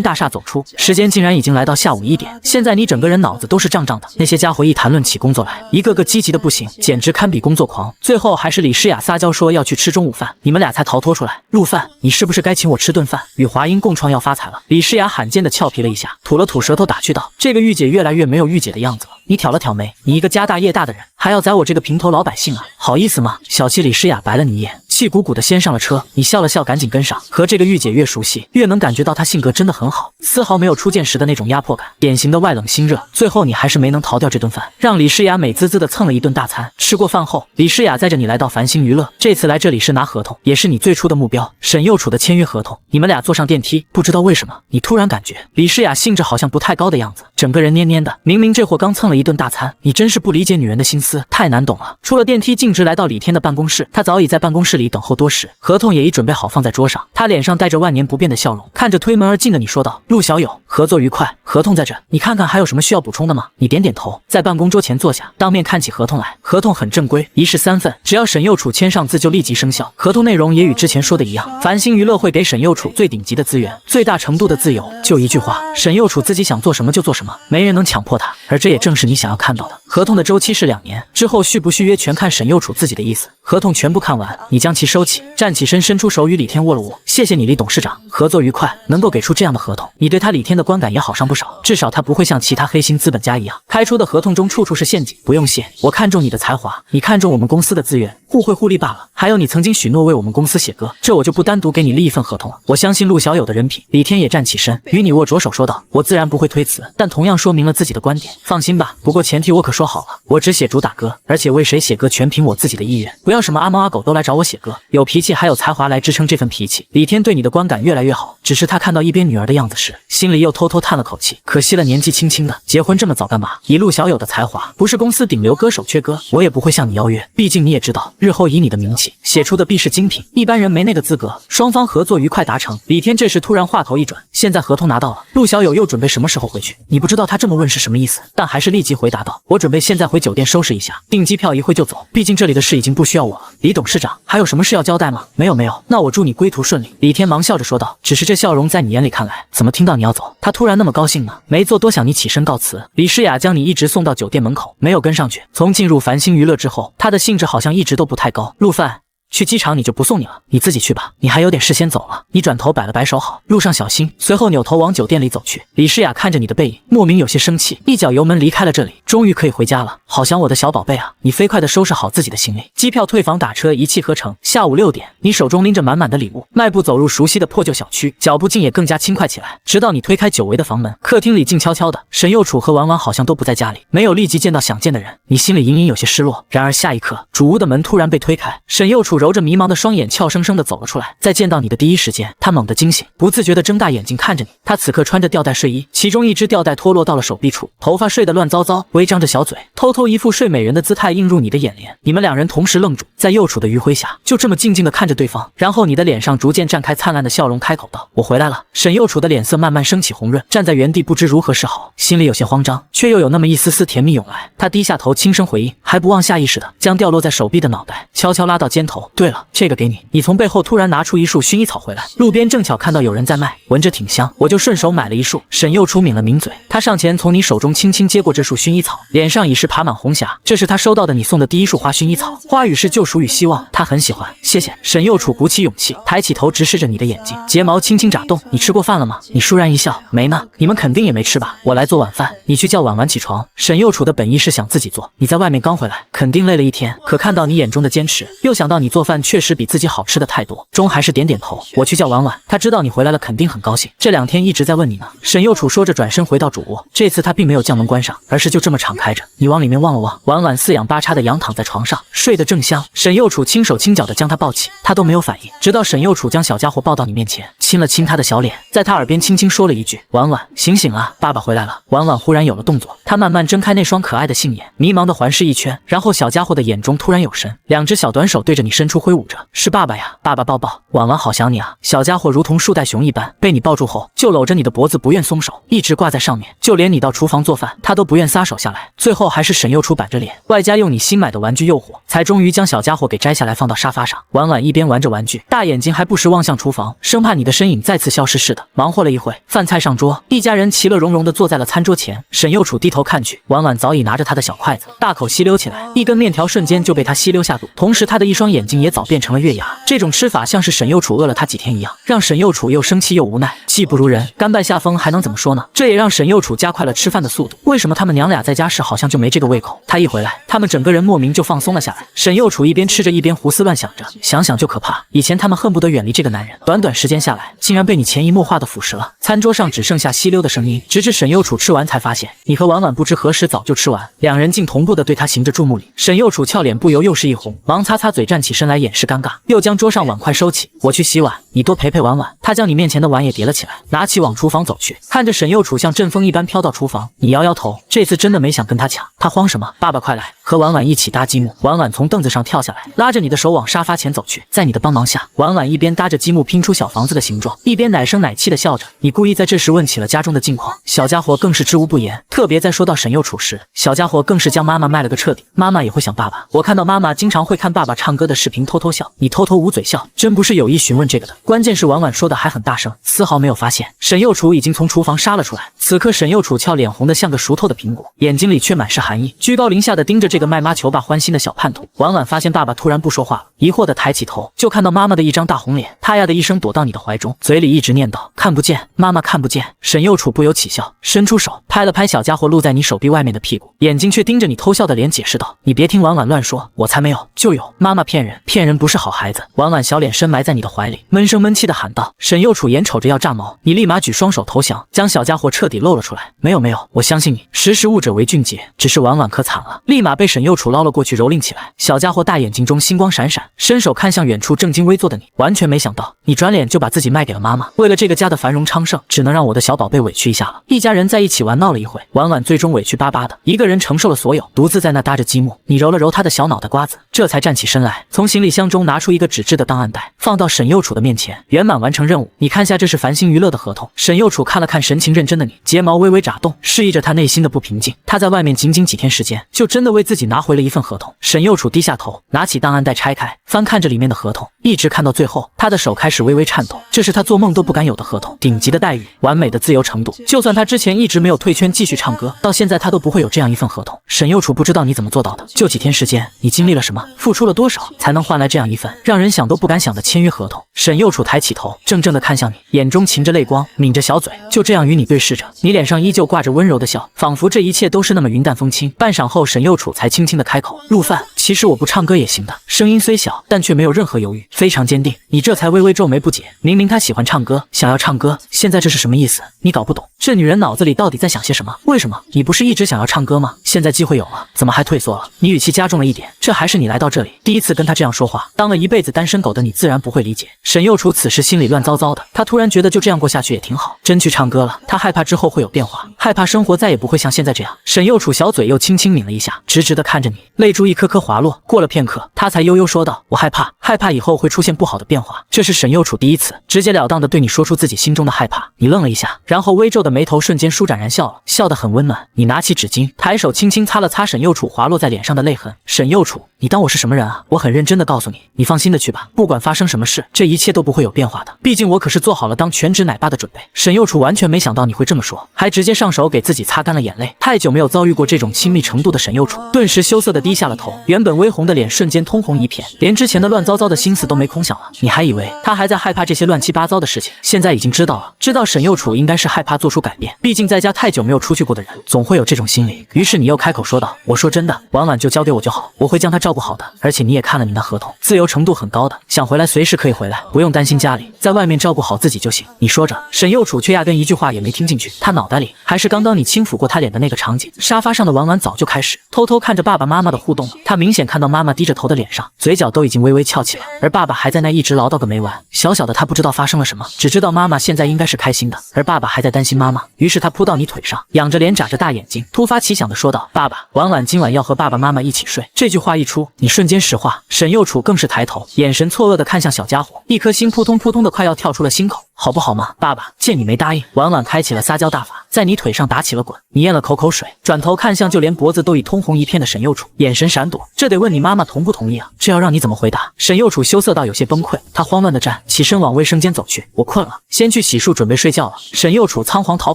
大厦走出，时间竟然已经来到下午1点。现在你整个人脑子都是胀胀的。那些家伙一谈论起工作来，一个个积极的不行，简直堪比工作狂。最后还是李诗雅撒娇说要去吃中午饭，你们俩才逃脱出来。陆范，你是不是该请我吃顿饭？与华音共创要发财了。李诗雅罕见的俏皮了一下，吐了吐舌头打趣道：这个御姐越来越没有御姐的样子了。你挑了挑眉，你一个家大业大的人，还要宰我这个平头老百姓啊？好意思吗？小气李诗雅白了你一眼，气鼓鼓的先上了车。你笑了笑，赶紧跟上。和这个御姐越熟悉，越能感觉到她性格真的很好，丝毫没有初见时的那种压迫感，典型的外冷心热。最后你还是没能逃掉这顿饭，让李诗雅美滋滋的蹭了一顿大餐。吃过饭后，李诗雅载着你来到繁星娱乐，这次来这里是拿合同，也是你最初的目标，沈幼楚的签约合同。你们俩坐上电梯，不知道为什么，你突然感觉李诗雅兴致好像不太高的样子，整个人蔫蔫的。明明这货刚蹭了一顿大餐，你真是不理解女人的心思，太难懂了。出了电梯，径直来到李天的办公室，他早已在办公室里等候多时，合同也已准备好放在桌上。他脸上带着万年不变的笑容，看着推门而进的你说道：陆小友，合作愉快，合同在这，你看看还有什么需要补充的吗？你点点头，在办公桌前坐下，当面看起合同来。合同很正规，一式3份，只要沈幼楚签上字就立即生效。合同内容也与之前说的一样，繁星娱乐会给沈幼楚最顶级的资源，最大程度的自由。就一句话，沈幼楚自己想做什么就做什么，没人能强迫他。而这也正是你想要看到的。合同的周期是2年，之后续不续约全看沈幼楚自己的意思。合同全部看完，你将其收起，站起身伸出手与李天握了握。谢谢你李董事长，合作愉快。能够给出这样的合同，你对他李天的观感也好上不少，至少他不会像其他黑心资本家一样，开出的合同中处处是陷阱。不用谢，我看中你的才华，你看中我们公司的资源，互惠互利罢了。还有你曾经许诺为我们公司写歌，这我就不单独给你立一份合同了。我相信陆小友的人品。李天也站起身，与你握着手说道：我自然不会推辞，但同样说明了自己的观点。放心吧，不过前提我可说好了，我只写主打歌，而且为谁写歌全凭我自己的意愿，不要什么阿猫阿狗都来找我写歌，有脾气还有才华来支撑这份脾气。李天对你的观感越来越好，只是他看到一边女儿的样子时，心里又偷偷叹了口气，可惜了，年纪轻轻的，结婚这么早干嘛？以陆小友的才华，不是公司顶流歌手缺歌，我也不会向你邀约，毕竟你也知道，日后以你的名气写出的必是精品，一般人没那个资格。双方合作愉快达成。李天这时突然话头一转，现在合同拿到了，陆小友又准备什么时候回去？你不知道他这么问是什么意思，但还是立即回答道：我准备现在回酒店收拾一下，订机票一会就走，毕竟这里的事已经不需要我了。李董事长，还有什么事要交代吗？没有，那我祝你归途顺利。李天忙笑着说道。只是这笑容在你眼里看来，怎么听到你要走，他突然那么高兴呢？没做多想，你起身告辞。李诗雅将你一直送到酒店门口，没有跟上去。从进入繁星娱乐之后，他的兴致好像一直都不太高。陆范，去机场你就不送你了，你自己去吧，你还有点事先走了。你转头摆了摆手好，路上小心。随后扭头往酒店里走去。李诗雅看着你的背影，莫名有些生气，一脚油门离开了这里。终于可以回家了，好想我的小宝贝啊！你飞快地收拾好自己的行李，机票、退房、打车一气呵成。下午6点，你手中拎着满满的礼物，迈步走入熟悉的破旧小区，脚步竟也更加轻快起来。直到你推开久违的房门，客厅里静悄悄的，沈幼楚和婉婉好像都不在家里，没有立即见到想见的人，你心里隐隐有些失落。然而下一刻，主屋的门突然被推开，沈幼楚揉着迷茫的双眼，俏生生地走了出来。在见到你的第一时间，他猛地惊醒，不自觉地睁大眼睛看着你。他此刻穿着吊带睡衣，其中一只吊带脱落到了手臂处，头发睡得乱糟糟，微张着小嘴，偷偷一副睡美人的姿态映入你的眼帘。你们两人同时愣住，在幼楚的余晖下，就这么静静地看着对方。然后你的脸上逐渐绽开灿烂的笑容，开口道：我回来了。沈幼楚的脸色慢慢升起红润，站在原地不知如何是好，心里有些慌张，却又有那么一丝丝甜蜜涌来。他低下头轻声回应，还不忘下意识地将掉落在手臂的脑袋悄悄拉到肩头。对了，这个给你。你从背后突然拿出一束薰衣草回来，路边正巧看到有人在卖，闻着挺香，我就顺手买了一束。沈幼楚抿了抿嘴，他上前从你手中轻轻接过这束薰衣草，脸上已是爬满红霞。这是他收到的你送的第一束花薰衣草，花语是救赎与希望，他很喜欢。谢谢。沈幼楚鼓起勇气，抬起头直视着你的眼睛，睫毛轻轻眨动。你吃过饭了吗？你倏然一笑，没呢。你们肯定也没吃吧？我来做晚饭，你去叫婉婉起床。沈幼楚的本意是想自己做，你在外面刚回来，肯定累了一天，可看到你眼中的坚持，又想到你做饭确实比自己好吃的太多，终还是点点头。我去叫婉婉，他知道你回来了，肯定很高兴，这2天一直在问你呢。沈幼楚说着转身回到主卧，这次他并没有将门关上，而是就这么敞开着。你往里面望了望，婉婉四仰八叉的仰躺在床上，睡得正香。沈幼楚轻手轻脚的将她抱起，她都没有反应，直到沈幼楚将小家伙抱到你面前，亲了亲他的小脸，在他耳边轻轻说了一句：婉婉，醒醒啊，爸爸回来了。婉婉忽然有了动作，她慢慢睁开那双可爱的杏眼，迷茫的环视一圈，然后小家伙的眼中突然有神，2只小短手对着你伸出挥舞着，是爸爸呀，爸爸抱抱，婉婉好想你啊。小家伙如同树袋熊一般，被你抱住后就搂着你的脖子不愿松手，一直挂在上面，就连你到厨房做饭他都不愿撒手下来。最后还是沈幼楚板着脸，外加用你新买的玩具诱惑，才终于将小家伙给摘下来放到沙发上。婉婉一边玩着玩具，大眼睛还不时望向厨房，生怕你的身影再次消失似的。忙活了一会，饭菜上桌，一家人其乐融融地坐在了餐桌前。沈幼楚低头看去，婉婉早已拿着他的小筷子大口吸溜起来，一根面条瞬间就被他吸溜下肚，同时他的一双眼睛也早变成了月牙。这种吃法像是沈幼楚饿了他几天一样，让沈幼楚又生气又无奈，技不如人，甘拜下风还能怎么说呢？这也让沈幼楚加快了吃饭的速度。为什么他们娘俩在家时好像就没这个胃口？他一回来，他们整个人莫名就放松了下来。沈幼楚一边吃着一边胡思乱想着，想想就可怕。以前他们恨不得远离这个男人，短短时间下来，竟然被你潜移默化的腐蚀了。餐桌上只剩下吸溜的声音，直至沈幼楚吃完才发现，你和婉婉不知何时早就吃完，两人竟同步的对他行着注目礼。沈幼楚俏脸不由又是一红，忙擦擦嘴站起身来掩饰尴尬，又将桌上碗筷收起。我去洗碗，你多陪陪婉婉。他将你面前的碗也叠了起来，拿起往厨房走去。看着沈幼楚像阵风一般飘到厨房，你摇摇头，这次真的没想跟他抢。他慌什么？爸爸快来，和婉婉一起搭积木。婉婉从凳子上跳下来，拉着你的手往沙发前走去。在你的帮忙下，婉婉一边搭着积木拼出小房子的形状，一边奶声奶气的笑着。你故意在这时问起了家中的近况，小家伙更是知无不言。特别在说到沈幼楚时，小家伙更是将妈妈卖了个彻底。妈妈也会想爸爸，我看到妈妈经常会看爸爸唱歌的视频偷偷笑，你偷偷捂嘴笑，真不是有意询问这个的。关键是婉婉说的还很大声，丝毫没有发现沈幼楚已经从厨房杀了出来。此刻沈幼楚俏脸红得像个熟透的苹果，眼睛里却满是寒意，居高临下的盯着这个卖妈求爸欢心的小叛徒。婉婉发现爸爸突然不说话了，疑惑的抬起头，就看到妈妈的一张大红脸，她呀的一声躲到你的怀中，嘴里一直念叨看不见，妈妈看不见。沈幼楚不由起笑，伸出手拍了拍小家伙露在你手臂外面的屁股，眼睛却盯着你偷笑的脸解释道，你别听婉婉乱说，我才没有，就有，妈妈骗人，骗人不是好孩子。婉婉小脸深埋在你的怀里，闷声闷气的喊道。沈幼楚眼瞅着要炸毛，你立马举双手投降，将小家伙彻底露了出来。没有，我相信你，识时务者为俊杰，只是婉婉可惨了，立马被被沈右楚捞了过去，蹂躏起来。小家伙大眼睛中星光闪闪，伸手看向远处正襟危坐的你，完全没想到你转脸就把自己卖给了妈妈。为了这个家的繁荣昌盛，只能让我的小宝贝委屈一下了。一家人在一起玩闹了一会，婉婉最终委屈巴巴的一个人承受了所有，独自在那搭着积木。你揉了揉他的小脑袋瓜子，这才站起身来，从行李箱中拿出一个纸质的档案袋，放到沈右楚的面前，圆满完成任务。你看下，这是繁星娱乐的合同。沈右楚看了看神情认真的你，睫毛微微眨动，示意着他内心的不平静。他在外面仅仅几天时间，就真的为自己拿回了一份合同。沈右楚低下头，拿起档案袋拆开，翻看着里面的合同，一直看到最后，他的手开始微微颤抖。这是他做梦都不敢有的合同，顶级的待遇，完美的自由程度。就算他之前一直没有退圈继续唱歌，到现在他都不会有这样一份合同。沈右楚不知道你怎么做到的，就几天时间，你经历了什么，付出了多少，才能换来这样一份让人想都不敢想的签约合同？沈右楚抬起头，怔怔地看向你，眼中噙着泪光，抿着小嘴，就这样与你对视着。你脸上依旧挂着温柔的笑，仿佛这一切都是那么云淡风轻。半晌后，沈右楚才轻轻地开口：入饭。其实我不唱歌也行的。声音虽小，但却没有任何犹豫，非常坚定。你这才微微皱眉不解，明明他喜欢唱歌，想要唱歌，现在这是什么意思？你搞不懂，这女人脑子里到底在想些什么？为什么？你不是一直想要唱歌吗？现在机会有了，怎么还退缩了？你语气加重了一点，这还是你来到这里第一次跟他这样说话。当了一辈子单身狗的你自然不会理解。沈右楚此时心里乱糟糟的，他突然觉得就这样过下去也挺好，真去唱歌了，他害怕之后会有变化，害怕生活再也不会像现在这样。沈右楚小嘴又轻轻抿了一下，直直的看着你，泪珠一颗颗滑落。过了片刻，他才悠悠说道：我害怕以后会出现不好的变化。这是沈右楚第一次直截了当的对你说出自己心中的害怕。你愣了一下，然后微皱的眉头瞬间舒展然笑了，笑得很温暖。你拿起纸巾，抬手轻轻擦了擦沈右楚滑落在脸上的泪痕。沈右楚，你当我是什么人啊？我很认真的告诉你，你放心的去吧，不管发生什么事，这一切都不会有变化的。毕竟我可是做好了当全职奶爸的准备。沈右楚完全没想到你会这么说，还直接上手给自己擦干了眼泪。太久没有遭遇过这种亲密程度的沈右楚，顿时羞涩的低下了头，原本微红的脸瞬间通红一片，连之前的乱糟糟的心思都没空想了。你还以为他还在害怕这些乱七八糟的事情，现在已经知道了，知道沈右楚应该是害怕做出改变，毕竟在家太久没有出去过的人，总会有这种心理。于是你又开口说道：我说真的，婉婉就交给我就好，我会将她照顾好的。而且你也看了你那合同，自由程度很高的，想回来随时可以回来，不用担心家里，在外面照顾好自己就行。你说着，沈右楚却压根一句话也没听进去，他脑袋里还是刚刚你轻抚过他脸的那个场景。沙发上的婉婉早就开始偷偷看着爸爸妈妈的互动了，他明显看到妈妈低着头的脸上，嘴角都已经微微翘起了，而爸爸还在那一直唠叨个没完。小小的他不知道发生了什么，只知道妈妈现在应该是开心的，而爸爸还在担心妈妈。于是他扑到你腿上，仰着脸眨着大眼睛，突发奇想的说道：爸爸，婉婉今晚要和爸爸妈妈一起睡。这句话一出，你瞬间石化，沈右楚更是抬头，眼神错愕的看向小家伙，一颗心扑通扑通的快要跳出了心口。好不好嘛，爸爸？见你没答应，婉婉开启了撒娇大法，在你腿上打起了滚。你咽了口水，转头看向就连脖子都已通红一片的沈右楚，眼神闪躲。这得问你妈妈同不同意啊？这要让你怎么回答？沈右楚羞涩到有些崩溃，他慌乱的站起身往卫生间走去。我困了，先去洗漱准备睡觉了。沈右楚仓皇逃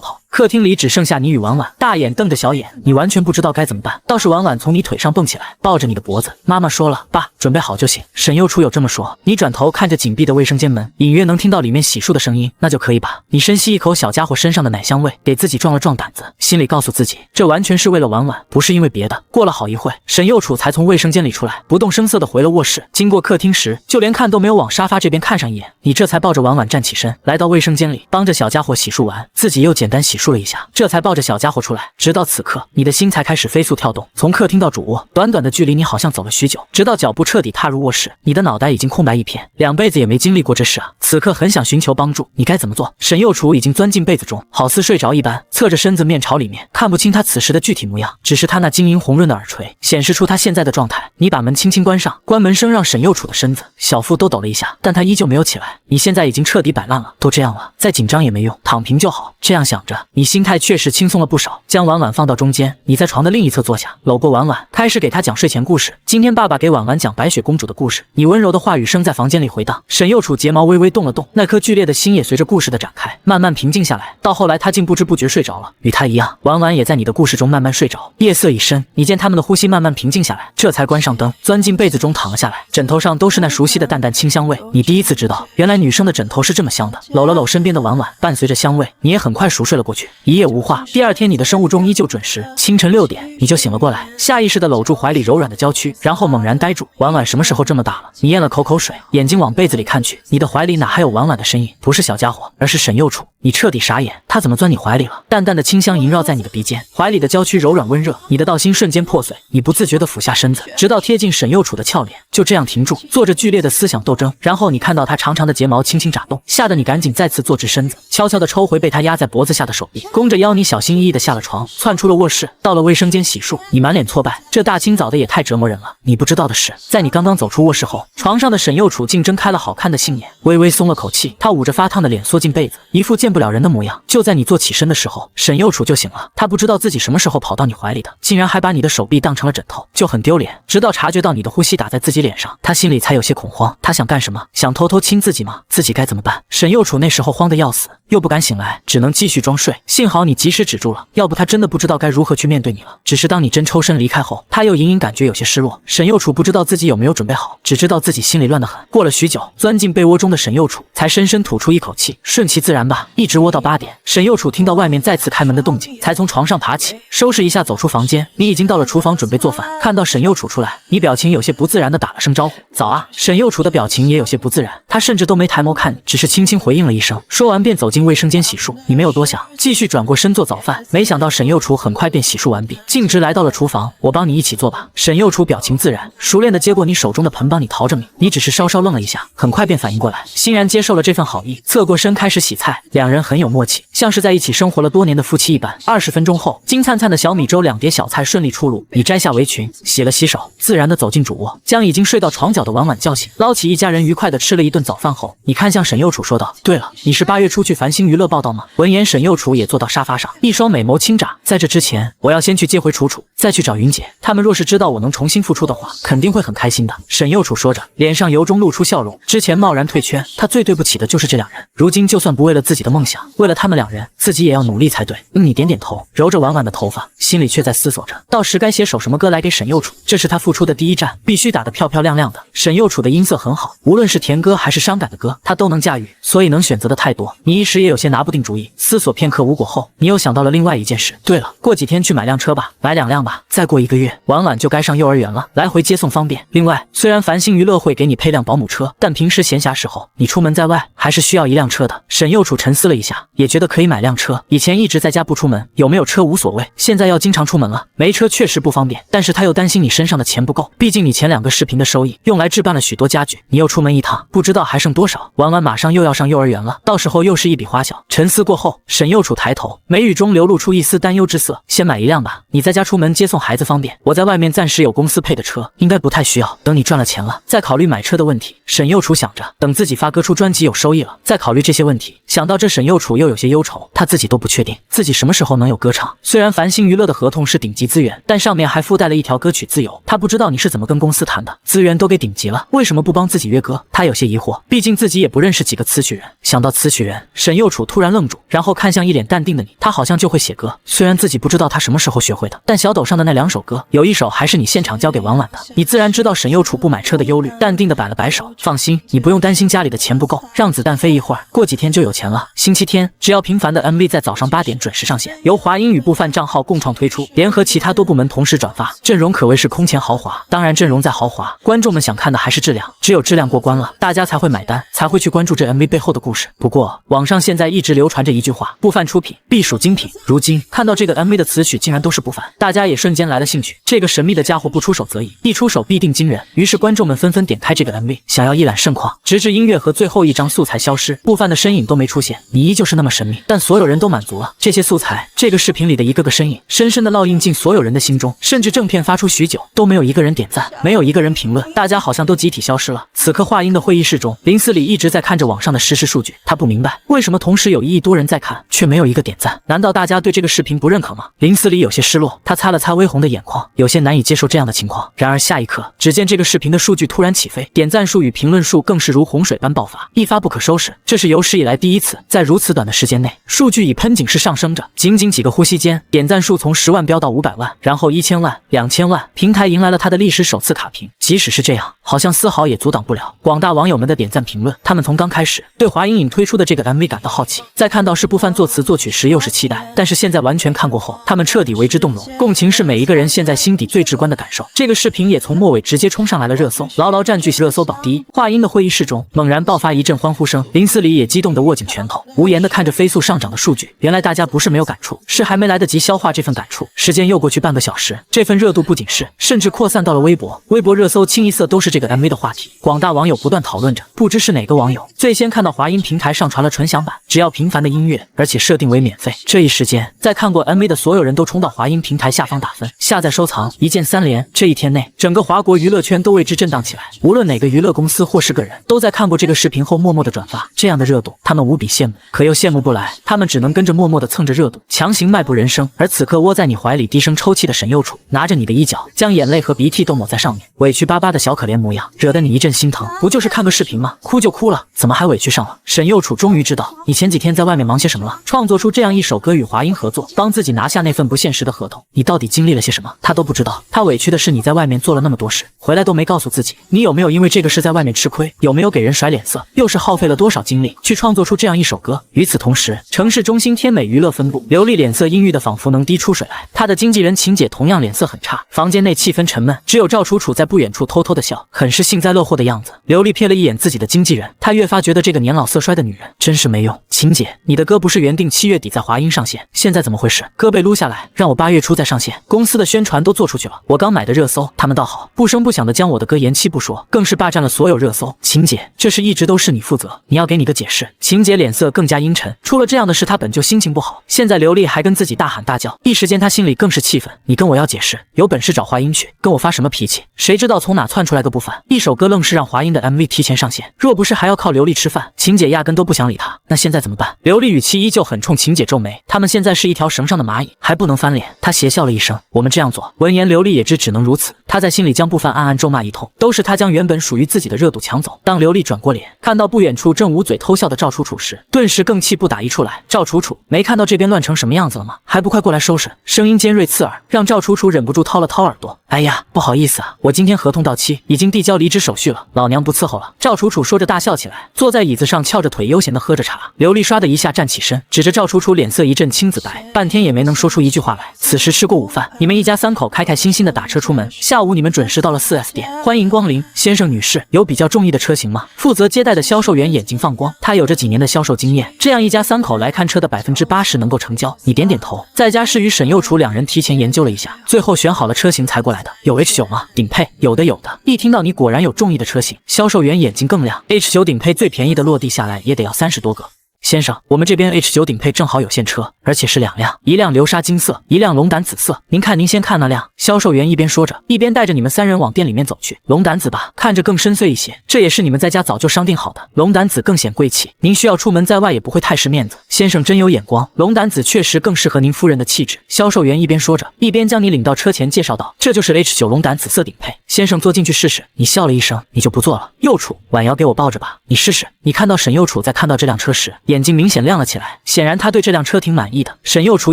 跑，客厅里只剩下你与婉婉，大眼瞪着小眼，你完全不知道该怎么办。倒是婉婉从你腿上蹦起来，抱着你的脖子。妈妈说了，爸，准备好就行。沈右楚有这么说。你转头看着紧闭的卫生间门，隐约能听到里面洗漱的声音，那就可以吧。你深吸一口小家伙身上的奶香味，给自己壮了壮胆子，心里告诉自己，这完全是为了婉婉，不是因为别的。过了好一会，沈右楚才从卫生间里出来，不动声色地回了卧室。经过客厅时，就连看都没有往沙发这边看上一眼。你这才抱着婉婉站起身，来到卫生间里，帮着小家伙洗漱完，自己又简单洗漱了一下，这才抱着小家伙出来。直到此刻，你的心才开始飞速跳动。从客厅到主卧，短短的距离，你好像走了许久，直到脚步彻底踏入卧室，你的脑袋已经空白一片。两辈子也没经历过这事啊，此刻很想寻求帮助，你该怎么做？沈右楚已经钻进被子中，好似睡着一般，侧着身子面朝里面，看不清他此时的具体模样，只是他那晶莹红润的耳垂显示出他现在的状态。你把门轻轻关上，关门声让沈右楚的身子小腹都抖了一下，但他依旧没有起来。你现在已经彻底摆烂了，都这样了，再紧张也没用，躺平就好。这样想着，你心态确实轻松了不少。将婉婉放到中间，你在床的另一侧坐下，搂过婉婉，开始给她讲睡前故事。今天爸爸给婉婉讲白雪公主的故事。你温柔的话语声在房间里回荡。沈右楚睫毛微微动了动，那颗剧烈的心也随着故事的展开慢慢平静下来。到后来他竟不知不觉睡着了。与他一样，婉婉也在你的故事中慢慢睡着。夜色已深，你见他们的呼吸慢慢平静下来，这才关上灯，钻进被子中躺了下来。枕头上都是那熟悉的淡淡清香味。你第一次知道，原来女生的枕头是这么香的。搂了搂身边的婉婉，伴随着香味，你也很快熟睡了过去。去，一夜无话。第二天你的生物钟依旧准时，清晨6点你就醒了过来，下意识地搂住怀里柔软的娇躯，然后猛然呆住。婉婉什么时候这么大了？你咽了口水，眼睛往被子里看去，你的怀里哪还有婉婉的身影？不是小家伙，而是沈幼楚。你彻底傻眼，他怎么钻你怀里了？淡淡的清香萦绕在你的鼻尖，怀里的娇躯柔软温热，你的道心瞬间破碎。你不自觉地俯下身子，直到贴近沈幼楚的俏脸，就这样停住，做着剧烈的思想斗争。然后你看到他长长的睫毛轻轻眨动，吓得你赶紧再次坐直身子，悄悄地抽回被他压在脖子下的手臂，弓着腰，你小心翼翼地下了床，窜出了卧室，到了卫生间洗漱。你满脸挫败，这大清早的也太折磨人了。你不知道的是，在你刚刚走出卧室后，床上的沈幼楚竟睁开了好看的杏眼，微微松了口气，他捂着发烫的脸缩进被子，一副见不了人的模样。就在你坐起身的时候，沈幼楚就醒了，他不知道自己什么时候跑到你怀里的，竟然还把你的手臂当成了枕头，就很丢脸。直到察觉到你的呼吸打在自己脸上，他心里才有些恐慌。他想干什么？想偷偷亲自己吗？自己该怎么办？沈幼楚那时候慌得要死，又不敢醒来，只能继续装睡。幸好你及时止住了，要不他真的不知道该如何去面对你了。只是当你真抽身离开后，他又隐隐感觉有些失落。沈幼楚不知道自己有没有准备好，只知道自己心里乱得很。过了许久，钻进被窝中的沈幼楚才深深吐出一口气，顺其自然吧，一直窝到8点。沈幼楚听到外面再次开门的动静，才从床上爬起，收拾一下走出房间。你已经到了厨房准备做饭，看到沈幼楚出来，你表情有些不自然的打了声招呼，早啊。沈幼楚的表情也有些不自然，他甚至都没抬眸看你，只是轻轻回应了一声，说完便走进卫生间洗漱。你没有多想，继续转过身做早饭。没想到沈幼楚很快便洗漱完毕，径直来到了厨房，我帮你一起做吧。沈幼楚表情自然，熟练的接过你手中的盆，帮你淘着米。你只是稍稍愣了一下，很快便反应过来，欣然接受了这份好意，侧过身开始洗菜。两人很有默契，像是在一起生活了多年的夫妻一般。20分钟后，金灿灿的小米粥2碟小菜顺利出炉。你摘下围裙，洗了洗手，自然的走进主卧，将已经睡到床角的婉婉叫醒，捞起一家人愉快的吃了一顿早饭后，你看向沈幼楚说道：对了，你是8月出去繁星娱乐报道吗？闻言，沈幼楚也坐到沙发上，一双美眸轻眨。在这之前，我要先去接回楚楚，再去找云姐。他们若是知道我能重新复出的话，肯定会很开心的。沈幼楚说着，脸上由衷露出笑容。之前贸然退圈，他最对不起的就是这2人。如今就算不为了自己的梦想，为了他们2人，自己也要努力才对。你点点头，揉着婉婉的头发，心里却在思索着，到时该写首什么歌来给沈幼楚。这是他复出的第一站，必须打得漂漂亮亮的。沈幼楚的音色很好，无论是甜歌还是伤感的歌，他都能驾驭，所以能选择的太多。你一时也有些拿不定主意。思索片刻无果后，你又想到了另外一件事。对了，过几天去买辆车吧，买2辆吧。再过1个月，婉婉就该上幼儿园了，来回接送方便。另外，虽然繁星娱乐会给你配辆保姆车，但平时闲暇时候，你出门在外还是需要一辆车的。沈幼楚沉思了一下，也觉得可以买辆车。以前一直在家不出门，有没有车无所谓，现在要经常出门了，没车确实不方便。但是他又担心你身上的钱不够，毕竟你前2个视频的收益用来置办了许多家具，你又出门一趟，不知道还剩多少。婉婉马上又要上幼儿园了，到时候又是一笔花销。沉思过后，沈幼楚抬头，眉宇中流露出一丝担忧之色。先买1辆吧，你在家出门接送孩子方便，我在外面暂时有公司配的车，应该不太需要，等你赚了钱了再考虑买车的问题。沈幼楚想着，等自己发歌出专辑有收益了再考虑这些问题。想到这，沈幼楚又有些忧愁，他自己都不确定自己什么时候能有歌唱。虽然繁星娱乐的合同是顶级资源，但上面还附带了一条歌曲自由，他不知道你是怎么跟公司谈的，资源都给顶级了，为什么不帮自己约歌？他有些疑惑，毕竟自己也不认识几个词曲人。想到词曲人，沈幼楚突然愣住，然后看向一脸淡定的你，他好像就会写歌，虽然自己不知道他什么时候学会的，但小抖上的那2首歌，有1首还是你现场交给婉婉的。你自然知道沈幼楚不买车的忧虑，淡定的摆了摆手，放心，你不用担心家里的钱不够，让子弹飞一会儿，过几天就有钱了。星期天，只要平凡的 MV 在早上8点准时上线，由华英与部饭账号共创推出，联合其他多部门同时转发，阵容可谓是空前豪华。当然，阵容再豪华，观众们想看的还是质量，只有质量过关了，大家才会买单，才会去关注这 MV 背后的故事。不过，网上现在一直流传着一句话，部饭出品必属精品。如今看到这个 MV 的词曲竟然都是部饭，大家也瞬间来了兴趣。这个神秘的家伙不出手则已，一出手必定惊人。于是观众们纷纷点开这个 MV， 想要一览盛况，直至音乐和最后一张素材消失，部饭的身影都没出现。你依旧是那么神秘，但所有人都满足了。这些素材，这个视频里的一个个身影，深深的烙印进所有人的心中，甚至正片发出许久都没有一个人点赞，没有一个人评论，大家好像都集体消失了。此刻话音的会议室中，林思礼一直在看着网上的实时数据，他不明白为什么同时有1亿多人在看，却没有一个点赞，难道大家对这个视频不认可吗？林思礼有些失落，他擦了擦微红的眼眶，有些难以接受这样的情况。然而下一刻，只见这个视频的数据突然起飞，点赞数与评论数更是如洪水般爆发，一发不可收拾。这是有史以来第一次，在如此短的时间内，数据以喷井式上升着，仅仅几个呼吸间，点赞数从10万飙到500万，然后1000万、2000万，平台迎来了他的历史首次卡屏。即使是这样，好像丝毫也阻挡不了广大网友们的点赞评论。他们从刚开始对华英影推出的这个 MV 感到好奇，在看到是不凡作词作曲时又是期待，但是现在完全看过后，他们彻底为之动容。共情是每一个人现在心底最直观的感受。这个视频也从末尾直接冲上来了热搜，牢牢占据热搜榜第一。话音的会议室中猛然爆发一阵欢呼声，林思礼也激动地握紧拳头，无言地看着飞速上涨的数据。原来大家不是没有感触，是还没来得及消化这份感触。时间又过去半个小时，这份热度不仅是，甚至扩散到了微博。微博热搜清一色都是这个 MV 的话题，广大网友不断讨论着。不知是哪个网友最先看到华音平台上传了纯享版，只要频繁的音乐，而且设定为免费。这一时间，在看过 MV 的所有人都冲到华音平台下方打分、下载、收藏，一键3连。这一天内，整个华国娱乐圈都为之震荡起来。无论哪个娱乐公司或是个人，都在看过这个视频后默默的转发。这样的热度，他们无比羡慕，可又羡慕不来，他们只能跟着默默的蹭着热度，强行迈步人生。而此刻窝在你怀里低声抽泣的沈幼楚，拿着你的衣角，将眼泪和鼻涕都抹在上面，委屈巴巴的小可怜模样，惹得你一阵心疼。不就是看个视频吗？哭就哭了，怎么还委屈上了？沈幼楚终于知道你前几天在外面忙些什么了，创作出这样一首歌与华音合作，帮自己拿下那份不现实的合同，你到底经历了些什么？他都不知道。他委屈的是你在外面做了那么多事，回来都没告诉自己。你有没有因为这个事在外面吃亏？有没有给人甩脸色？又是耗费了多少精力去创作出这样一首歌？与此同时，城市中心天美娱乐分部，刘丽脸色阴郁的仿佛能滴出水来，她的经纪人秦姐同样脸色很差。房间内气氛沉闷，只有赵楚楚在不远处偷偷的笑，很是幸灾乐祸的样子。刘丽瞥了一眼自己的经纪人，她越发觉得这个年老色衰的女人真是没用。秦姐，你的歌不是原定7月底在华音上线，现在怎么回事？歌被撸下来，让我8月初再上线。公司的宣传都做出去了，我刚买的热搜，他们倒好，不声不响的将我的歌延期不说，更是霸占了所有热搜。秦姐，这事一直都是你负责，你要给你个解释。秦姐脸色更加阴沉，出了这样的事，她本就心情不好，现在刘丽还跟自己大喊大叫，一时间她心里更是气愤。你跟我要解释，有本事找华音去，跟我发什么脾气？谁知道从哪窜出来个不凡，一首歌愣是让华音的 MV 提前上线，若不是还要靠刘丽吃饭，秦姐压根都不想理他。那现在怎么办？刘丽语气依旧很冲，秦姐皱眉，他们现在是一条绳上的蚂蚁，还不能翻脸。她邪笑了一声，我们这样做。闻言，刘丽也知只能如此，她在心里将不凡暗暗咒骂一通，都是她将原本属于自己的热度抢走。当刘丽转过脸，看到不远处正捂嘴偷笑的赵楚楚时，顿时更气不打一处来。赵楚楚，没看到这边乱成什么样子了吗？还不快过来收拾！声音尖锐刺耳，让赵楚楚忍不住掏了掏耳朵。哎呀，不好意思啊，我今天合同到期，已经递交离职手续了，老娘不伺候了。赵楚楚说着大笑起来，坐在椅子上翘着腿悠闲地喝着茶。刘丽唰的一下站起身，指着赵楚楚脸色一阵青紫白，半天也没能说出一句话来。此时吃过午饭，你们一家3口开开心心的打车出门，下午你们准时到了 4S 店，欢迎光临。先生女士，有比较中意的车型吗？负责接待的销售员眼睛放光，他有着几年的销售经验，这样一家3口来看车的80%能够成交。你点点头，在家是与沈幼楚两人提前研究了一下，最后选好了车型才过来的。有 H9 吗？顶配？有的有的。一听到你果然有中意的车型，销售员眼睛更亮。H9 顶配最便宜的落地下来也得要30多个。先生，我们这边 H9 顶配正好有现车，而且是2辆，一辆流沙金色，一辆龙胆紫色。您看，您先看那辆。销售员一边说着，一边带着你们3人往店里面走去。龙胆紫吧，看着更深邃一些，这也是你们在家早就商定好的。龙胆紫更显贵气，您需要出门在外也不会太失面子。先生真有眼光，龙胆紫确实更适合您夫人的气质。销售员一边说着，一边将你领到车前介绍道：“这就是 H9 龙胆紫色顶配，先生坐进去试试。”你笑了一声，你就不坐了。幼楚，婉瑶给我抱着吧，你试试。你看到沈幼楚在看到这辆车时，眼睛明显亮了起来，显然他对这辆车挺满意的。沈幼楚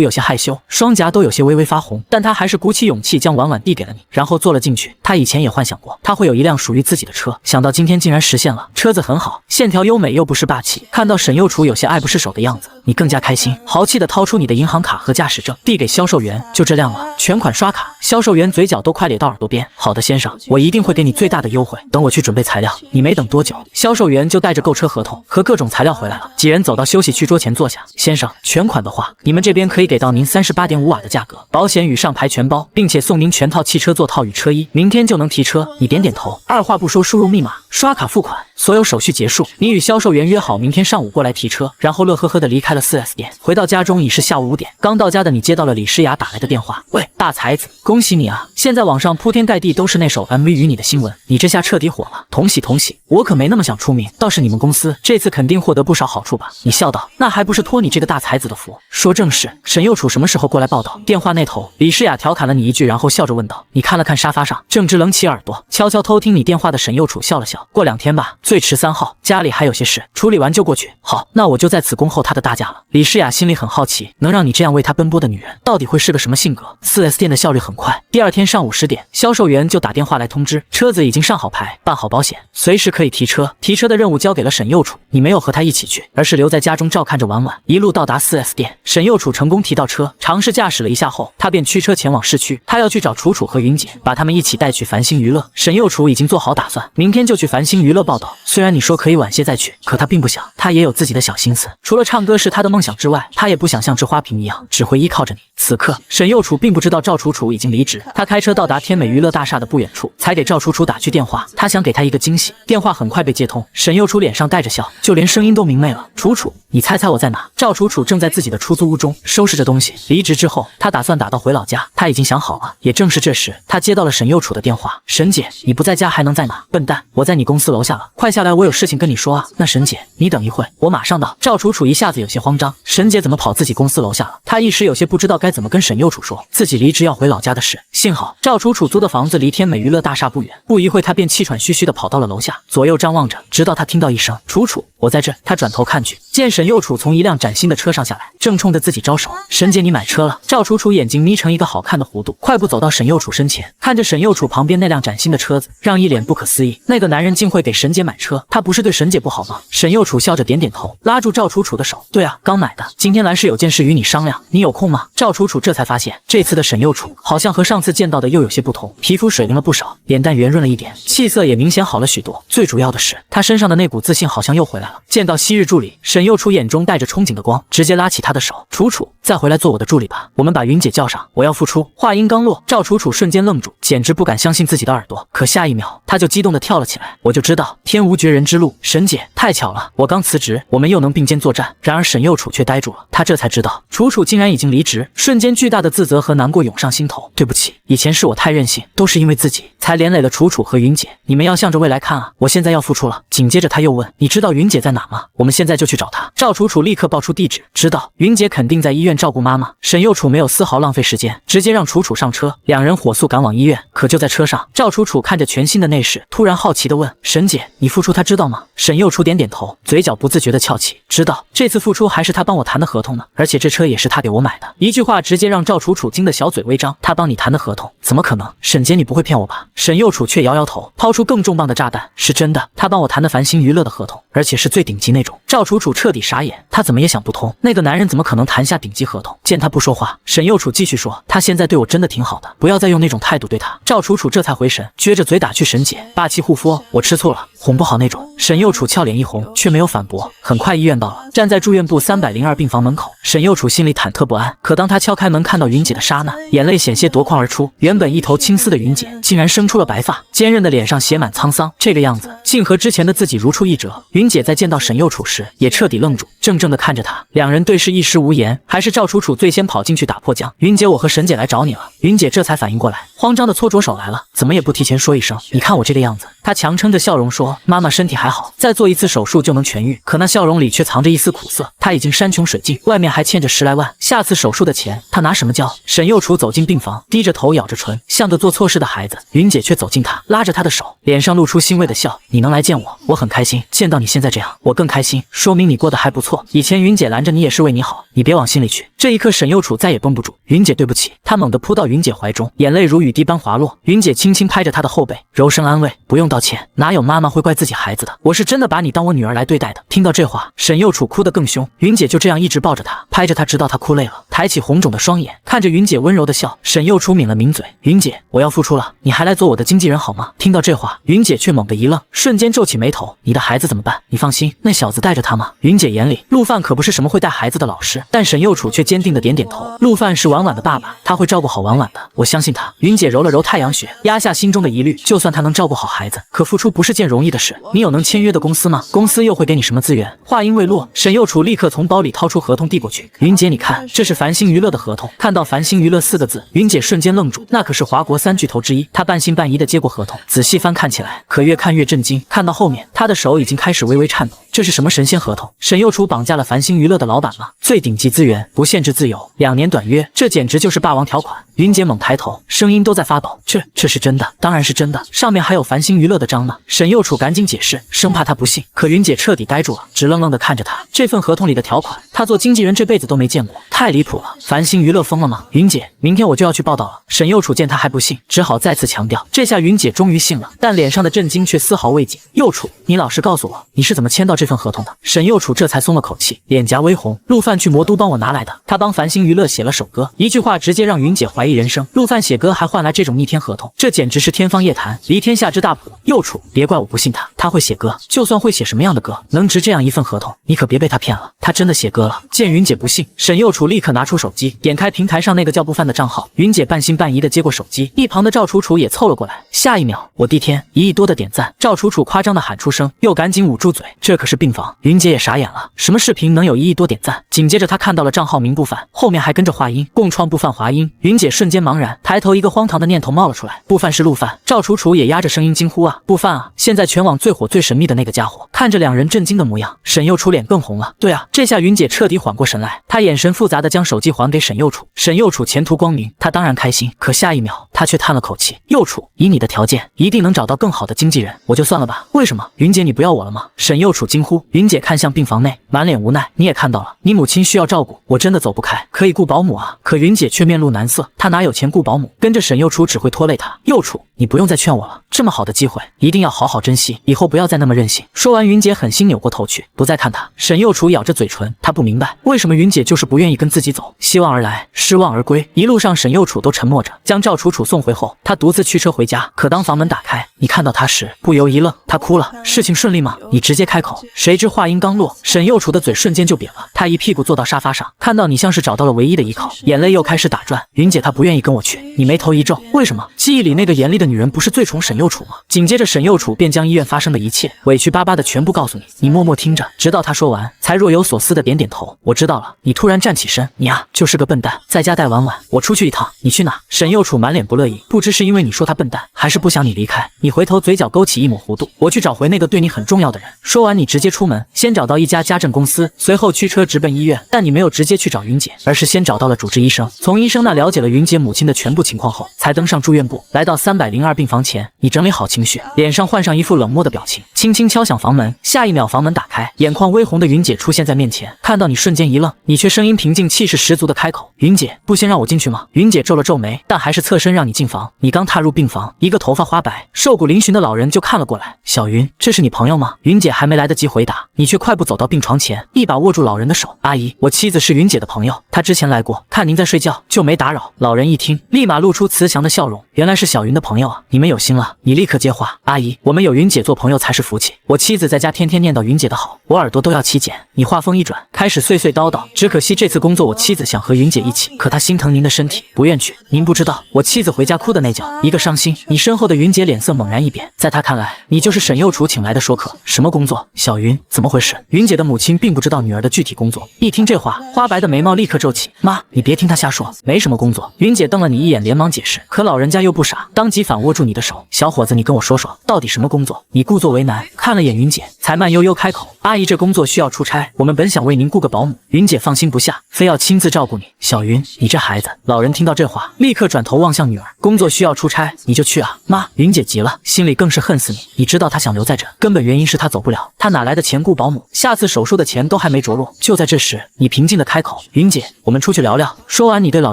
有些害羞，双颊都有些微微发红，但他还是鼓起勇气将婉婉递给了你，然后坐了进去。他以前也幻想过他会有一辆属于自己的车，想到今天竟然实现了。车子很好，线条优美又不失霸气。看到沈幼楚有些爱不释手的样子，你更加开心，豪气的掏出你的银行卡和驾驶证递给销售员，就这辆了，全款刷卡。销售员嘴角都快咧到耳朵边。好的先生，我一定会给你最大的优惠。等我去准备材料。你没等多久，销售员就带着购车合同和各种材料回来了。几人走到休息区桌前坐下。先生，全款的话，你们这边可以给到您38.5瓦的价格，保险与上牌全包，并且送您全套汽车座套与车衣，明天就能提车。你点点头，二话不说输入密码，刷卡付款，所有手续结束。你与销售员约好明天上午过来提车，然后乐呵呵的离开了 4S 店。回到家中已是下午5点，刚到家的你接到了李诗雅打来的电话。喂，大才子，恭喜你啊！现在网上铺天盖地都是那首 MV 与你的新闻，你这下彻底火了，同喜同喜！我可没那么想出名，倒是你们公司这次肯定获得不少好处吧？你笑道，那还不是托你这个大才子的福。说正事，沈幼楚什么时候过来报道？电话那头，李诗雅调侃了你一句，然后笑着问道。你看了看沙发上正直冷起耳朵，悄悄偷听你电话的沈幼楚笑了笑。过2天吧，最迟3号，家里还有些事，处理完就过去。好，那我就在此恭候他的大驾了。李诗雅心里很好奇，能让你这样为他奔波的女人，到底会是个什么性格？4S 店的效率很快，第二天上午10点，销售员就打电话来通知，车子已经上好牌，办好保险，随时可以提车。提车的任务交给了沈幼楚，你没有和他一起去，而是留在家中照看着婉婉，一路到达 4S 店。沈幼楚成功提到车，尝试驾驶了一下后，他便驱车前往市区。他要去找楚楚和云姐，把他们一起带去繁星娱乐。沈幼楚已经做好打算，明天就去繁星娱乐报道。虽然你说可以晚些再去，可他并不想，他也有自己的小心思。除了唱歌是他的梦想之外，他也不想像只花瓶一样，只会依靠着你。此刻，沈幼楚并不知道赵楚楚已经离职。他开车到达天美娱乐大厦的不远处，才给赵楚楚打去电话。他想给她一个惊喜。电话很快被接通，沈幼楚脸上带着笑，就连声音都明媚了。楚楚，你猜猜我在哪？赵楚楚正在自己的出租屋中收拾着东西。离职之后，他打算打道回老家，他已经想好了。也正是这时，他接到了沈幼楚的电话。沈姐，你不在家还能在哪？笨蛋，我在你公司楼下了，快下来，我有事情跟你说啊。那沈姐，你等一会，我马上到。赵楚楚一下子有些慌张，沈姐怎么跑自己公司楼下了？他一时有些不知道该怎么跟沈幼楚说自己离职要回老家的事。幸好赵楚楚租的房子离天美娱乐大厦不远，不一会他便气喘吁吁地跑到了楼下，左右张望着，直到他听到一声楚楚，我在这。他转头看去，见沈幼楚从一辆崭新的车上下来，正冲着自己招手。沈姐，你买车了。赵楚楚眼睛眯成一个好看的弧度，快步走到沈幼楚身前，看着沈幼楚旁边那辆崭新的车子，让一脸不可思议。那个男人竟会给沈姐买车，他不是对沈姐不好吗？沈幼楚笑着点点头，拉住赵楚楚的手，对啊，刚买的，今天来是有件事与你商量，你有空吗？赵楚楚这才发现，这次的沈幼楚好像和上次见到的又有些不同，皮肤水灵了不少，脸蛋圆润了一点，气色也明显好了许多。最主要的是，他身上的那股自信好像又回来了。见到昔日助理，沈幼楚眼中带着憧憬的光，直接拉起他的手，楚楚，再回来做我的助理吧，我们把云姐叫上，我要复出。话音刚落，赵楚楚瞬间愣住，简直不敢相信自己的耳朵。可下一秒，他就激动地跳了起来，我就知道天无绝人之路，沈姐，太巧了，我刚辞职，我们又能并肩作战。然而沈幼楚却呆住了，他这才知道楚楚竟然已经离职，瞬间巨大的自责和难过涌上心头。对不起，以前是我太任性，都是因为自己才连累了楚楚和云姐，你们要向着未来看啊，我现在要复出了。紧接着他又问，你知道云姐在哪吗？我们现在就去找她。赵楚楚立刻报出地址，知道，云姐肯定在医院照顾妈妈。沈幼楚没有丝毫浪费时间，直接让楚楚上车，两人火速赶往医院。可就在车上，赵楚楚看着全新的内饰，突然好奇地问，沈姐，你复出她知道吗？沈幼楚点点头，嘴角不自觉地翘起，知道，这次复出还是她帮我谈的合同呢，而且这车也是她给我买的。一句话直接让赵楚楚惊得小嘴微张，她帮你谈的合同？怎么可能？沈姐，你不会骗我吧？沈幼楚却摇摇头，抛出更重磅的炸弹，是真的，她帮我谈的繁星娱乐的合同，而且是最顶级那种。赵楚楚彻底傻眼，她怎么也想不通，那个男人怎么可能谈下顶级合同？见他不说话，沈幼楚继续说，他现在对我真的挺好的，不要再用那种态度对他。赵楚楚这才回神，撅着嘴打趣沈姐，霸气护肤，我吃醋了，哄不好那种。沈幼楚俏脸一红，却没有反驳。很快医院到了，站在住院部302病房门口，沈幼楚心里忐忑不安。可当他敲开门看到云姐的刹那，眼泪险些夺眶而出。原本一头青丝的云姐，竟然生出了白发，坚韧的脸上写满沧桑，这个样子竟和之前的自己如出一辙。云姐在见到沈幼楚时，也彻底愣住，怔怔地看着他，两人对视一时无言。还是赵楚楚最先跑进去打破僵，云姐，我和沈姐来找你了。云姐这才反应过来，慌张地搓着手来了，怎么也不提前说一声，你看我这个样子。她强撑着笑容说，妈妈身体还好，再做一次手术就能痊愈。可那笑容里却藏着一丝苦涩，她已经山穷水尽，外面还欠着10来万，下次手术的钱她拿什么交？沈幼楚走进病房，低着头咬着唇，像个做错事的孩子。云姐却走近他，拉着他的手，脸上露出欣慰的笑，你能来见我，我很开心，见到你现在这样，我更开心，说明你过得还不错。以前云姐拦着你也是为你好，你别往心里去。这一刻沈幼楚再也绷不住，云姐对不起。他猛地扑到云姐怀中，眼泪如雨滴般滑落。云姐轻轻拍着他的后背，柔声安慰，不用道歉，哪有妈妈会怪自己孩子的，我是真的把你当我女儿来对待的。听到这话，沈幼楚哭得更凶，云姐就这样一直抱着他，拍着他直到他哭累了，抬起红肿的双眼，看着云姐温柔的笑。沈幼楚抿了抿嘴，云姐，我要复出了，你还来做我的经纪人好吗？听到这话，云姐却猛地一愣，瞬间皱起眉头，你的孩子怎么办？你放心，那小子带着他吗？云姐眼里，陆范可不是什么会带孩子的老师，但沈幼楚却坚定的点点头，陆范是婉婉的爸爸，他会照顾好婉婉的，我相信他。云姐揉了揉太阳穴，压下心中的疑虑，就算他能照顾好孩子，可复出不是件容易的事，你有能签约的公司吗？公司又会给你什么资源？话音未落，沈幼楚立刻从包里掏出合同递过去，云姐你看，这是繁星娱乐的合同。看到繁星娱乐4个字，云姐瞬间愣住，那可是华国3巨头之一。她半信半疑的接过合同，仔细翻看起来，可越看越震惊。看到后面，她的手已经开始微微颤抖。这是什么神仙合同？沈幼楚绑架了繁星娱乐的老板吗？最顶级资源，不限制自由，2年短约，这简直就是霸王条款。云姐猛抬头，声音都在发抖，这是真的，当然是真的，上面还有繁星娱乐乐的章呢？沈右楚赶紧解释，生怕他不信。可云姐彻底呆住了，直愣愣地看着他。这份合同里的条款，他做经纪人这辈子都没见过，太离谱了！繁星娱乐疯了吗？云姐，明天我就要去报道了。沈右楚见他还不信，只好再次强调。这下云姐终于信了，但脸上的震惊却丝毫未减。右楚，你老实告诉我，你是怎么签到这份合同的？沈右楚这才松了口气，脸颊微红。陆范去魔都帮我拿来的，他帮繁星娱乐写了首歌，一句话直接让云姐怀疑人生。陆范写歌还换来这种逆天合同，这简直是天方夜谭，离天下之大谱。右楚，别怪我不信他，他会写歌，就算会写什么样的歌，能值这样一份合同？你可别被他骗了，他真的写歌了。见云姐不信，沈右楚立刻拿出手机，点开平台上那个叫不范的账号。云姐半信半疑的接过手机，一旁的赵楚楚也凑了过来。下一秒，我的天，1亿多的点赞！赵楚楚夸张的喊出声，又赶紧捂住嘴，这可是病房。云姐也傻眼了，什么视频能有1亿多点赞？紧接着她看到了账号名不范，后面还跟着话音，共创不范华音。云姐瞬间茫然，抬头一个荒唐的念头冒了出来，不范是陆范。赵楚楚也压着声音惊呼啊，不范啊！现在全网最火最神秘的那个家伙。看着两人震惊的模样，沈右楚脸更红了。对啊，这下云姐彻底缓过神来，她眼神复杂的将手机还给沈右楚。沈右楚前途光明，他当然开心，可下一秒他却叹了口气。右楚，以你的条件，一定能找到更好的经纪人，我就算了吧。为什么？云姐你不要我了吗？沈右楚惊呼。云姐看向病房内，满脸无奈。你也看到了，你母亲需要照顾，我真的走不开，可以雇保姆啊。可云姐却面露难色，她哪有钱雇保姆？跟着沈右楚只会拖累她。右楚，你不用再劝我了，这么好的机会，一定要好好珍惜，以后不要再那么任性。说完，云姐狠心扭过头去，不再看他。沈右楚咬着嘴唇，他不明白为什么云姐就是不愿意跟自己走，希望而来，失望而归。一路上，沈右楚都沉默着，将赵楚楚送回后，他独自驱车回家。可当房门打开，你看到他时，不由一愣，他哭了。事情顺利吗？你直接开口。谁知话音刚落，沈右楚的嘴瞬间就扁了，他一屁股坐到沙发上，看到你像是找到了唯一的依靠，眼泪又开始打转。云姐她不愿意跟我去。你眉头一皱，为什么？记忆里那个严厉的女人不是最宠沈右楚吗？紧接着沈右楚便将医院发生的一切委屈巴巴的全部告诉你，你默默听着，直到他说完，才若有所思的点点头。我知道了。你突然站起身，你啊，就是个笨蛋，在家带婉婉，我出去一趟。你去哪？沈右楚满脸不乐意，不知是因为你说他笨蛋，还是不想你离开。你回头嘴角勾起一抹弧度，我去找回那个对你很重要的人。说完，你直接出门，先找到一家家政公司，随后驱车直奔医院。但你没有直接去找云姐，而是先找到了主治医生，从医生那了解了云姐母亲的全部情况后，才登上住院部，来到302病房前。你整理好情绪，脸上换上一副冷漠的表情，轻轻敲响房门。下一秒，房门打开，眼眶微红的云姐出现在面前。看到你瞬间一愣，你却声音平静气势十足的开口，云姐，不先让我进去吗？云姐皱了皱眉，但还是侧身让你进房。你刚踏入病房，一个头发花白瘦骨嶙峋的老人就看了过来。小云，这是你朋友吗？云姐还没来得及回答，你却快步走到病床前，一把握住老人的手。阿姨，我妻子是云姐的朋友，她之前来过，看您在睡觉就没打扰。老人一听，立马露出慈祥的笑容，原来是小云的朋友啊，你们有心了。你立刻接话，阿姨，我们有云姐做朋友才是福气，我妻子在家天天念叨云姐的好，我耳朵都要起茧。你话锋一转，开始碎碎叨叨，只可惜这次工作我妻子想和云姐一起，可她心疼您的身体，不愿去。您不知道，我妻子回家哭的那觉，一个伤心。你身后的云姐脸色猛然一变，在她看来，你就是沈右楚请来的说客。什么工作？小云，怎么回事？云姐的母亲并不知道女儿的具体工作。一听这话，花白的眉毛立刻皱起。妈，你别听她瞎说，没什么工作。云姐瞪了你一眼，连忙解释，可老人家又不傻，当即反握住你的手。小伙子，你跟我说说，到底什么工作？你故作为难，看了眼云姐，才慢悠悠开口，阿姨，这工作需要出差，我们本想为您雇个保姆，云姐放心不下，非要亲自照顾你。小云，你这孩子。老人听到这话，立刻转头望向女儿，工作需要出差，你就去啊。妈，云姐急了，心里更是恨死你。你知道她想留在这，根本原因是她走不了，她哪来的钱雇保姆？下次手术的钱都还没着落。就在这时，你平静的开口，云姐，我们出去聊聊。说完，你对老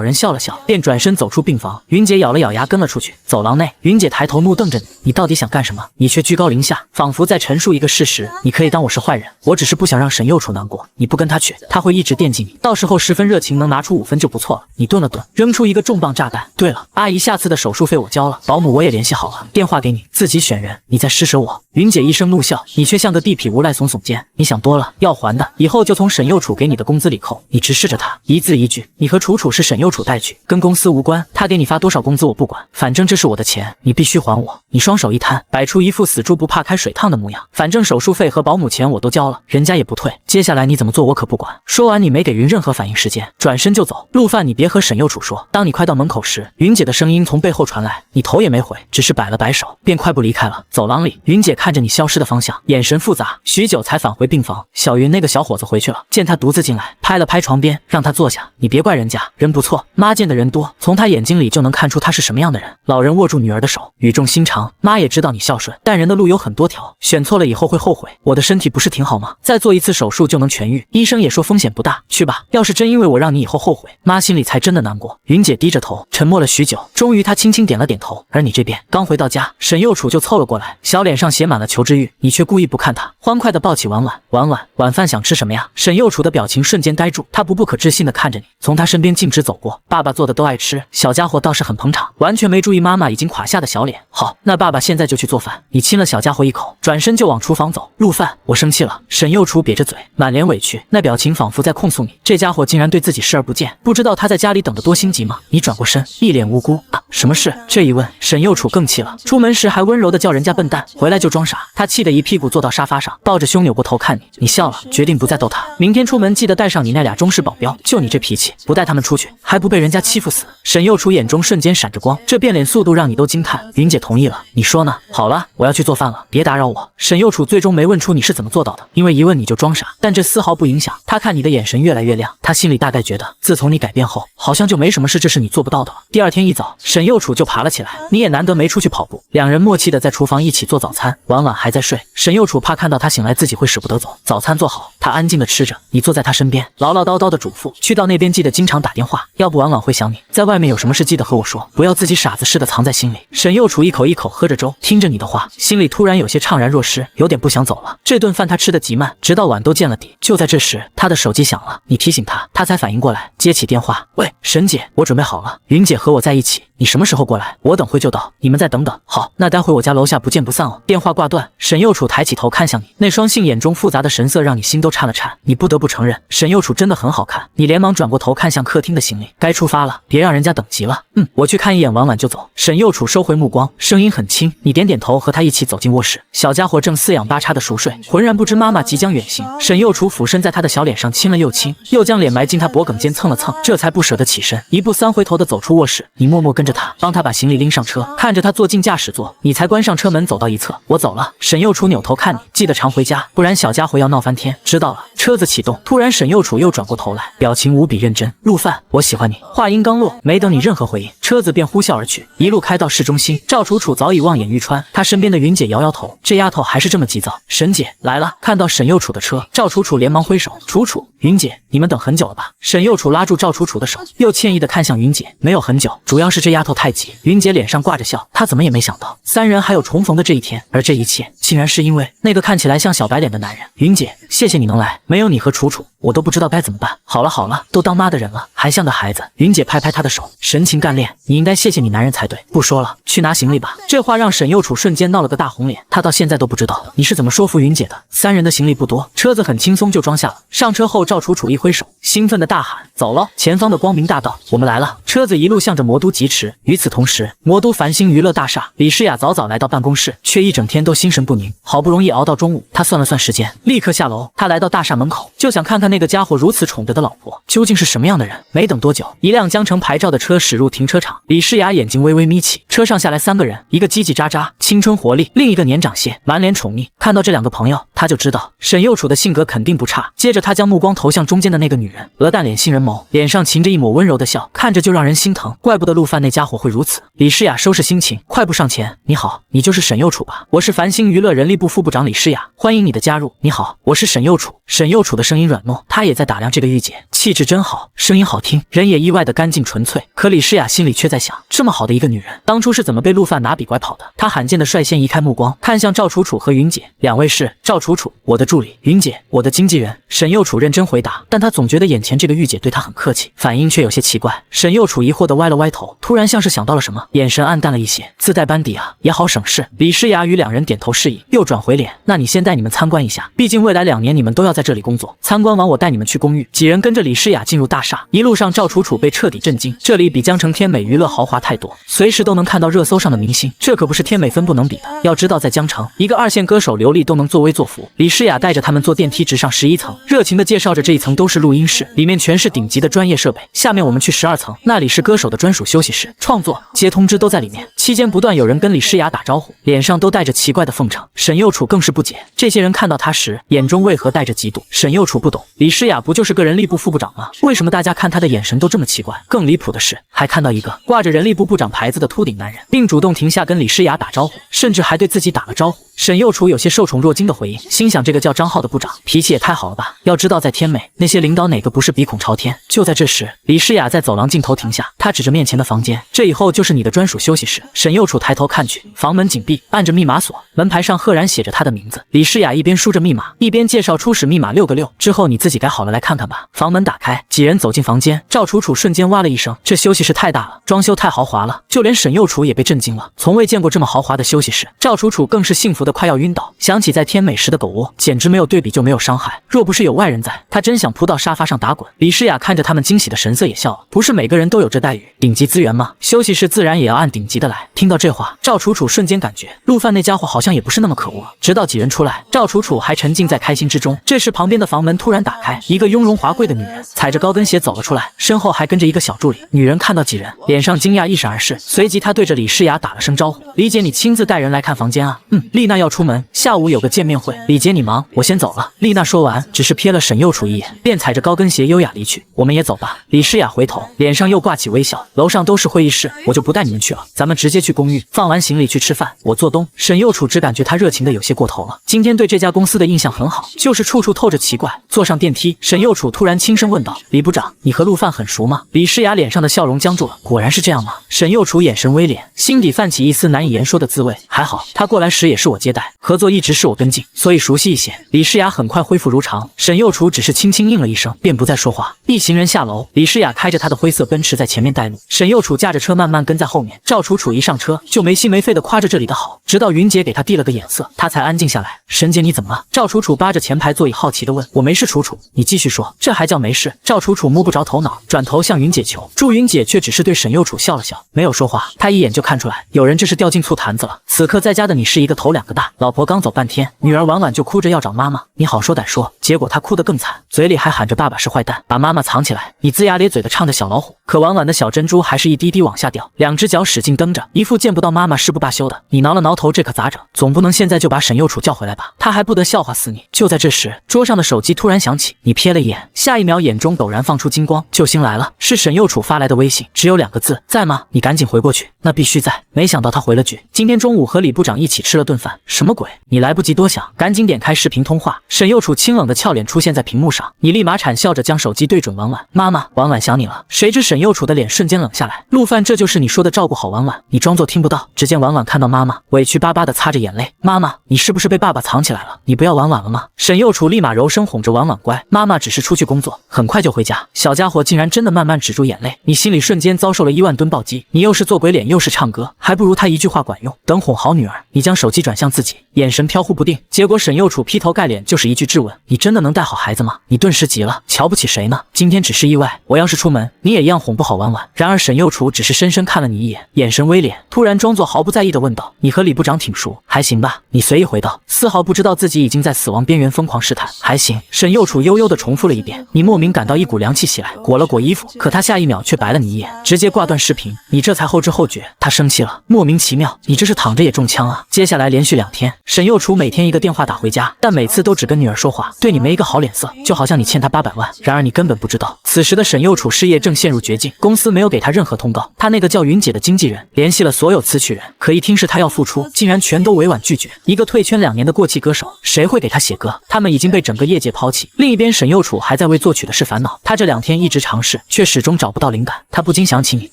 人笑了笑，便转身走出病房。云姐咬了咬牙跟了出去。走廊内，云姐抬头怒瞪着你，你到底想干什么？你却居高临下，仿佛在陈述一个事实。你可以当我是坏人，我只是不想让沈右楚难过。你不跟他去，他会一直惦记你，到时候10分热情能拿出5分就不错了。你顿了顿，扔出一个重磅炸弹。对了，阿姨，下次的手术费我交了，保姆我也联系好了，电话给你，自己选人，你再施舍我。云姐一声怒笑，你却像个地痞无赖，耸耸肩。你想多了，要还的，以后就从沈右楚给你的工资里扣。你直视着他，一字一句，你和楚楚是沈右楚带去，跟公司无关，他给你发多少工资我不管，反正这是我的钱，你必须还我。你双手一摊，摆出一副死猪不怕开水烫的模样，反正手术费和保姆钱我都交了，人家也不退，接下来你怎么做我可不管。说完，你没给云任何反应时间，转身就走。陆范，你别和沈右楚说。当你快到门口时，云姐的声音从背后传来，你头也没回，只是摆了摆手，便快快步离开了。走廊里，云姐看着你消失的方向，眼神复杂，许久才返回病房。小云那个小伙子回去了，见他独自进来，拍了拍床边，让他坐下。你别怪人家，人不错，妈见的人多，从他眼睛里就能看出他是什么样的人。老人握住女儿的手，语重心长，妈也知道你孝顺，但人的路有很多条，选错了以后会后悔。我的身体不是挺好吗？再做一次手术就能痊愈，医生也说风险不大，去吧。要是真因为我让你以后后悔，妈心里才真的难过。云姐低着头，沉默了许久，终于她轻轻点了点头。而你这边刚回到家，沈幼楚就凑了过来，小脸上写满了求知欲，你却故意不看他，欢快地抱起婉婉。婉婉，晚饭想吃什么呀？沈幼楚的表情瞬间呆住，他不可置信地看着你，从他身边径直走过。爸爸做的都爱吃，小家伙倒是很捧场，完全没注意妈妈已经垮下的小脸。好，那爸爸现在就去做饭。你亲了小家伙一口，转身就往厨房走。陆饭，我生气了。沈幼楚瘪着嘴，满脸委屈，那表情仿佛在控诉你，这家伙竟然对自己视而不见，不知道他在家里等得多心急吗？你转过身，一脸无辜啊，什么事？这一问，沈幼楚更气了。出门时还温柔地叫人家笨蛋，回来就装傻。他气得一屁股坐到沙发上，抱着胸扭过头看你。你笑了，决定不再逗他。明天出门记得带上你那俩中式保镖，就你这脾气，不带他们出去，还不被人家欺负死？沈幼楚眼中瞬间闪着光，这变脸速度让你都惊叹。云姐同意了，你说呢？好了，我要去做饭了，别打扰我。沈幼楚最终没问出你是怎么做到的，因为一问你就装傻，但这丝毫不影响他看你的眼神越来越亮。他心里大概觉得，自从你改变后，好像就没什么事这是你做不到的了。第二天一早，沈幼楚就爬了起来，你也难得没出去跑步，两人默契的在厨房一起做早餐。婉婉还在睡，沈幼楚怕看到他醒来自己会舍不得走，早餐做好，他安静的吃着，你坐在他身边，唠唠叨叨的嘱咐，去到那边记得经常打电话，要不婉婉会想你，在外面有什么事记得和我说，不要自己傻子似的藏在心里。沈幼楚一口一口喝着粥，听着你的话，心里突然有些怅然若失，有点不想走了。这顿饭他吃得极慢，直到碗都见了底。就在这时，他的手机响了，你提醒他，他才反应过来，接起电话，喂，沈姐，我准备好了，云姐和我在一起，你什么时候过来？我等会就到，你们再等等。好，那待会我家楼下不见不散哦。电话挂断，沈幼楚抬起头看向你，那双杏眼中复杂的神色让你心都颤了颤。你不得不承认，沈幼楚真的很好看。你连忙转过头看向客厅的行李，该出发了，别让人家等急了。我去看一眼婉婉就走。沈幼楚收回目光，声音很轻，你点点头，和他一起走进卧室。小家伙正四仰八叉的熟睡，浑然不知妈妈即将远行。沈幼楚俯身在他的小脸上亲了又亲，又将脸埋进他脖颈间蹭了蹭，这才不舍得起身，一步三回头的走出卧室。你默默跟着他，帮他把行李拎上车，看着他坐进驾驶座，你才关上车门走到一侧。我走了。沈幼楚扭头看你，记得常回家，不然小家伙要闹翻天。知道了。车子启动，突然沈幼楚又转过头来，表情无比认真。陆范，我喜欢你。话音刚落，没等你任何回应，车子便呼啸而去，一路开到市中心。赵楚楚早已望眼欲穿，他身边的云姐摇摇头，这丫头还是这么急躁。沈姐来了。看到沈幼楚的车，赵楚楚连忙挥手，楚楚，云姐，你们等很久了吧？沈幼楚拉住赵楚楚的手，又歉意的看向云姐，没有很久，主要是这丫头太急。云姐脸上挂着笑，她怎么也没想到三人还有重逢的这一天，而这一切竟然是因为那个看起来像小白脸的男人。云姐，谢谢你能来，没有你和楚楚，我都不知道该怎么办。好了好了，都当妈的人了，还像个孩子。云姐拍拍她的手，神情干练，你应该谢谢你男人才对。不说了，去拿行李吧。这话让沈幼楚瞬间闹了个大红脸，他到现在都不知道你是怎么说服云姐的。三人的行李不多，车子很轻松就装下了。上车后，赵楚楚一挥手，兴奋的大喊，走了，前方的光明大道，我们来了。车子一路向着魔都疾驰。与此同时，魔都繁星娱乐大厦，李诗雅早早来到办公室，却一整天都心神不宁。好不容易熬到中午，她算了算时间，立刻下楼。她来到大厦门口，就想看看那个家伙如此宠着的老婆究竟是什么样的人。没等多久，一辆江城牌照的车驶入停车场，李诗雅眼睛微微眯起，车上下来三个人，一个叽叽喳喳青春活力，另一个年长些满脸宠溺。看到这两个朋友，他就知道沈幼楚的性格肯定不差。接着他将目光投向中间的那个女人，鹅蛋脸杏仁眸，脸上噙着一抹温柔的笑，看着就让人心疼。怪不得陆范那家伙会如此。李诗雅收拾心情，快步上前，你好，你就是沈幼楚吧？我是繁星娱乐人力部副部长李诗雅，欢迎你的加入。你好，我是沈幼楚。沈幼楚的声音软糯，他也在打量这个御姐，气质真好，声音好听，人也意外的干净纯粹。可李诗雅心里却在想，这么好的一个女人，当初是怎么被陆范拿笔拐跑的？她罕见的率先移开目光，看向赵楚楚和云姐，两位是赵楚楚，我的助理；云姐，我的经纪人。沈幼楚认真回答，但他总觉得眼前这个御姐对他很客气，反应却有些奇怪。沈幼楚疑惑的歪了歪头，突然像是想到了什么，眼神暗淡了一些。自带班底啊，也好省事。李诗雅与两人点头示意，又转回脸，那你先带你们参观一下，毕竟未来2 2年你们都要在这里工作。参观完我带你们去公寓。几人跟着李诗雅进入大厦，一路上赵楚楚被彻底震惊，这里比江城天美娱乐豪华太多，随时都能看到热搜上的明星，这可不是天美分部能比的。要知道在江城，一个2线歌手刘丽都能作威作福。李诗雅带着他们坐电梯直上11层，热情地介绍着这一层都是录音室，里面全是顶级的专业设备。下面我们去12层，那里是歌手的专属休息室，创作、接通知都在里面。期间不断有人跟李诗雅打招呼，脸上都带着奇怪的奉承。沈右楚更是不解，这些人看到他时，眼中为何带着嫉妒？沈右楚不懂，李诗雅不就是个人力部副部长吗？为什么大家看他的眼神都这么奇怪？更离谱的是，还看到一个挂着人力部部长牌子的秃顶男人，并主动停下跟李诗雅打招呼，甚至还对自己打了招呼。沈右楚有些受宠若惊的回应，心想这个叫张浩的部长脾气也太好了吧？要知道在天美，那些领导哪个不是鼻孔朝天？就在这时，李诗雅在走廊尽头停下，她指着面前的房间，这以后就是你的专属休息室。沈右楚抬头看去，房门紧闭，按着密码锁，门牌上赫然写着他的名字。李诗雅一边输着密码，一边介绍初始密码6个6，之后你自己改好了来看看吧。房门打开，几人走进房间，赵楚楚瞬间哇了一声，这休息室太大了，装修太豪华了，就连沈右楚也被震惊了，从未见过这么豪华的休息室。赵楚楚更是幸福的快要晕倒，想起在天美时的狗窝，简直没有对比就没有伤害，若不是有外人在，她真想扑到沙发上打滚。李诗雅看着他们惊喜的神色也笑了，不是每个人都有这待遇，顶级资源吗？休息室自然也要按顶级的来。听到这话，赵楚楚瞬间感觉陆范那家伙好像也不是那么可恶了。直到几人出来，赵楚楚还沉浸在开心之中。这时旁边的房门突然打开，一个雍容华贵的女人踩着高跟鞋走了出来，身后还跟着一个小助理。女人看到几人，脸上惊讶一闪而逝，随即她对着李诗雅打了声招呼：“李姐，你亲自带人来看房间啊？”“丽娜要出门，下午有个见面会。”“李姐你忙，我先走了。”丽娜说完，只是瞥了沈右楚一眼，便踩着高跟鞋优雅离去。“我们也走吧。”李诗雅回头，脸上又挂起微笑。“楼上都是会议室，我就不带你们去了，咱们直接去公寓，放完行李去吃饭，我做东。”沈右楚只感觉他热情的有些过头了，今天对这家公司的印象很好，就是处处透着奇怪。坐上电梯，沈右楚突然轻声问道：“李部长，你和陆范很熟吗？”李诗雅脸上的笑容僵住了，果然是这样吗？沈右楚眼神微敛，心底泛起一丝难以言说的滋味。还好，他过来时也是我接待，合作一直是我跟进，所以熟悉一些。李诗雅很快恢复如常，沈右楚只是轻轻应了一声，便不再说话。一行人下楼，李诗雅开着她的灰色奔驰在前面带路，沈右楚驾着车慢慢跟在后面。赵楚楚一上车就没心没肺的夸着这里的好，直到云姐给她递了个眼色，她才安静下来。“沈姐你怎么了？”赵楚楚扒着前排座椅好奇的问。“我没事，楚楚，你继续说。”“这还叫没事？”赵楚楚摸不着头脑，转头向云姐求助，云姐却只是对沈右楚笑了笑，没有说话。她一眼就看出来有人这是掉进醋坛子了。此刻在家的你是一个头2个大，老婆刚走半天，女儿婉婉就哭着要找妈妈，你好说歹说，结果她哭得更惨，嘴里还喊着爸爸是坏蛋，把妈妈藏起来。你龇牙咧嘴的唱着小老虎，可婉婉的小珍珠还是一滴滴往下掉，2只脚使劲蹬着，一副见不到妈妈誓不罢休的。你挠了挠头，这可咋整？总不能现在就把沈右楚叫回来吧？他还不得笑话死你！就在这时，桌上的手机突然响起，你瞥了一眼，下一秒眼中陡然放出金光，救星来了，是沈右楚发来的微信，只有2个字：在吗？你赶紧回过去。那必须在。没想到他回了句：今天中午和李部长一起吃了顿饭。什么鬼？你来不及多想，赶紧点开视频通话。沈右楚清冷的俏脸出现在屏幕上，你立马惨笑着将手机对准婉婉：妈妈，婉婉想你了。谁知沈右楚的脸瞬间冷下来，陆范，这就是你说的照顾好婉婉？你装作听不到。只见婉婉看到妈妈，委屈巴巴的擦着眼泪：妈妈，你是不是被爸爸藏起来了？你不要婉婉了吗？沈右楚立马柔声哄着婉婉：乖，妈妈只是出去工作，很快就回家。小家伙竟然真的慢慢止住眼泪，你心里瞬间遭受了1万吨暴击。你又是做鬼脸又是唱歌，还不如他一句话管用。等哄好女儿，你将手机转向自己，眼神飘忽不定。结果沈右楚劈头盖脸就是一句质问：你真的能带好孩子吗？你顿时急了，瞧不起谁呢？今天只是意外，我要是出门，你也一样哄不好婉婉。然而沈右楚只是深深看了你一眼，眼神微敛，突然装作毫不在意的问道：你和李部长挺熟？还行吧。你随意回道，丝毫不知道自己已经在死亡边缘疯狂试探。还行。沈右楚悠悠地重复了一遍。你莫名感到一股凉气袭来，裹了裹衣服，可他下一秒却白了你一眼，直接挂断视频。你这才后知后觉，他生气了，莫名其妙，你这是躺着也中枪啊。接下来连续2天，沈右楚每天一个电话打回家，但每次都只跟女儿说话，对你没一个好脸色，就好像你欠他800万。然而你根本不知道，此时的沈右楚事业正陷入绝境，公司没有给他任何通告，他那个叫云姐的经纪人联系了所有词曲人，可一听是他要复出，竟然全都委婉拒绝。一个退圈2年的过气歌手，谁会给他写歌？他们已经被整个业界抛弃。另一边，沈右楚还在为作曲的事烦恼，他这2天一直尝试，却始终找不到灵感。他不禁想起你，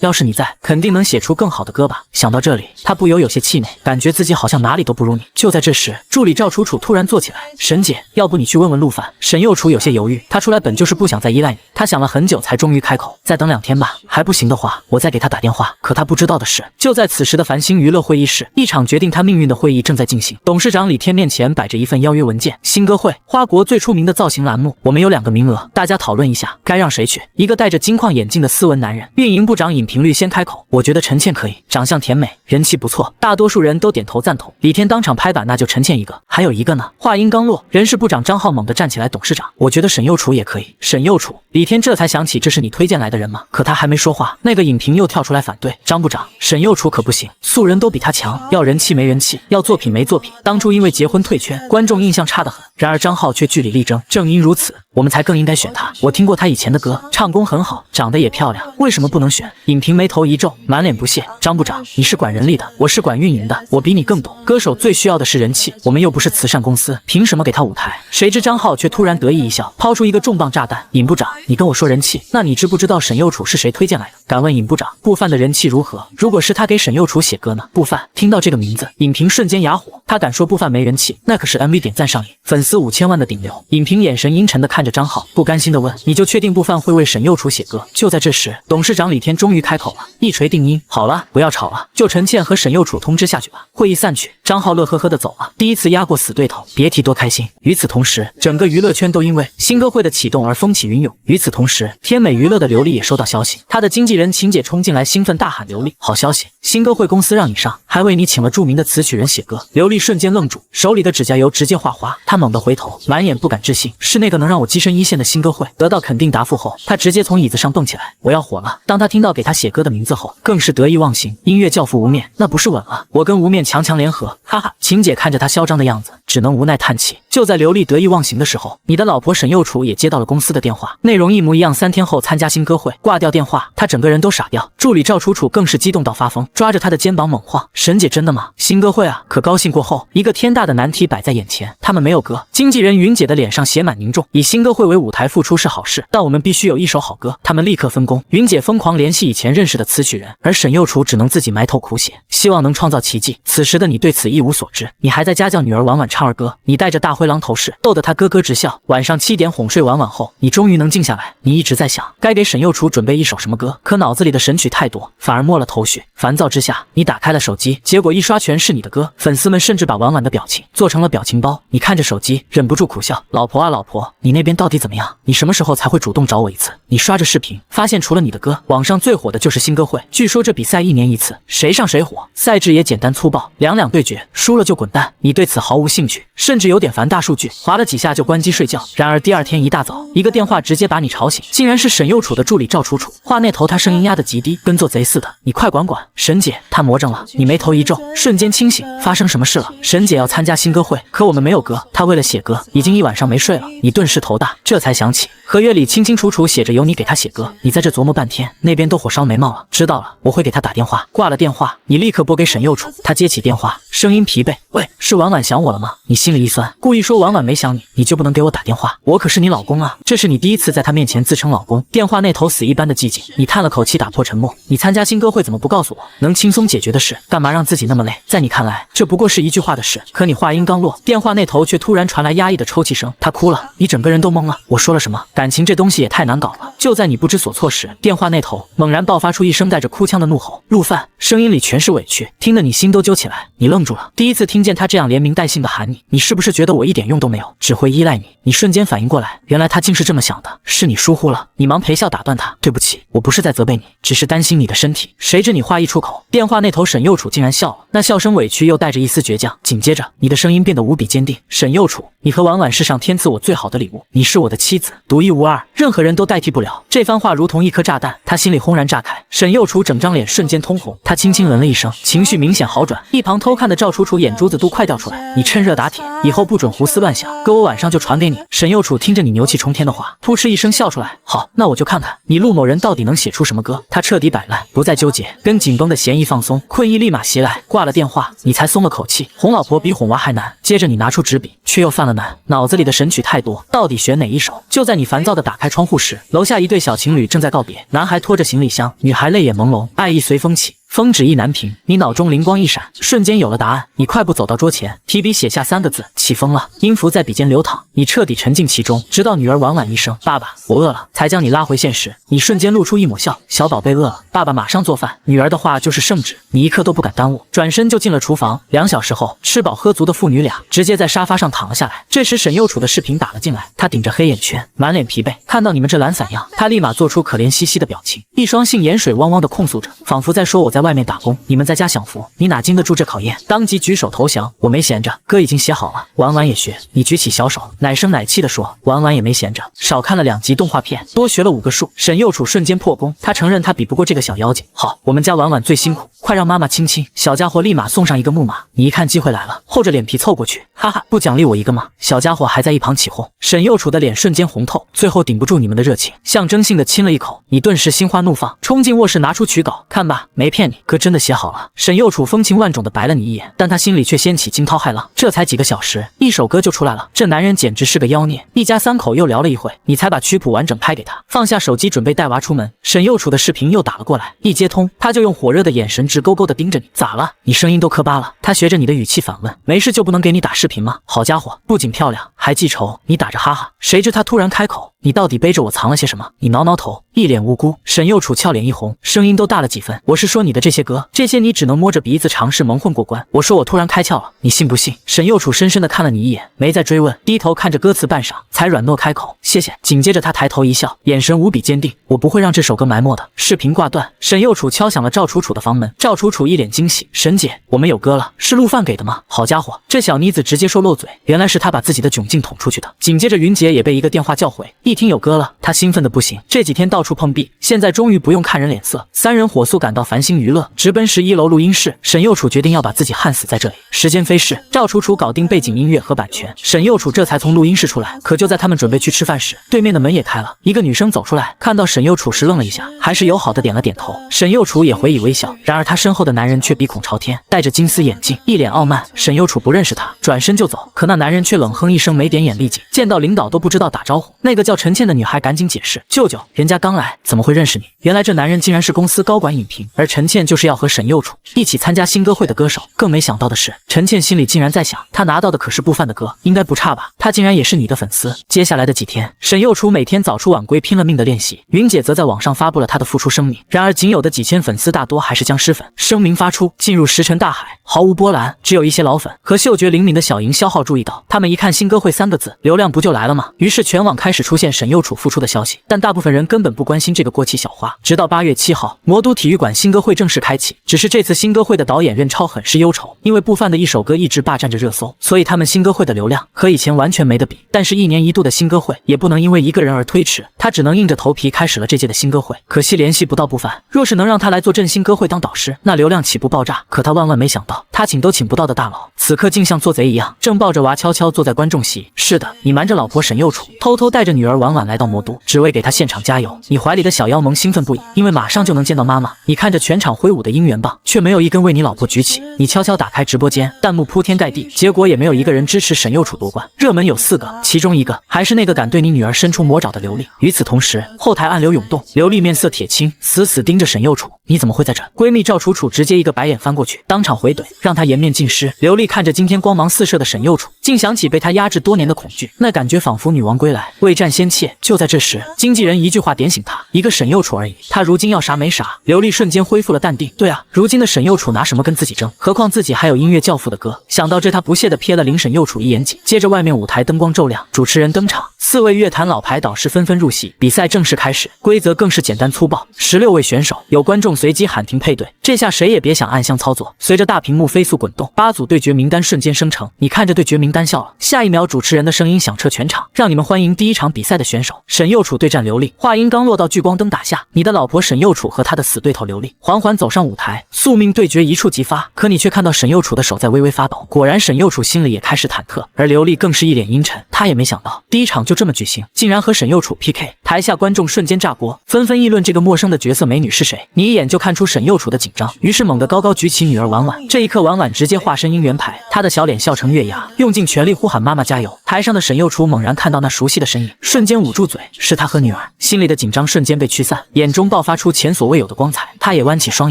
要是你在，肯定能写出更好的歌吧。想到这里，他不由有些气馁，感觉自己好像哪里都不如你。就在这时，助理赵楚楚突然坐起来：沈姐，要不你去问问陆凡。沈右楚有些犹豫，他出来本就是不想再依赖你，他想了很久才终于开口，再等2天吧，还不行的话，我再给他打电话。可他不知道的是，就在此时的繁星娱乐会议室，一场决定他命运的会议正在进行。董事长李天面前摆着一份邀约文件，新歌会，花国最出名的造型栏目，我们有2个名额，大家讨论一下，该让谁去？一个戴着金框眼镜的斯文男人，运营部长尹平率先开口，我觉得陈倩可以，长相甜美，人气不错，大多数人都点头赞同。李天当场拍板，那就陈倩一个，还有一个呢？话音刚落，人事部长张浩猛地站起来，董事长，我觉得沈幼楚也可以。沈幼楚，李天这才想起这是你推荐来的人吗？可他还没说话，那个尹平又跳出来反对，张部长，沈幼楚可不行，素人都比他强，要人气没人气，要作品没作品。当初因为结婚退圈，观众印象差得很，然而张浩却据理力争，正因如此，我们才更应该选他。我听过他以前的歌，唱功很好，长得也漂亮，为什么不能选？尹平眉头一皱，满脸不屑。张部长，你是管人力的，我是管运营的，我比你更懂。歌手最需要的是人气，我们又不是慈善公司，凭什么给他舞台？谁知张浩却突然得意一笑，抛出一个重磅炸弹。尹部长，你跟我说人气，那你知不知道沈幼楚是谁推荐来的？敢问尹部长，布范的人气如何？如果是他给沈幼楚写歌呢？布范，听到这个名字，尹平瞬间哑火，他敢说布范没人气，那可是 MV 点赞上瘾，粉丝5000万的顶流。尹平眼神阴沉地看着张浩，不甘心地问，你就确定布范会为沈幼楚写歌？就在这时，董事长李天终于开口了，一锤定音，好了，不要吵了，就陈倩和沈幼楚通知下去吧。会议散去，张浩乐呵呵地走了，第一次压过死对头，别提多开心。与此同时，整个娱乐圈都因为新歌会的启动而风起云涌。与此同时，天美娱乐的刘丽也收到消息，她的经纪人秦姐冲进来兴奋大喊，刘丽，好消息，新歌会公司让你上，还为你请了著名的词曲人写歌。刘丽瞬间愣住，手里的指甲油直接化花，她猛地回头，满眼不敢置信，是那个能让我跻身一线的新歌会。得到肯定答复后，她直接从椅子上蹦起来，我要火了。当她听到给她写歌的名字后，更是得意忘形，音乐教父吴面，那不是稳了，我跟吴面强联合，哈哈。秦姐看着她嚣张的样子，只能无奈叹气。就在刘丽得意忘形的时候，你的老婆沈幼楚也接到了公司的电话，内容一模一样，3天后参加新歌会。挂掉电话，她整个人都傻掉，助理赵楚楚更是激动到发疯，抓着她的肩膀猛晃，沈姐真的吗？新歌会啊！可高兴过后，一个天大的难题摆在眼前，他们没有歌。经纪人云姐的脸上写满凝重，以新歌会为舞台付出是好事，但我们必须有一首好歌。他们立刻分工，云姐疯狂联系以前认识的词曲人，而沈幼楚只能自己埋头苦写，希望能创造奇迹。此时的你对此一无所知，你还在家教女儿婉婉唱儿歌，你戴着大灰狼头饰，逗得她咯咯直笑。晚上7点哄睡婉婉后，你终于能静下来，你一直在想该给沈幼楚准备一首什么歌，可脑子里的神曲太多，反而摸了头绪。烦躁之下，你打开了手机，结果一刷全是你的歌，粉丝们甚至把婉婉的表情做成了表情包。你看着手机，忍不住苦笑，老婆啊老婆，你那边到底怎么样？你什么时候才会主动找我一次？你刷着视频，发现除了你的歌，网上最火的就是新歌会。据说这比赛1年1次，谁上谁火，赛制也简单粗暴，两两对决，输了就滚蛋。你对此毫无兴趣，甚至有点烦大数据，划了几下就关机睡觉。然而第2天一大早，一个电话直接把你吵醒，竟然是沈幼楚的助理赵楚楚。话那头他声音压得极低，跟做贼似的。你快管管，沈姐她魔怔了。你眉头一皱，瞬间清醒，发生什么事了？沈姐要参加新歌会，可我们没有歌，她为了写歌已经1晚上没睡了。你顿时头大，这才想起合约里清清楚楚写着由你给她写歌。你在这琢磨半天，那边都火烧眉毛了。知道了，我会给她打电话。挂了电话，你立刻拨给沈幼楚，她接起电话，声音疲惫，喂，是婉婉想我了吗？你心里一酸，故意说婉婉没想你，你就不能给我打电话？我可是你老公啊！这是你第一次在她面前自称老公。电话那头死一般的寂静，你叹了口气打破沉默，你参加新歌会怎么不告诉我？能轻松解决的事，干嘛让自己那么累？在你看来，这不过是一句话的事。可你话音刚落，电话那头却突然传来压抑的抽泣声，她哭了，你整个人都懵了。我说了什么？感情这东西也太难搞了。就在你不知所措时，电话那头猛然爆发出一声带着哭腔的怒吼，陆范，声音里全是委屈，听得你心都揪起来。你愣住了，第一次听见他这样连名带姓的喊你，你是不是觉得我一点用都没有，只会依赖你？你瞬间反应过来，原来他竟是这么想的，是你疏忽了。你忙陪笑打断他，对不起，我不是在责备你，只是担心你的身体。谁知你话一出口，电话那头沈幼楚竟然笑了，那笑声委屈又带着一丝倔强。紧接着，你的声音变得无比坚定，沈幼楚，你和婉婉是上天赐我最好的礼物，你是我的妻子，独一无二，任何人都代替不了。这番话如同一颗炸弹，他心里轰然炸开。沈幼楚整张脸瞬间通红，他轻轻嗯了一声，情绪明显好转。一旁偷看的赵楚楚眼珠子都快掉出来，你趁热打铁，以后不准胡思乱想，哥我晚上就传给你。沈幼楚听着你牛气冲天的话，扑哧一声笑出来，好，那我就看看你陆某人到底能写出什么歌。他彻底摆烂，不再纠结，跟紧绷的弦一放松，困意立马袭来。挂了电话，你才松了口气。哄老婆比哄娃还难。接着你拿出纸笔，却又犯了难，脑子里的神曲太多，到底选哪一首？就在你烦躁的打开窗户时，楼下一对小情侣正在告别，男孩拖着行李箱，女孩泪眼朦胧，爱意随风起。风止意难平。你脑中灵光一闪，瞬间有了答案。你快步走到桌前，提笔写下3个字：起风了。音符在笔尖流淌，你彻底沉浸其中，直到女儿婉婉一声爸爸我饿了，才将你拉回现实。你瞬间露出一抹笑，小宝贝饿了，爸爸马上做饭。女儿的话就是圣旨，你一刻都不敢耽误，转身就进了厨房。2小时后，吃饱喝足的父女俩直接在沙发上躺了下来。这时沈幼楚的视频打了进来，他顶着黑眼圈，满脸疲惫，看到你们这懒散样，他立马做出可怜兮兮的表情，一双杏眼水汪汪的控诉着，仿佛在说我在外面打工，你们在家享福，你哪经得住这考验？当即举手投降，我没闲着，歌已经写好了。婉婉也学，你举起小手，奶声奶气地说，婉婉也没闲着，少看了2集动画片，多学了5个数。沈幼楚瞬间破功，他承认他比不过这个小妖精。好，我们家婉婉最辛苦，快让妈妈亲亲。小家伙立马送上一个木马，你一看机会来了，厚着脸皮凑过去，哈哈，不奖励我一个吗？小家伙还在一旁起哄。沈幼楚的脸瞬间红透，最后顶不住你们的热情，象征性的亲了一口。你顿时心花怒放，冲进卧室拿出曲稿，看吧，没骗你，歌真的写好了。沈幼楚风情万种的白了你一眼，但他心里却掀起惊涛骇浪。这才几个小时，一首歌就出来了，这男人简直是个妖孽。一家3口又聊了一会，你才把曲谱完整拍给他，放下手机准备带娃出门。沈幼楚的视频又打了过来，一接通，他就用火热的眼神直勾勾的盯着你，咋了？你声音都磕巴了。他学着你的语气反问，没事就不能给你打视频吗？好家伙，不仅漂亮，还记仇。你打着哈哈，谁知他突然开口，你到底背着我藏了些什么？你挠挠头，一脸无辜。沈幼楚俏脸一红，声音都大了几分。我是说你的这些歌，这些你只能摸着鼻子尝试蒙混过关。我说我突然开窍了，你信不信？沈幼楚深深的看了你一眼，没再追问，低头看着歌词半晌，才软糯开口，谢谢。紧接着他抬头一笑，眼神无比坚定，我不会让这首歌埋没的。视频挂断，沈幼楚敲响了赵楚楚的房门。赵楚楚一脸惊喜，沈姐，我们有歌了，是陆范给的吗？好家伙，这小妮子直接说漏嘴，原来是他把自己的窘境捅出去的。紧接着云姐也被一个电话叫回，一听有歌了，她兴奋的不行，这几天到处碰壁，现在终于不用看人脸色。3人火速赶到繁星娱乐，直奔11楼录音室。沈幼楚决定要把自己焊死在这里。时间飞逝，赵楚楚搞定背景音乐和版权，沈幼楚这才从录音室出来。可就在他们准备去吃饭时，对面的门也开了，一个女生走出来，看到沈幼楚时愣了一下，还是友好的点了点头。沈幼楚也回以微笑，然而他身后的男人却鼻孔朝天，戴着金丝眼镜，一脸傲慢。沈幼楚不认识他，转身就走，可那男人却冷哼一声，没点眼力劲，见到领导都不知道打招呼。那个叫陈倩的女孩赶紧解释，舅舅，人家刚来，怎么会认识你？原来这男人竟然是公司高管影评，而陈倩就是要和沈幼楚一起参加新歌会的歌手。更没想到的是，陈倩心里竟然在想，他拿到的可是不范的歌，应该不差吧？他竟然也是你的粉丝。接下来的几天，沈幼楚每天早出晚归，拼了命的练习。云姐则在网上发布了她的复出声明，然而仅有的几千粉丝大多还是僵尸粉。声明发出，进入石沉大海，毫无波澜，只有一些老粉和嗅觉灵敏的小营消耗注意到，他们一看新歌会3个字，流量不就来了吗？于是全网开始出现沈幼楚复出的消息，但大部分人根本不关心这个过气小花。直到8月7号，魔都体育馆新歌会正式开启，只是这次新歌会的导演任超很是忧愁，因为不范的一首歌一直霸占着热搜，所以他们新歌会的流量和以前完全没得比。但是1年1度的新歌会也不能因为一个人而推迟，他只能硬着头皮开始了这届的新歌会。可惜联系不到不范，若是能让他来做振兴歌会当导师，那流量岂不爆炸？可他万万没想到，他请都请不到的大佬，此刻竟像做贼一样，正抱着娃悄悄坐在观众席。是的，你瞒着老婆沈幼楚，偷偷带着女儿婉婉来到魔都，只为给她现场加油。你怀里的小妖萌兴奋不已，因为马上就能见到妈妈。你看着全场挥舞的姻缘棒，却没有一根为你老婆举起。你悄悄打开直播间，弹幕铺天盖地，结果也没有一个人支持沈幼楚夺冠。热门有4个，其中1个还是那个敢对你女儿伸出魔爪的刘丽。与此同时，后台暗流涌动，刘丽面色铁青，死死盯着沈幼楚。你怎么会在这？闺蜜赵楚楚直接一个白眼翻过去，当场回怼，让她颜面尽失。刘丽看着今天光芒四射的沈幼楚，竟想起被她压制多年的恐惧，那感觉仿佛女王归来，未战先怯。就在这时，经纪人一句话点醒她，一个沈幼楚而已，她如今要啥没啥。刘丽瞬间恢复了淡定，对啊，如今的沈幼楚拿什么跟自己争？何况自己还有音乐教父的歌。想到这，她不屑地瞥了林沈幼楚一眼紧，接着外面舞台灯光骤亮，主持人登场，4位乐坛老牌导师纷纷入戏，比赛正式开始，规则更是简单粗暴，16位选手，有观众随机喊停配对，这下谁也别想暗箱操作。随着大屏幕飞速滚动，8组对决名单瞬间生成，你看着对决名单笑了。下一秒，主持人的声音响彻全场，让你们欢迎第1场比赛的选手沈幼楚对战刘丽。话音刚落到聚光灯打下，你的老婆沈幼楚和她的死对头刘丽缓缓走上舞台，宿命对决一触即发。可你却看到沈幼楚的手在微微发抖，果然沈幼楚心里也开始忐忑，而刘丽更是一脸阴沉。她也没想到第1场就这么举行，竟然和沈幼楚 PK。台下观众瞬间炸锅，纷纷议论这个陌生的角色美女是谁。你一眼就看出沈幼楚的紧张，于是猛地高高举起女儿婉婉。这一刻，婉婉直接化身姻缘牌，她的小脸笑成月牙，用尽全力呼喊妈妈加油。台上的沈幼楚猛然看到那熟悉的身影，瞬间捂住嘴，是她和女儿，心里的紧张瞬间被驱散，眼中爆发出前所未有的光彩。她也弯起双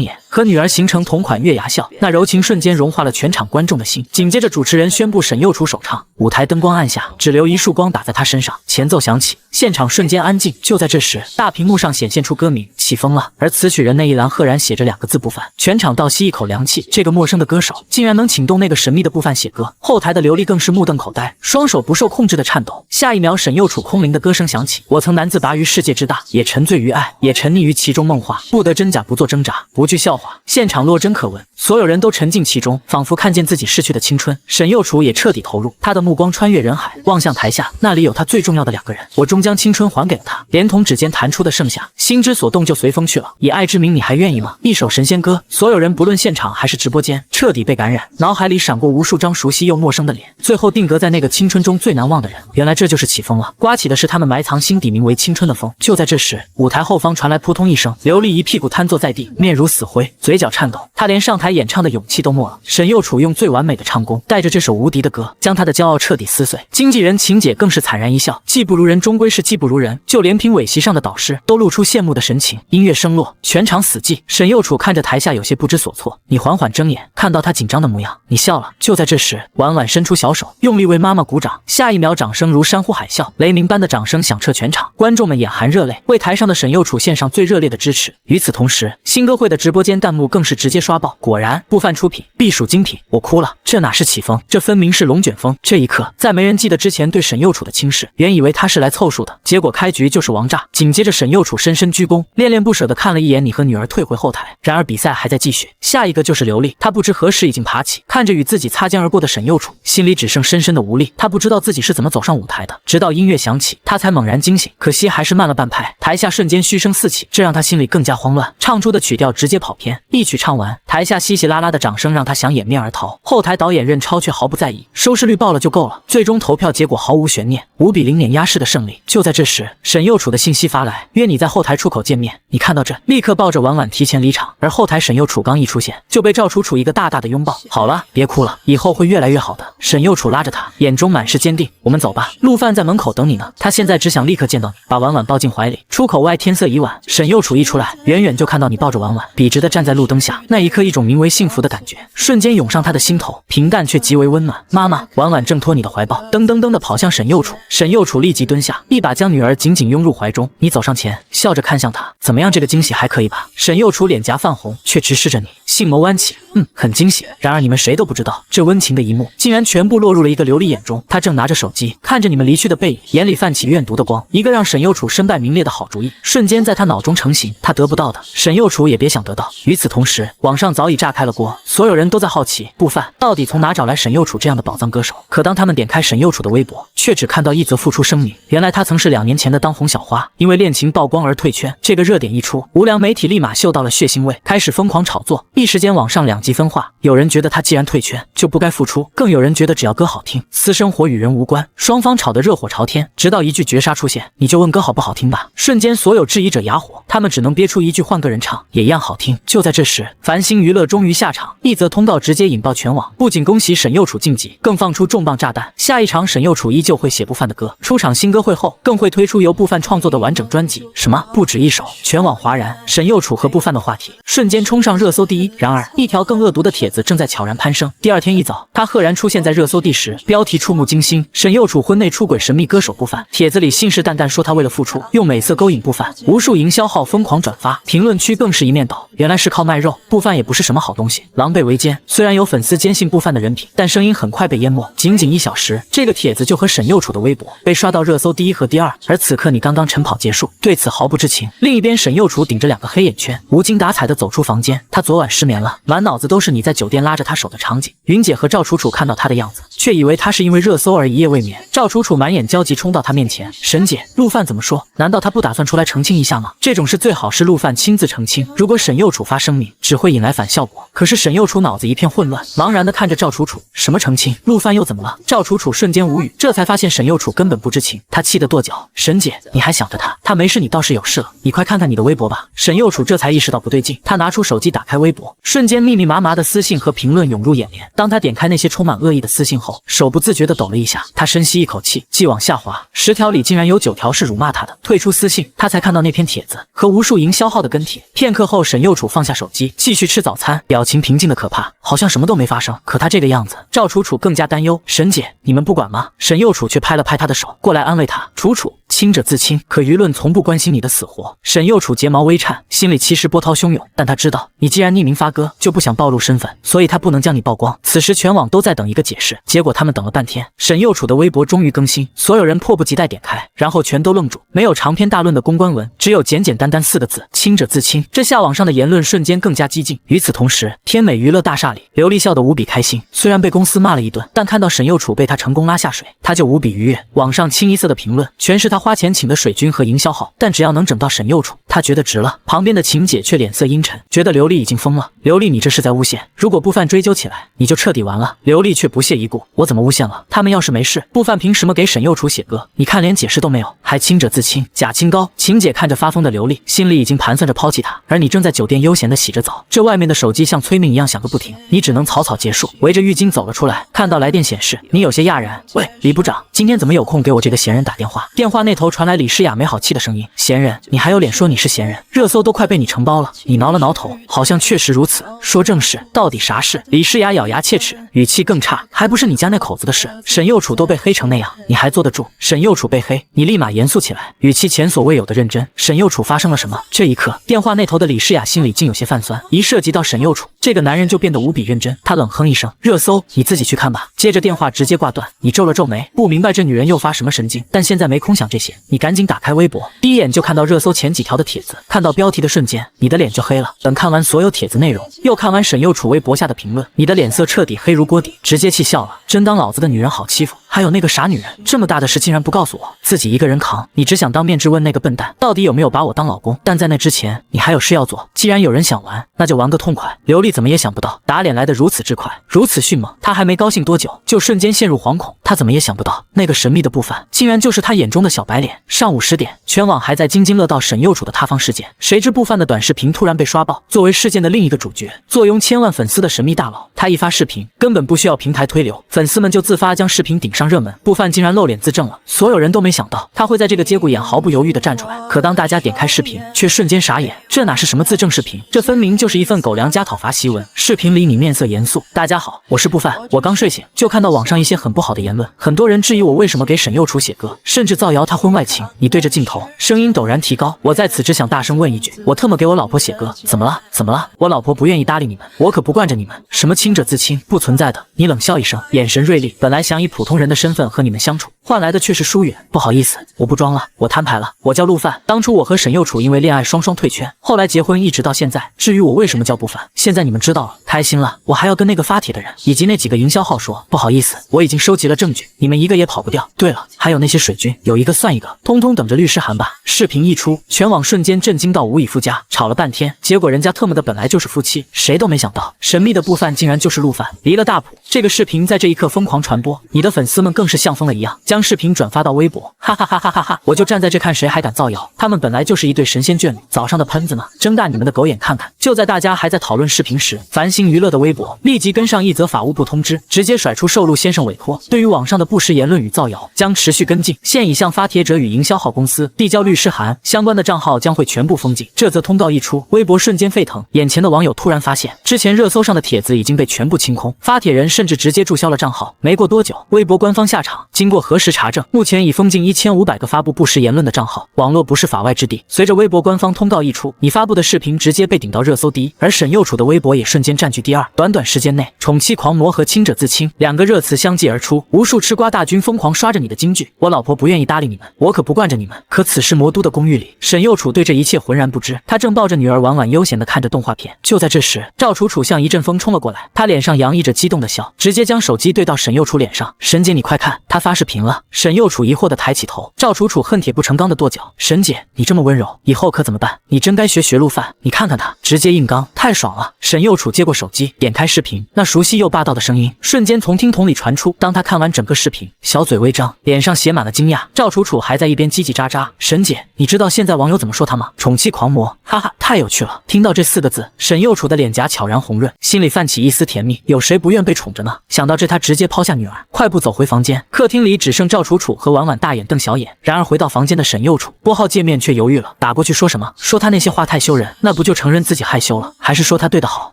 眼，和女儿形成同款月牙笑，那柔情瞬间融化了全场观众的心。紧接着主持人宣布沈幼楚首唱，舞台灯光暗下，只留一束光打在她身上，前奏响起，现场瞬间安静。就在这时，大屏幕上显现出歌名《起风了》，而词曲人那一栏赫然写着2个字不凡。全场倒吸一口凉气，这个陌生的歌手竟然能请动那个神秘的不凡写歌。后台的刘丽更是目瞪口呆，双手不受控制的颤抖。下一秒，沈幼楚空灵的歌声响起：我曾难自拔于世界之大，也沉醉于爱，也沉溺于其中梦话，不得真假，不做挣扎，不惧笑话。现场落针可闻，所有人都沉浸其中，仿佛看见自己逝去的青春。沈幼楚也彻底投入，他的目光穿越人海，望向台下，那里有他最重要的2个人。我终将青春还给了他，连同指尖弹出的盛夏，心之所动就随风去了。以爱之名，你还愿意吗？一首神仙歌，所有人不论现场还是直播间，彻底被感染，脑海里闪过无数张熟悉又陌生的脸，最后定格在那个青春中最难忘的人。原来这就是起风了，刮起的是他们埋藏心底名为青春的风。就在这时，舞台后方传来扑通一声，刘丽一屁股瘫坐在地，面如死灰，嘴角颤抖，她连上台演唱的勇气都没了。沈幼楚用最完美的唱功，带着这首无敌的歌，将她的骄傲彻底撕碎。经纪人秦姐更是惨然一笑，技不如人终归是技不如人，就连评委席上的导师都露出羡慕的神情。音乐声落，全场死寂。沈幼楚看着台下有些不知所措，你缓缓睁眼，看到他紧张的模样，你笑了。就在这时，婉婉伸出小手，用力为妈妈鼓掌。下一秒，掌声如山呼海啸，雷鸣般的掌声响彻全场，观众们眼含热泪，为台上的沈幼楚献上最热烈的支持。与此同时，新歌会的直播间弹幕更是直接刷爆，果然不凡出品，必属精品。我哭了，这哪是起风，这分明是龙卷风。这一刻，在没人记得之前对沈幼楚的轻视，原以为他是来凑数的，结果开局就是王炸。紧接着，沈幼楚深深鞠躬，恋恋不舍地看了一眼你和女儿，退回后台。然而比赛还在继续，下一个就是刘丽，她不知何时已经爬起，看着与自己擦肩而过的沈幼楚，心里只剩深深的无力。她不知道自己是怎么走上舞台的，直到音乐响起，她才猛然惊醒，可惜还是慢了半拍。台下瞬间嘘声四起，这让她心里更加慌乱，唱出的曲调直接跑偏。一曲唱完，台下稀稀拉拉的掌声让她想掩面而逃。后台导演任超却毫不在意，收视率爆了就够了。最终投票结果毫无悬念，5比0碾压式的胜利。就在这时，沈幼楚的信息发来，约你在后台出口见面。你看到这，立刻抱着婉婉提前离场。而后台沈幼楚刚一出现，就被赵楚楚一个大大的拥抱。好了，别哭了，以后会越来越好的。沈幼楚拉着他，眼中满是坚定。我们走吧，陆范在门口等你呢。他现在只想立刻见到你，把婉婉抱进怀里。出口外天色已晚，沈幼楚一出来，远远就看到你抱着婉婉，笔直的站在路灯下。那一刻，一种名为幸福的感觉瞬间涌上他的心头，平淡却极为温暖。妈妈，婉婉挣脱你的怀抱，噔噔噔的跑向沈幼楚。沈幼楚立即蹲下，一把将女儿紧紧拥入怀中。你走上前，笑着看向他，怎么样？这个惊喜还可以吧？沈幼楚脸颊泛红，却直视着你，杏眸弯起，很惊喜。然而你们谁都不知道，这温情的一幕竟然全部落入了一个琉璃眼中。他正拿着手机看着你们离去的背影，眼里泛起怨毒的光。一个让沈幼楚身败名裂的好主意瞬间在他脑中成型，他得不到的，沈幼楚也别想得到。与此同时，网上早已炸开了锅，所有人都在好奇不凡到底从哪找来沈幼楚这样的宝藏歌手。可当他们点开沈幼楚的微博，却只看到一则复出声明。原来他曾是2年前的当红小花，因为恋情曝光而退圈。这个热点一出，无良媒体立马嗅到了血腥味，开始疯狂炒作。一时间网上两极分化，有人觉得他既然退圈就不该复出，更有人觉得只要歌好听，私生活与人无关。双方吵得热火朝天，直到一句绝杀出现，你就问歌好不好听吧。瞬间所有质疑者哑火，他们只能憋出一句换个人唱也一样好听。就在这时，繁星娱乐终于下场，一则通告直接引爆全网，不仅恭喜沈幼楚晋级，更放出重磅炸弹。下一场沈幼楚依旧会写不凡的歌，出场新歌会后更会推出由不凡创作的完整专辑。什么？不止一首？全网哗然，沈幼楚和不凡的话题瞬间冲上热搜第一。然而，一条更恶毒的帖子正在悄然攀升。第二天一早，他赫然出现在热搜第10，标题触目惊心：沈幼楚婚内出轨神秘歌手不凡。帖子里信誓旦旦说他为了复出，用美色勾引不凡，无数营销号疯狂转发，评论区更是一面倒。原来是靠卖肉，不凡也不是什么好东西，狼狈为奸。虽然有粉丝坚信不凡的人品，但声音很快被淹没。仅1小时，这个帖子就和沈幼楚的微博被刷到热搜第1和第2。而此刻你刚刚晨跑结束，对此毫不知情。另一边，沈幼楚顶着2个黑眼圈，无精打采地走出房间。他昨晚失眠了，满脑子都是你在酒店拉着他手的场景。云姐和赵楚楚看到他的样子，却以为他是因为热搜而一夜未眠。赵楚楚满眼焦急冲到他面前，沈姐，陆范怎么说？难道他不打算出来澄清一下吗？这种事最好是陆范亲自澄清，如果沈幼楚发声明，只会引来反效果。可是沈幼楚脑子一片混乱，茫然地看着赵楚楚，什么澄清？陆范又怎么了？赵楚楚瞬间无语，这才发现沈幼楚根本不知情，他气得跺脚，沈姐，你还想着他？他没事，你倒是有事了，你快看看你的微博吧。沈幼楚这才意识到不对劲，他拿出手机打开微博，瞬间密密麻麻的私信和评论涌入眼帘。当他点开那些充满恶意的私信后，手不自觉地抖了一下。他深吸一口气，继往下滑，10条里竟然有9条是辱骂他的。退出私信，他才看到那篇帖子和无数营销号的跟帖。片刻后，沈幼楚放放下手机，继续吃早餐，表情平静的可怕，好像什么都没发生。可他这个样子，赵楚楚更加担忧。沈姐，你们不管吗？沈佑楚却拍了拍他的手，过来安慰他。楚楚，亲者自亲，可舆论从不关心你的死活。沈佑楚睫毛微颤，心里其实波涛汹涌，但他知道，你既然匿名发歌，就不想暴露身份，所以他不能将你曝光。此时全网都在等一个解释，结果他们等了半天，沈佑楚的微博终于更新，所有人迫不及待点开，然后全都愣住，没有长篇大论的公关文，只有简简单单4个字：亲者自亲。这下网上的言论瞬间更加激进。与此同时，天美娱乐大厦里，刘丽笑得无比开心，虽然被公司骂了一顿，但看到沈佑楚被他成功拉下水，他就无比愉悦。网上清一色的评论全是他花钱请的水军和营销号，但只要能整到沈佑楚，他觉得值了。旁边的晴姐却脸色阴沉，觉得刘丽已经疯了。刘丽，你这是在诬陷，如果不犯追究起来，你就彻底完了。刘丽却不屑一顾，我怎么诬陷了？他们要是没事，不犯凭什么给沈佑楚写歌？你看连解释都没有，还亲者自亲，假清高。晴姐看着发疯的刘丽，心里已经盘算着抛弃他，而你正在酒店悠闲的洗着澡，这外面的手机像催命一样响个不停，你只能草草结束，围着浴巾走了出来，看到来电显示，你有些讶然。喂，李部长，今天怎么有空给我这个闲人打电话？电话那头传来李诗雅没好气的声音，闲人，你还有脸说你是闲人？热搜都快被你承包了。你挠了挠头，好像确实如此。说正事，到底啥事？李诗雅咬牙切齿，语气更差，还不是你家那口子的事？沈佑楚都被黑成那样，你还坐得住？沈佑楚被黑，你立马严肃起来，语气前所未有的认真。沈佑楚发生了什么？这一刻，电话那头的李诗雅心里竟有些泛酸，一涉及到沈佑楚，这个男人就变得无比认真。他冷哼一声，热搜你自己去看吧。接着电话直接挂断。你皱了皱眉，不明白这女人又发什么神经，但现在没空想这些，你赶紧打开微博，第一眼就看到热搜前几条的帖子，看到标题的瞬间，你的脸就黑了。等看完所有帖子内容，又看完沈佑楚微博下的评论，你的脸色彻底黑如锅底，直接气笑了。真当老子的女人好欺负？还有那个傻女人，这么大的事竟然不告诉我，自己一个人扛。你只想当面质问那个笨蛋到底有没有把我当老公，但在那之前，你还有事要做。既然有人想玩，那就玩个痛快。刘丽怎么也想不到，打脸来得如此之快，如此迅猛。她还没高兴多久，就瞬间陷入惶恐。她怎么也想不到，那个神秘的不凡，竟然就是她眼中的小白脸。上午10点，全网还在津津乐道沈佑楚的塌方事件，谁知不凡的短视频突然被刷爆。作为事件的另一个主角，坐拥千万粉丝的神秘大佬，他一发视频，根本不需要平台推流，粉丝们就自发将视频顶上热门。不凡竟然露脸自证了，所有人都没想到他会在这个节骨眼毫不犹豫地站出来。可当大家点开视频，却瞬间傻眼，这哪是什么自证视频，这分明就是一份狗粮加讨伐檄文。视频里你面色严肃，大家好，我是不凡，我刚睡醒就看到网上一些很不好的言论，很多人质疑我为什么给沈佑楚写歌，甚至造谣他婚外情。你对着镜头，声音陡然提高，我在此只想大声问一句，我特么给我老婆写歌，怎么了？怎么了？我老婆不愿意搭理你们，我可不惯着你们。什么亲者自亲，不存在的。你冷笑一声，眼神锐利，本来想以普通人的身份和你们相处，换来的却是疏远。不好意思，我不装了，我摊牌了，我叫陆范。当初我和沈佑楚因为恋爱双双退圈，后来结婚一直到现在。至于我为什么叫不凡，现在你们知道了，开心了。我还要跟那个发帖的人以及那几个营销号说，不好意思，我已经收集了证据，你们一个也跑不掉。对了，还有那些水军，有一个算一个，通通等着律师函吧。视频一出，全网瞬间震惊到无以复加，吵了半天，结果人家特么的本来就是夫妻，谁都没想到神秘的不凡竟然就是陆凡，离了大谱。这个视频在这一刻疯狂传播，你的粉丝们更是像疯了一样，将视频转发到微博，哈哈哈哈哈哈！我就站在这看谁还敢造谣，他们本来就是一对神仙眷侣，早上的喷子呢，睁大你们的狗眼看看。就在大家还在讨论视频时，繁星娱乐的微博立即跟上一则法务部通知，直接甩出受陆先生委托，对于网上的不实言论与造谣将持续跟进，现已向发帖者与营销号公司递交律师函，相关的账号将会全部封禁。这则通告一出，微博瞬间沸腾，眼前的网友突然发现，之前热搜上的帖子已经被全部清空，发帖人甚至直接注销了账号。没过多久，微博官方下场，经过核实查证，目前已封禁1500个发布不实言论的账号。网络不是法外之地，随着微博官方通告一出，你发布的视频直接被顶到热搜第一，而沈佑楚的微博也瞬间占据第二。短短时间内，宠妻狂魔和亲者自亲两个热词相继而出，无数吃瓜大军疯狂刷着你的金句。我老婆不愿意搭理你们，我可不惯着你们。可此时魔都的公寓里，沈佑楚对这一切浑然不知，他正抱着女儿婉婉悠闲地看着动画片。就在这时，赵楚楚像一阵风冲了过来，她脸上洋溢着激动的笑，直接将手机对到沈佑楚脸上。沈姐，你快看，他发视频了。沈佑楚疑惑地抬起头，赵楚楚恨铁不成钢的跺脚，沈姐，你这么温柔，以后可怎么办？你真该学陆范，你看看他，直接硬刚，太爽了。沈佑楚接过手机，点开视频，那熟悉又霸道的声音瞬间从听筒里传出。当他看完整个视频，小嘴微张，脸上写满了惊讶。赵楚楚还在一边叽叽喳喳，沈姐，你知道现在网友怎么说他吗？宠妻狂魔，哈哈，太有趣了。听到这4个字，沈佑楚的脸颊悄然红润，心里泛起一丝甜蜜。有谁不愿被宠着呢？想到这，他直接抛下女儿，快步走回房间。客厅里只剩剩赵楚楚和婉婉大眼瞪小眼。然而回到房间的沈佑楚拨号界面却犹豫了，打过去说什么？说他那些话太羞人，那不就承认自己害羞了？还是说他对的好？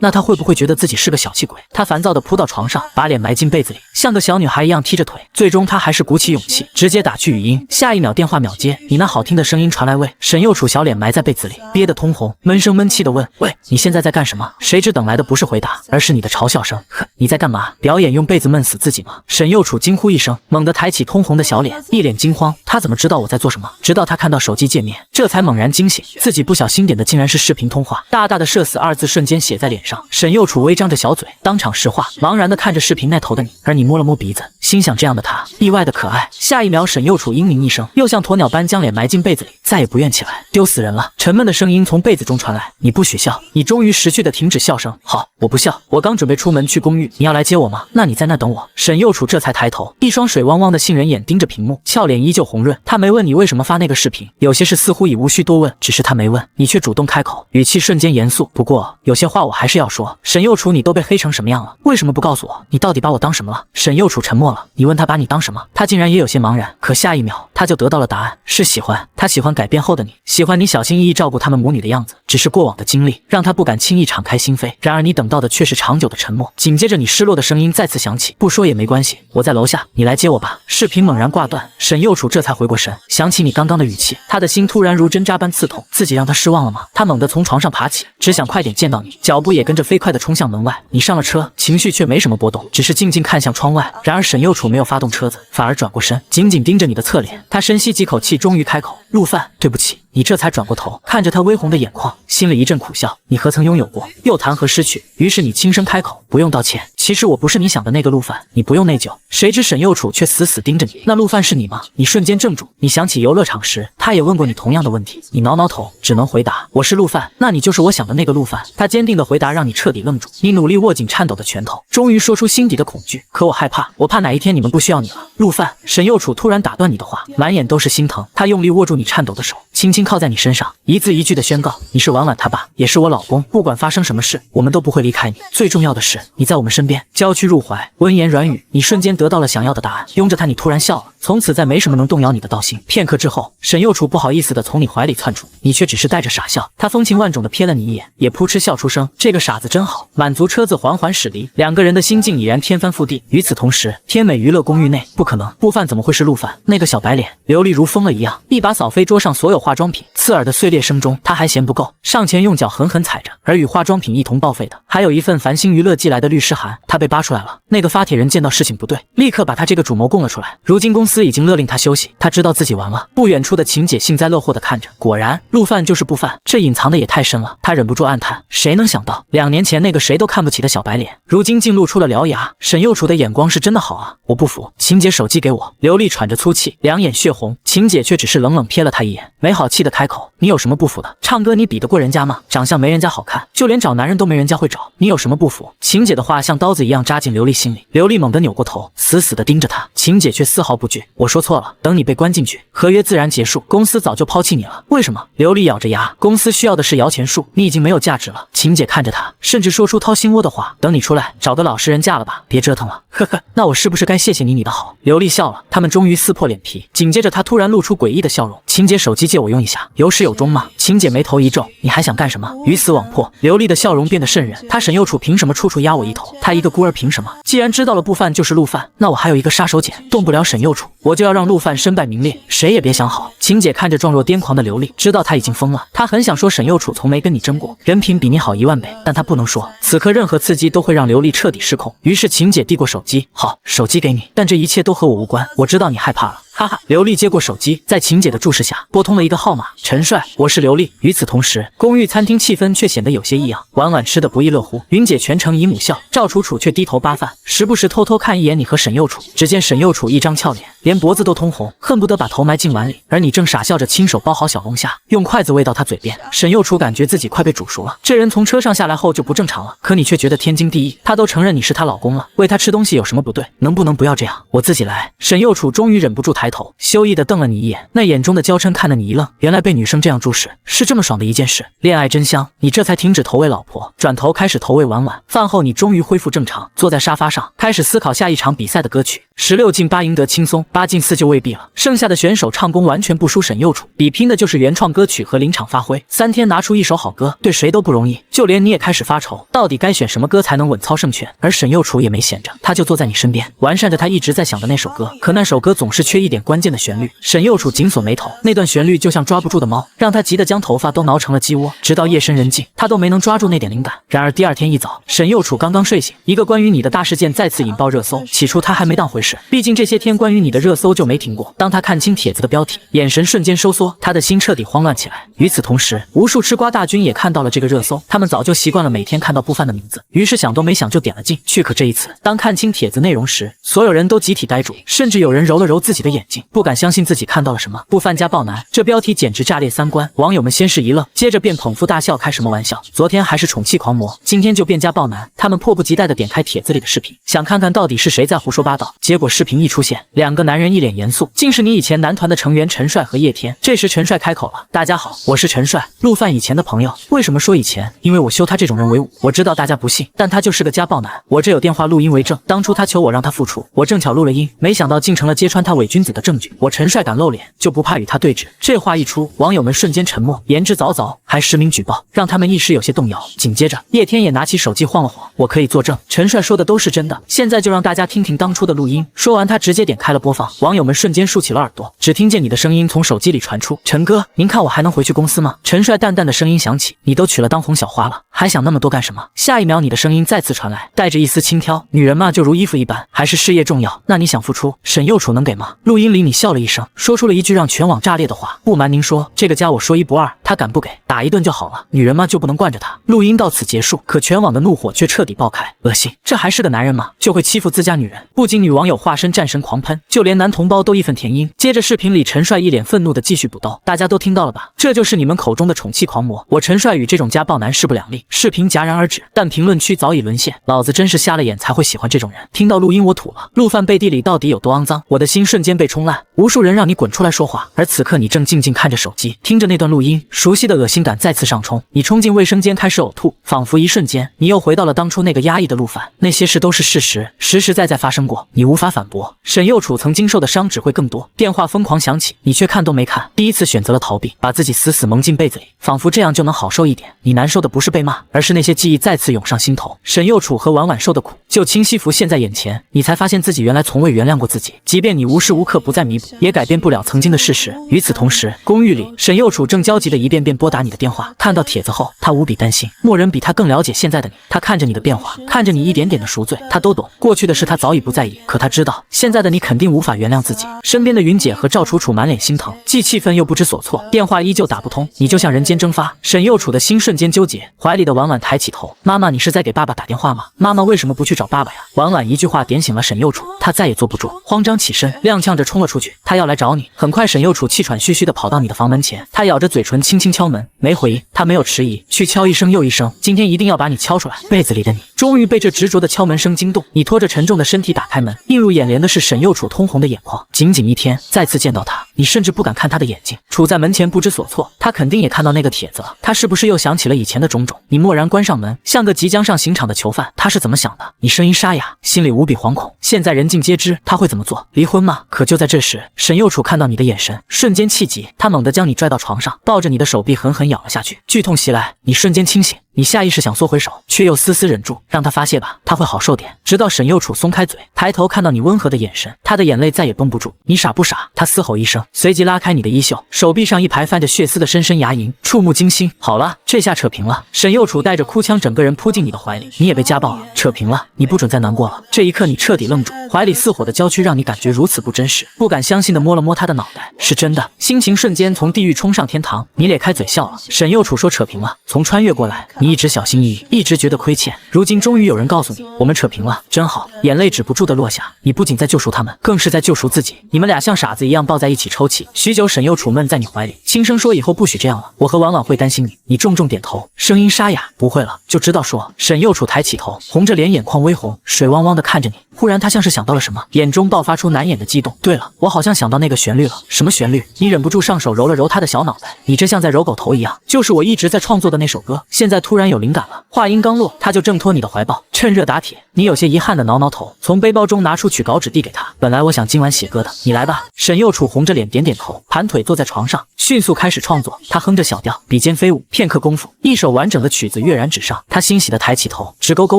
那他会不会觉得自己是个小气鬼？他烦躁地扑到床上，把脸埋进被子里，像个小女孩一样踢着腿。最终他还是鼓起勇气，直接打去语音。下一秒电话秒接，你那好听的声音传来，喂。沈佑楚小脸埋在被子里，憋得通红，闷声闷气地问，喂，你现在在干什么？谁知等来的不是回答，而是你的嘲笑声。呵，你在干嘛？表演用被子闷死自己吗？沈佑楚惊呼一声，猛地抬起通红的小脸，一脸惊慌。他怎么知道我在做什么？直到他看到手机界面，这才猛然惊醒，自己不小心点的竟然是视频通话。大大的社死二字瞬间写在脸上。沈佑楚微张着小嘴，当场石化，茫然地看着视频那头的你，而你摸了摸鼻子，心想这样的他意外的可爱。下一秒，沈佑楚嘤咛一声，又像鸵鸟般将脸埋进被子里，再也不愿起来。丢死人了！沉闷的声音从被子中传来，你不许笑！你终于识趣的停止笑声。好，我不笑。我刚准备出门去公寓，你要来接我吗？那你在那等我。沈佑楚这才抬头，一双水汪汪的杏仁眼盯着屏幕，俏脸依旧红润。他没问你为什么发那个视频，有些事似乎已无需多问，只是他没问，你却主动开口，语气瞬间严肃。不过有些话我还是要说。沈佑楚，你都被黑成什么样了？为什么不告诉我？你到底把我当什么了？沈佑楚沉默了。你问他把你当什么，他竟然也有些茫然。可下一秒他就得到了答案，是喜欢。他喜欢改变后的你，喜欢你小心翼翼照顾他们母女的样子。只是过往的经历让他不敢轻易敞开心扉，然而你等到的却是长久的沉默。紧接着你失落的声音再次响起，不说也没关系，我在楼下，你来接我吧。视频猛然挂断，沈佑楚这才回过神，想起你刚刚的语气，他的心突然如针扎般刺痛。自己让他失望了吗？他猛地从床上爬起，只想快点见到你，脚步也跟着飞快地冲向门外。你上了车，情绪却没什么波动，只是静静看向窗外。然而沈佑楚没有发动车子，反而转过身，紧紧盯着你的侧脸。他深吸几口气，终于开口，陆范，对不起。你这才转过头，看着他微红的眼眶，心里一阵苦笑。你何曾拥有过，又谈何失去？于是你轻声开口，不用道歉，其实我不是你想的那个陆范，你不用内疚。谁知沈佑楚却死死盯着你，那陆范是你吗？你瞬间怔住，你想起游乐场时他也问过你同样的问题，你挠挠头，只能回答，我是陆范。那你就是我想的那个陆范。他坚定的回答让你彻底愣住，你努力握紧颤抖的拳头，终于说出心底的恐惧，可我害怕，我怕哪一天你们不需要你了。陆范。沈佑楚突然打断你的话，满眼都是心疼，他用力握住你颤抖的手，轻轻靠在你身上，一字一句的宣告，你是婉婉他爸，也是我老公，不管发生什么事，我们都不会离开你，最重要的是你在我们身边。娇躯入怀，温言软语，你瞬间得到了想要的答案。拥着他你突然笑了，从此再没什么能动摇你的道心。片刻之后，沈佑楚不好意思的从你怀里窜出，你却只是带着傻笑。他风情万种的瞥了你一眼，也扑哧笑出声，这个傻子真好。满足车子缓缓驶离，两个人的心境已然天翻覆地。与此同时，天美娱乐公寓内，不可能，陆范怎么会是陆范？那个小白脸流利如疯了一样，一把扫飞桌上所有化妆品，刺耳的碎裂声中，他还嫌不够，上前用脚狠狠踩着。而与化妆品一同报废的，还有一份繁星娱乐寄来的律师函，他被扒出来了。那个发帖人见到事情不对，立刻把他这个主谋供了出来。如今公司已经勒令他休息，他知道自己完了。不远处的秦姐幸灾乐祸地看着，果然陆范就是不犯，这隐藏的也太深了。他忍不住暗叹，谁能想到2年前那个谁都看不起的小白脸，如今竟露出了獠牙。沈佑楚的眼光是真的好啊，我不服。秦姐手机给我。刘丽喘着粗气，两眼血红。秦姐却只是冷冷瞥了他一眼，没好气的开口，你有什么不服的？唱歌你比得过人家吗？长相没人家好看，就连找男人都没人家会找，你有什么不服？秦姐的话像刀子一样扎进刘丽心里，刘丽猛地扭过头，死死地盯着他。秦姐却丝毫不惧，我说错了，等你被关进去，合约自然结束，公司早就抛弃你了。为什么？刘丽咬着牙，公司需要的是摇钱树，你已经没有价值了。秦姐看着他，甚至说出掏心窝的话，等你出来，找个老实人嫁了吧，别折腾了。呵呵，那我是不是该谢谢你的好？刘丽笑了，他们终于撕破脸皮。紧接着他突然露出诡异的笑容，秦姐手机借我用一下，有始有终吗？秦姐眉头一皱，你还想干什么？鱼死网破。刘丽的笑容变得瘆人，他沈佑楚凭什么处处压我一头？他一个孤儿凭什么？既然知道了不犯就是陆犯，那我还有一个杀手锏，动不了沈佑楚，我就要让陆犯身败名裂，谁也别想好。秦姐看着状若癫狂的刘丽，知道他已经疯了。她很想说沈佑楚从没跟你争过，人品比你好10000倍，但她不能说。此刻任何刺激都会让刘丽彻底失控。于是秦姐递过手机，好，手机给你，但这一切都和我无关。我知道你害怕了。哈哈，刘丽接过手机，在秦姐的注视下拨通了一个号码，陈帅，我是刘丽。与此同时，公寓餐厅气氛却显得有些异样，婉婉吃得不亦乐乎，云姐全程姨母笑，赵楚楚却低头扒饭，时不时偷偷看一眼你和沈佑楚。只见沈佑楚一张俏脸，连脖子都通红，恨不得把头埋进碗里，而你正傻笑着亲手包好小龙虾，用筷子喂到他嘴边。沈佑楚感觉自己快被煮熟了，这人从车上下来后就不正常了，可你却觉得天经地义，他都承认你是他老公了，喂他吃东西有什么不对？能不能不要这样？我自己来。沈佑楚终于忍不住抬头，羞意地瞪了你一眼，那眼中的娇嗔看得你一愣，原来被女生这样注视是这么爽的一件事，恋爱真香。你这才停止投喂老婆，转头开始投喂婉婉。饭后你终于恢复正常，坐在沙发上开始思考下一场比赛的歌曲。16进8赢得轻松，8进4就未必了。剩下的选手唱功完全不输沈佑楚，比拼的就是原创歌曲和临场发挥。3天拿出一首好歌，对谁都不容易，就连你也开始发愁，到底该选什么歌才能稳操胜券。而沈佑楚也没闲着，他就坐在你身边，完善着他一直在想的那首歌。可那首歌总是缺一点关键的旋律。沈佑楚紧锁眉头，那段旋律就像抓不住的猫，让他急得将头发都挠成了鸡窝。直到夜深人静，他都没能抓住那点灵感。然而第二天一早，沈佑楚刚刚睡醒，一个关于你的大事件再次引爆热搜。起初他还没当回事，毕竟这些天关于你的热搜就没停过。当他看清帖子的标题，眼神瞬间收缩，他的心彻底慌乱起来。与此同时，无数吃瓜大军也看到了这个热搜，他们早就习惯了每天看到不凡的名字，于是想都没想就点了进去。可这一次，当看清帖子内容时，所有人都集体呆住，甚至有人揉了揉自己的眼睛，不敢相信自己看到了什么。不凡家暴男，这标题简直炸裂三观。网友们先是一愣，接着便捧腹大笑，开什么玩笑？昨天还是宠妻狂魔，今天就变家暴男。他们迫不及待地点开帖子里的视频，想看看到底是谁在胡说八道。结果视频一出现，两个男人一脸严肃，竟是你以前男团的成员陈帅和叶天。这时陈帅开口了：“大家好，我是陈帅，陆范以前的朋友。为什么说以前？因为我修他这种人为伍。我知道大家不信，但他就是个家暴男。我这有电话录音为证。当初他求我让他复出，我正巧录了音，没想到竟成了揭穿他伪君子的证据。我陈帅敢露脸，就不怕与他对峙。”这话一出，网友们瞬间沉默，言之凿凿，还实名举报，让他们一时有些动摇。紧接着，叶天也拿起手机晃了晃：“我可以作证，陈帅说的都是真的。现在就让大家听听当初的录音。”说完，他直接点开了播放，网友们瞬间竖起了耳朵，只听见你的声音从手机里传出：“陈哥，您看我还能回去公司吗？”陈帅淡淡的声音响起：“你都娶了当红小花了，还想那么多干什么？”下一秒，你的声音再次传来，带着一丝轻佻：“女人嘛，就如衣服一般，还是事业重要。那你想付出，沈佑楚能给吗？”录音里你笑了一声，说出了一句让全网炸裂的话：“不瞒您说，这个家我说一不二，他敢不给，打一顿就好了。女人嘛，就不能惯着他。”录音到此结束，可全网的怒火却彻底爆开。恶心，这还是个男人吗？就会欺负自家女人。不仅女网友化身战神狂喷，就连男同胞都义愤填膺。接着视频里陈帅一脸愤怒的继续补刀：“大家都听到了吧？这就是你们口中的宠妻狂魔。我陈帅与这种家暴男势不两立。”视频戛然而止，但评论区早已沦陷。老子真是瞎了眼才会喜欢这种人。听到录音我吐了，陆范背地里到底有多肮脏？我的心瞬间被冲烂。无数人让你滚出来说话，而此刻你正静静看着手机，听着那段录音，熟悉的恶心感再次上冲。你冲进卫生间开始呕吐，仿佛一瞬间你又回到了当初那个压抑的陆范。那些事都是事实，实实在在发生过，你无法反驳。沈佑楚曾经受的伤只会更多。电话疯狂响起，你却看都没看，第一次选择了逃避，把自己死死蒙进被子里，仿佛这样就能好受一点。你难受的不是被骂，而是那些记忆再次涌上心头。沈佑楚和婉婉受的苦就清晰浮现在眼前，你才发现自己原来从未原谅过自己，即便你无时无刻不在弥补，也改变不了曾经的事实。与此同时，公寓里沈佑楚正焦急地一遍遍拨打你的电话。看到帖子后，他无比担心，没人比他更了解现在的你。他看着你的变化，看着你一点点的赎罪，他都懂。过去的事他早已不在意，可他知道现在的你肯定无法原谅自己。身边的云姐和赵楚楚满脸心疼，既气愤又不知所措。电话依旧打不通，你就像人间蒸发。沈佑楚的心瞬间纠结，怀里的婉婉抬起头：“妈妈，你是在给爸爸打电话吗？妈妈为什么不去找爸爸呀？”婉婉一句话点醒了沈佑楚，他再也坐不住，慌张起身，踉跄着冲了出去。他要来找你。很快，沈佑楚气喘吁吁地跑到你的房门前，他咬着嘴唇轻轻敲门，没回应。他没有迟疑，去敲一声又一声，今天一定要把你敲出来。被子里的你终于被这执着的敲门声惊动，你拖着沉重的身体打开门，映入眼帘的是沈佑楚通红的眼眶。仅仅一天，再次见到他，你甚至不敢看他的眼睛。处在门前不知所措，他肯定也看到那个帖子了，他是不是又想起了以前的种种？你蓦然关上门，像个即将上刑场的囚犯。他是怎么想的？你声音沙哑，心里无比惶恐。现在人尽皆知，他会怎么做？离婚吗？可就在这时，沈佑楚看到你的眼神，瞬间气急，他猛地将你拽到床上，抱着你的手臂狠狠咬了下去。剧痛袭来，你瞬间清醒。你下意识想缩回手，却又丝丝忍住，让他发泄吧，他会好受点。直到沈佑楚松开嘴，抬头看到你温和的眼神，他的眼泪再也绷不住。你傻不傻？他嘶吼一声，随即拉开你的衣袖，手臂上一排泛着血丝的深深牙龈，触目惊心。好了，这下扯平了。沈佑楚带着哭腔，整个人扑进你的怀里。你也被家暴了，扯平了，你不准再难过了。这一刻，你彻底愣住，怀里似火的娇躯让你感觉如此不真实，不敢相信的摸了摸他的脑袋，是真的。心情瞬间从地狱冲上天堂，你咧开嘴笑了。沈佑楚说扯平了，从穿越过来。你一直小心翼翼，一直觉得亏欠，如今终于有人告诉你，我们扯平了，真好。眼泪止不住的落下，你不仅在救赎他们，更是在救赎自己。你们俩像傻子一样抱在一起抽泣。许久，沈右楚闷在你怀里，轻声说：“以后不许这样了，我和婉婉会担心你。”你重重点头，声音沙哑：“不会了，就知道说。”沈右楚抬起头，红着脸，眼眶微红，水汪汪的看着你。忽然，他像是想到了什么，眼中爆发出难掩的激动。对了，我好像想到那个旋律了。什么旋律？你忍不住上手揉了揉他的小脑袋，你这像在揉狗头一样，就是我一直在创作的那首歌。现在突然有灵感了。话音刚落，他就挣脱你的怀抱，趁热打铁。你有些遗憾的挠挠头，从背包中拿出曲稿纸递给他。本来我想今晚写歌的，你来吧。沈右楚红着脸点点头，盘腿坐在床上，迅速开始创作。他哼着小调，笔尖飞舞，片刻功夫，一首完整的曲子跃然纸上。他欣喜地抬起头，直勾勾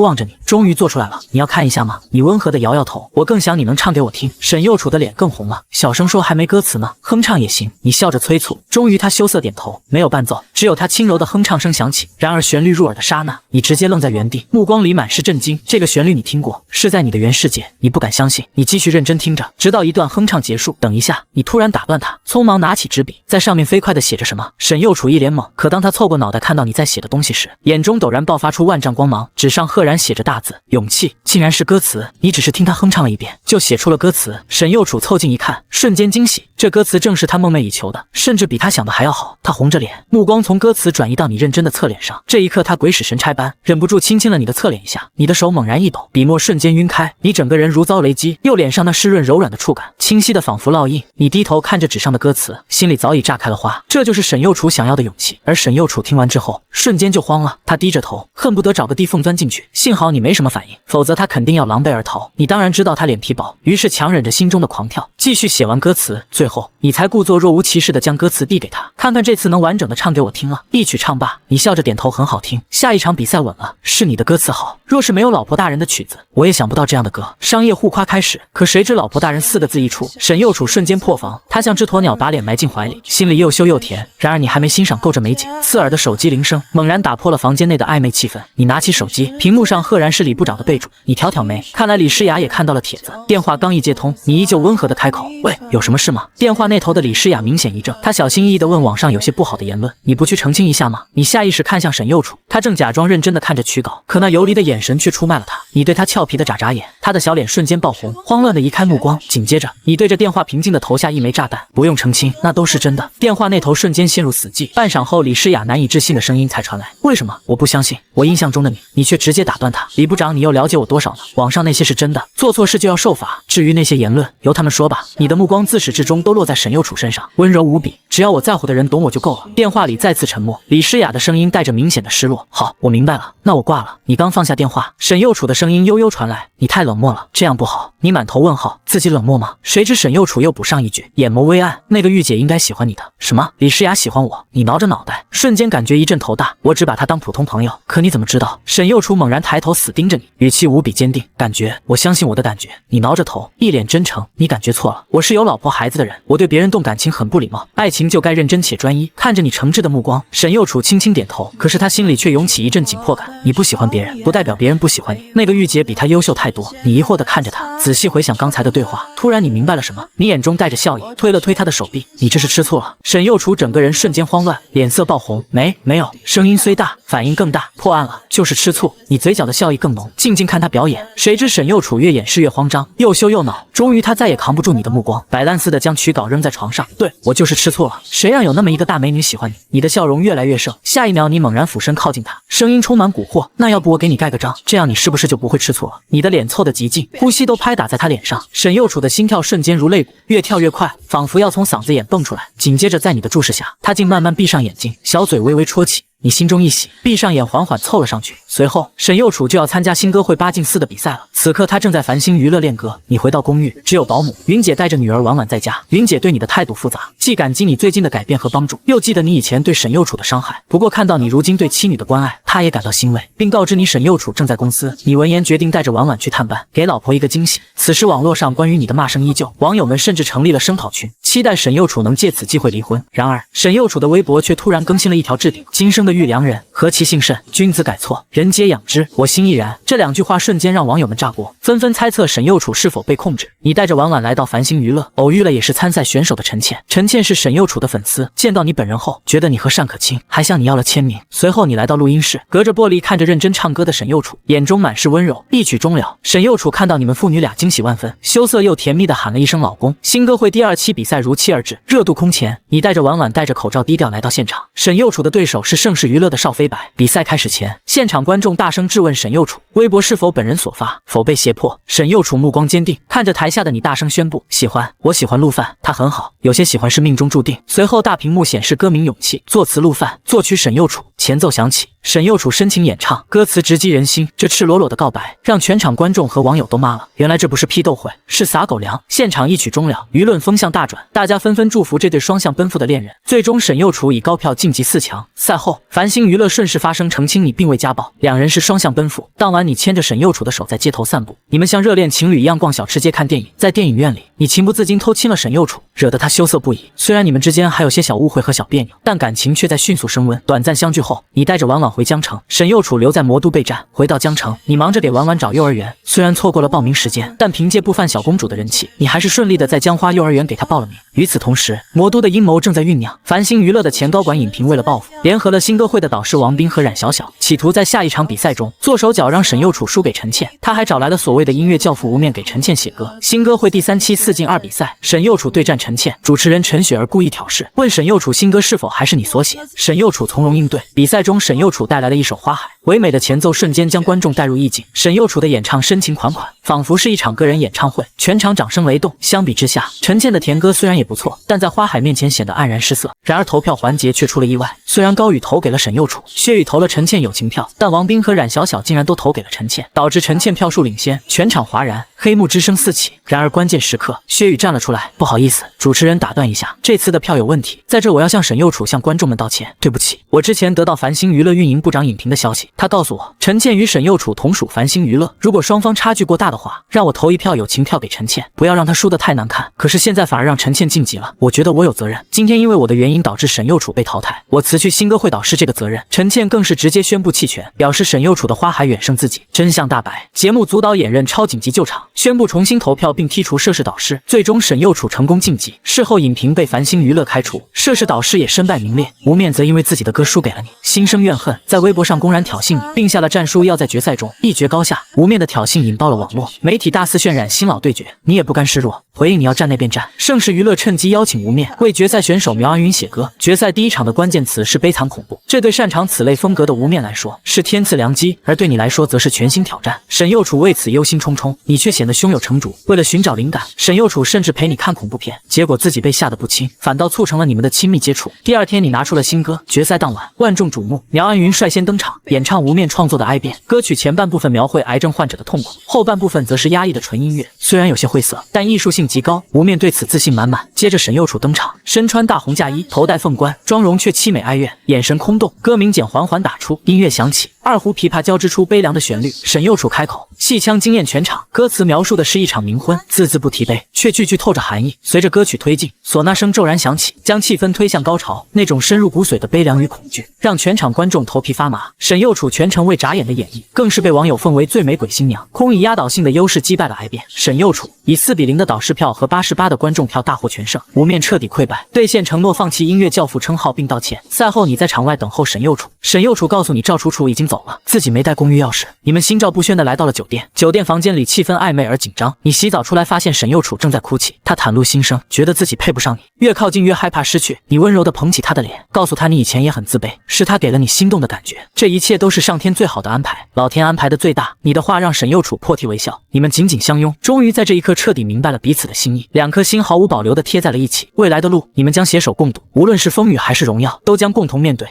望着你，终于做出来了。你要看一下吗？你温和地摇摇头，我更想你能唱给我听。沈右楚的脸更红了，小声说：“还没歌词呢，哼唱也行。”你笑着催促，终于他羞涩点头，没有伴奏，只有他轻柔的哼唱声响起。然而旋律入耳的刹那，你直接愣在原地，目光里满是震惊。这个旋律你听过，是在你的原世界，你不敢相信。你继续认真听着，直到一段哼唱结束。等一下，你突然打断他，匆忙拿起纸笔，在上面飞快地写着什么。沈右楚一脸懵，可当他凑过脑袋看到你在写的东西时，眼中陡然爆发出万丈光芒，纸上赫然写着大字“勇气”，竟然是歌词。你只是听他哼唱了一遍，就写出了歌词。沈右楚凑近一看，瞬间惊喜，这歌词正是他梦寐以求的，甚至比他想的还要好。他红着脸，目光从歌词转移到你认真的侧脸上。这一刻，他鬼使神差般忍不住轻亲了你的侧脸一下，你的手猛然一抖，笔墨瞬间晕开，你整个人如遭雷击，右脸上那湿润柔软的触感，清晰的仿佛烙印。你低头看着纸上的歌词，心里早已炸开了花。这就是沈右楚想要的勇气。而沈右楚听完之后，瞬间就慌了，他低着头，恨不得找个地缝钻进去。幸好你没什么反应，否则他肯定要狼狈而逃。你当然知道他脸皮薄，于是强忍着心中的狂跳，继续写完歌词。最后，你才故作若无其事地将歌词递给他，看看这次能完整的唱给我听了。一曲唱罢，你笑着点头，很好听。下一场比赛稳了，是你的歌词好。若是没有老婆大人的曲子，我也想不到这样的歌。商业互夸开始，可谁知老婆大人4个字一出，沈右楚瞬间破防。他像只鸵鸟，把脸埋进怀里，心里又羞又甜。然而你还没欣赏够这美景，刺耳的手机铃声猛然打破了房间内的暧昧气氛。你拿起手机，屏幕上赫然是李部长的备注。你挑挑眉，看来李诗雅也看到了帖子。电话刚一接通，你依旧温和的开口：“喂，有什么事吗？”电话那头的李诗雅明显一怔，她小心翼翼地问网上有些不好的言论，你不去澄清一下吗？你下意识看向沈右楚，他正假装认真地看着曲稿，可那游离的眼神却出卖了他。你对他俏皮的眨眨眼，他的小脸瞬间爆红，慌乱地移开目光。紧接着，你对着电话平静地投下一枚炸弹：“不用澄清，那都是真的。”电话那头瞬间陷入死寂，半晌后，李诗雅难以置信的声音才传来：“为什么？我不相信，我印象中的你。”你却直接打断他：“李部长，你又了解我多少呢？网上那些是真的，做错事就要受罚。至于那些言论，由他们说吧。”你的目光自始至终都落在沈右楚身上，温柔无比。只要我在乎的人懂我就够了。电话里再次沉默，李诗雅的声音带着明显的失落：“好，我明白了，那我挂了。”你刚放下电话，沈右楚的声音悠悠传来：“你太冷漠了，这样不好。”你满头问号，自己冷漠吗？谁知沈右楚又补上一句，眼眸微暗：“那个御姐应该喜欢你的。”什么？李诗雅喜欢我？你挠着脑袋，瞬间感觉一阵头大。我只把她当普通朋友，可你怎么知道？沈右楚猛然抬头死盯着你，语气无比坚定：“感觉，我相信我的感觉。”你挠着头，一脸真诚：“你感觉错了，我是有老婆孩子的人，我对别人动感情很不礼貌，爱情就该认真且专一。”看着你诚挚的目光，沈右楚轻轻点头，可是他心里却涌起一阵紧迫感。你不喜欢别人，不代表别人不喜欢你。那个御姐比他优秀太多。你疑惑地看着他，仔细回想刚才的对话，突然你明白了什么。你眼中带着笑意，推了推他的手臂：“你这是吃醋了？”沈右楚整个人瞬间慌乱，脸色爆红：“没有。”声音虽大，反应更大：“破案了，就是吃醋。”你嘴角的笑意更浓，静静看他表演。谁知沈右楚越掩饰越慌张，又羞又恼，终于他再也扛不住你的目光，摆烂似的将曲稿扔在床上：“对，我就是吃醋了，谁让有那么一个大美女喜欢你？”你的笑容越来越盛，下一秒你猛然俯身靠近他，声音充满蛊惑：“那要不我给你盖个章，这样你是不是就不会吃醋了？”你的脸凑得极近，呼吸都拍打在他脸上。沈右楚的心跳瞬间如肋骨，越跳越快，仿佛要从嗓子眼蹦出来。紧接着在你的注视下，他竟慢慢闭上眼睛，小嘴微微戳起。你心中一喜，闭上眼缓缓凑了上去。随后，沈右楚就要参加新歌会8进4的比赛了。此刻他正在繁星娱乐练歌。你回到公寓，只有保姆云姐带着女儿婉婉在家。云姐对你的态度复杂，既感激你最近的改变和帮助，又记得你以前对沈右楚的伤害。不过看到你如今对妻女的关爱，她也感到欣慰，并告知你沈右楚正在公司。你闻言决定带着婉婉去探班，给老婆一个惊喜。此时网络上关于你的骂声依旧，网友们甚至成立了声讨群，期待沈右楚能借此机会离婚。然而沈右楚的微博却突然更新了一条置顶：今生的遇良人，何其幸甚！君子改错，人皆养之，我心亦然。这2句话瞬间让网友们炸锅，纷纷猜测沈佑楚是否被控制。你带着婉婉来到繁星娱乐，偶遇了也是参赛选手的陈倩。陈倩是沈佑楚的粉丝，见到你本人后，觉得你和善可亲，还向你要了签名。随后你来到录音室，隔着玻璃看着认真唱歌的沈佑楚，眼中满是温柔。一曲终了，沈佑楚看到你们父女俩惊喜万分，羞涩又甜蜜地喊了一声老公。新歌会第2期比赛如期而至，热度空前。你带着婉婉戴着口罩低调来到现场，沈佑楚的对手是盛世娱乐的邵飞白。比赛开始前，现场观众大声质问沈佑楚微博是否本人所发，否被胁迫。沈佑楚目光坚定，看着台下的你大声宣布：喜欢，我喜欢陆范，他很好，有些喜欢是命中注定。随后大屏幕显示歌名勇气，作词陆范，作曲沈佑楚，前奏响起，沈佑楚深情演唱，歌词直击人心。这赤裸裸的告白让全场观众和网友都骂了，原来这不是批斗会，是撒狗粮。现场一曲终了，舆论风向大转，大家纷纷祝福这对双向奔赴的恋人。最终沈佑楚以高票晋级4强。赛后繁星娱乐顺势发声澄清你并未家暴，两人是双向奔赴。当晚你牵着沈佑楚的手在街头散步，你们像热恋情侣一样逛小吃街看电影。在电影院里，你情不自禁偷亲了沈佑楚，惹得他羞涩不已。虽然你们之间还有些小误会和小别扭，但感情却在迅速升温。短暂相聚后，你带着婉婉回江城，沈佑楚留在魔都备战。回到江城，你忙着给婉婉找幼儿园，虽然错过了报名时间，但凭借不犯小公主的人气，你还是顺利的在江花幼儿园给她报了名。与此同时，魔都的阴谋正在酝酿。繁星娱乐的前高管尹平为了报复，联合了新歌会的导师王斌和冉小小，企图在下一场比赛中做手脚，让沈佑楚输给陈倩。他还找来了所谓的音乐教父无面给陈倩写歌。新歌会第3期4进2比赛，沈佑楚对战陈倩，主持人陈雪儿故意挑事，问沈佑楚新歌是否还是你所写。沈佑楚从容应对。比赛中，沈佑楚带来了一首《花海》，唯美的前奏瞬间将观众带入意境。沈佑楚的演唱深情款款，仿佛是一场个人演唱会，全场掌声雷动。相比之下，陈倩的甜歌虽然也不错，但在《花海》面前显得黯然失色。然而投票环节却出了意外，虽然高宇投给了沈佑楚，薛宇投了陈倩友情票，但王斌和冉小小竟然都投给了陈倩，导致陈倩票数领先，全场哗然，黑幕之声四起。然而关键时刻，薛宇站了出来，不好意思，主持人打断一下，这次的票有问题，在这我要向沈佑楚向观众们道歉，对不起。我之前得到繁星娱乐运营部长尹平的消息，他告诉我陈倩与沈佑楚同属繁星娱乐，如果双方差距过大的话，让我投一票友情票给陈倩，不要让她输得太难看。可是现在反而让陈倩晋级了，我觉得我有责任。今天因为我的原因导致沈佑楚被淘汰，我辞去新歌会导师这个责任。陈倩更是直接宣布弃权，表示沈佑楚的花海远胜自己。真相大白，节目组导演任超紧急救场，宣布重新投票并剔除涉事导师，最终沈佑楚成功晋级。事后尹平被繁星娱乐开除，涉事导师也身败名裂。无面则因为自己的歌输给了你，心生怨恨，在微博上公然挑衅你，并下了战书要在决赛中一决高下。无面的挑衅引爆了网络，媒体大肆渲染新老对决，你也不甘示弱，回应你要站那边站。盛世娱乐趁机邀请无面为决赛选手苗安云写歌。决赛第一场的关键词是悲惨恐怖，这对擅长此类风格的无面来说是天赐良机，而对你来说则是全新挑战。沈佑楚为此忧心忡忡，你却显得胸有成竹。为了寻找灵感，沈佑楚甚至陪你看恐怖片，结果自己被吓得不轻，反倒促成了你们的亲密接触。第二天你拿出了新歌，决赛当晚万众瞩目，苗安云率先登场，演唱无面创作的《哀变》。歌曲前半部分描绘癌症患者的痛苦，后半部分则是压抑的纯音乐，虽然有些晦涩，但艺术性极高。无面对此自信满满。接着沈佑楚登场，身穿大红嫁衣，头戴凤冠，妆容却凄美哀怨，眼神空洞。歌名简缓缓打出，音乐响起，二胡琵琶交织出悲凉的旋律。沈佑楚开口，戏腔惊艳全场。歌词描述的是一场冥婚，字字不提悲，却句句透着含义。随着歌曲推进，唢呐声骤然响起，将气氛推向高潮。那种深入骨髓的悲凉与恐惧，让全场观众头皮发麻。沈佑楚全程未眨眼的演绎，更是被网友奉为最美鬼新娘，空以压倒性的优势击败了癌变。沈佑楚以4比0的导师票和88的观众票大获全胜，无面彻底溃败，兑现承诺放弃音乐教父称号并道歉。赛后你在场外等候沈佑楚，沈佑楚告诉你赵楚楚已经走了，自己没带公寓钥匙。你们心照不宣的来到了酒店，酒店房间里气氛暧昧而紧张。你洗澡出来发现沈佑楚正在哭泣，他袒露心声，觉得自己配不上你，越靠近越害怕失去。你温柔地捧起他的脸，告诉他你以前也很自卑，是他给了你心动的感觉，这一切都是上天最好的安排，老天安排的最大。你的话让沈佑楚破涕为笑，你们紧紧相拥，终于在这一刻彻底明白了彼此的心意，两颗心毫无保留地贴在了一起。未来的路，你们将携手共度，无论是风雨还是荣耀，都将共同面对。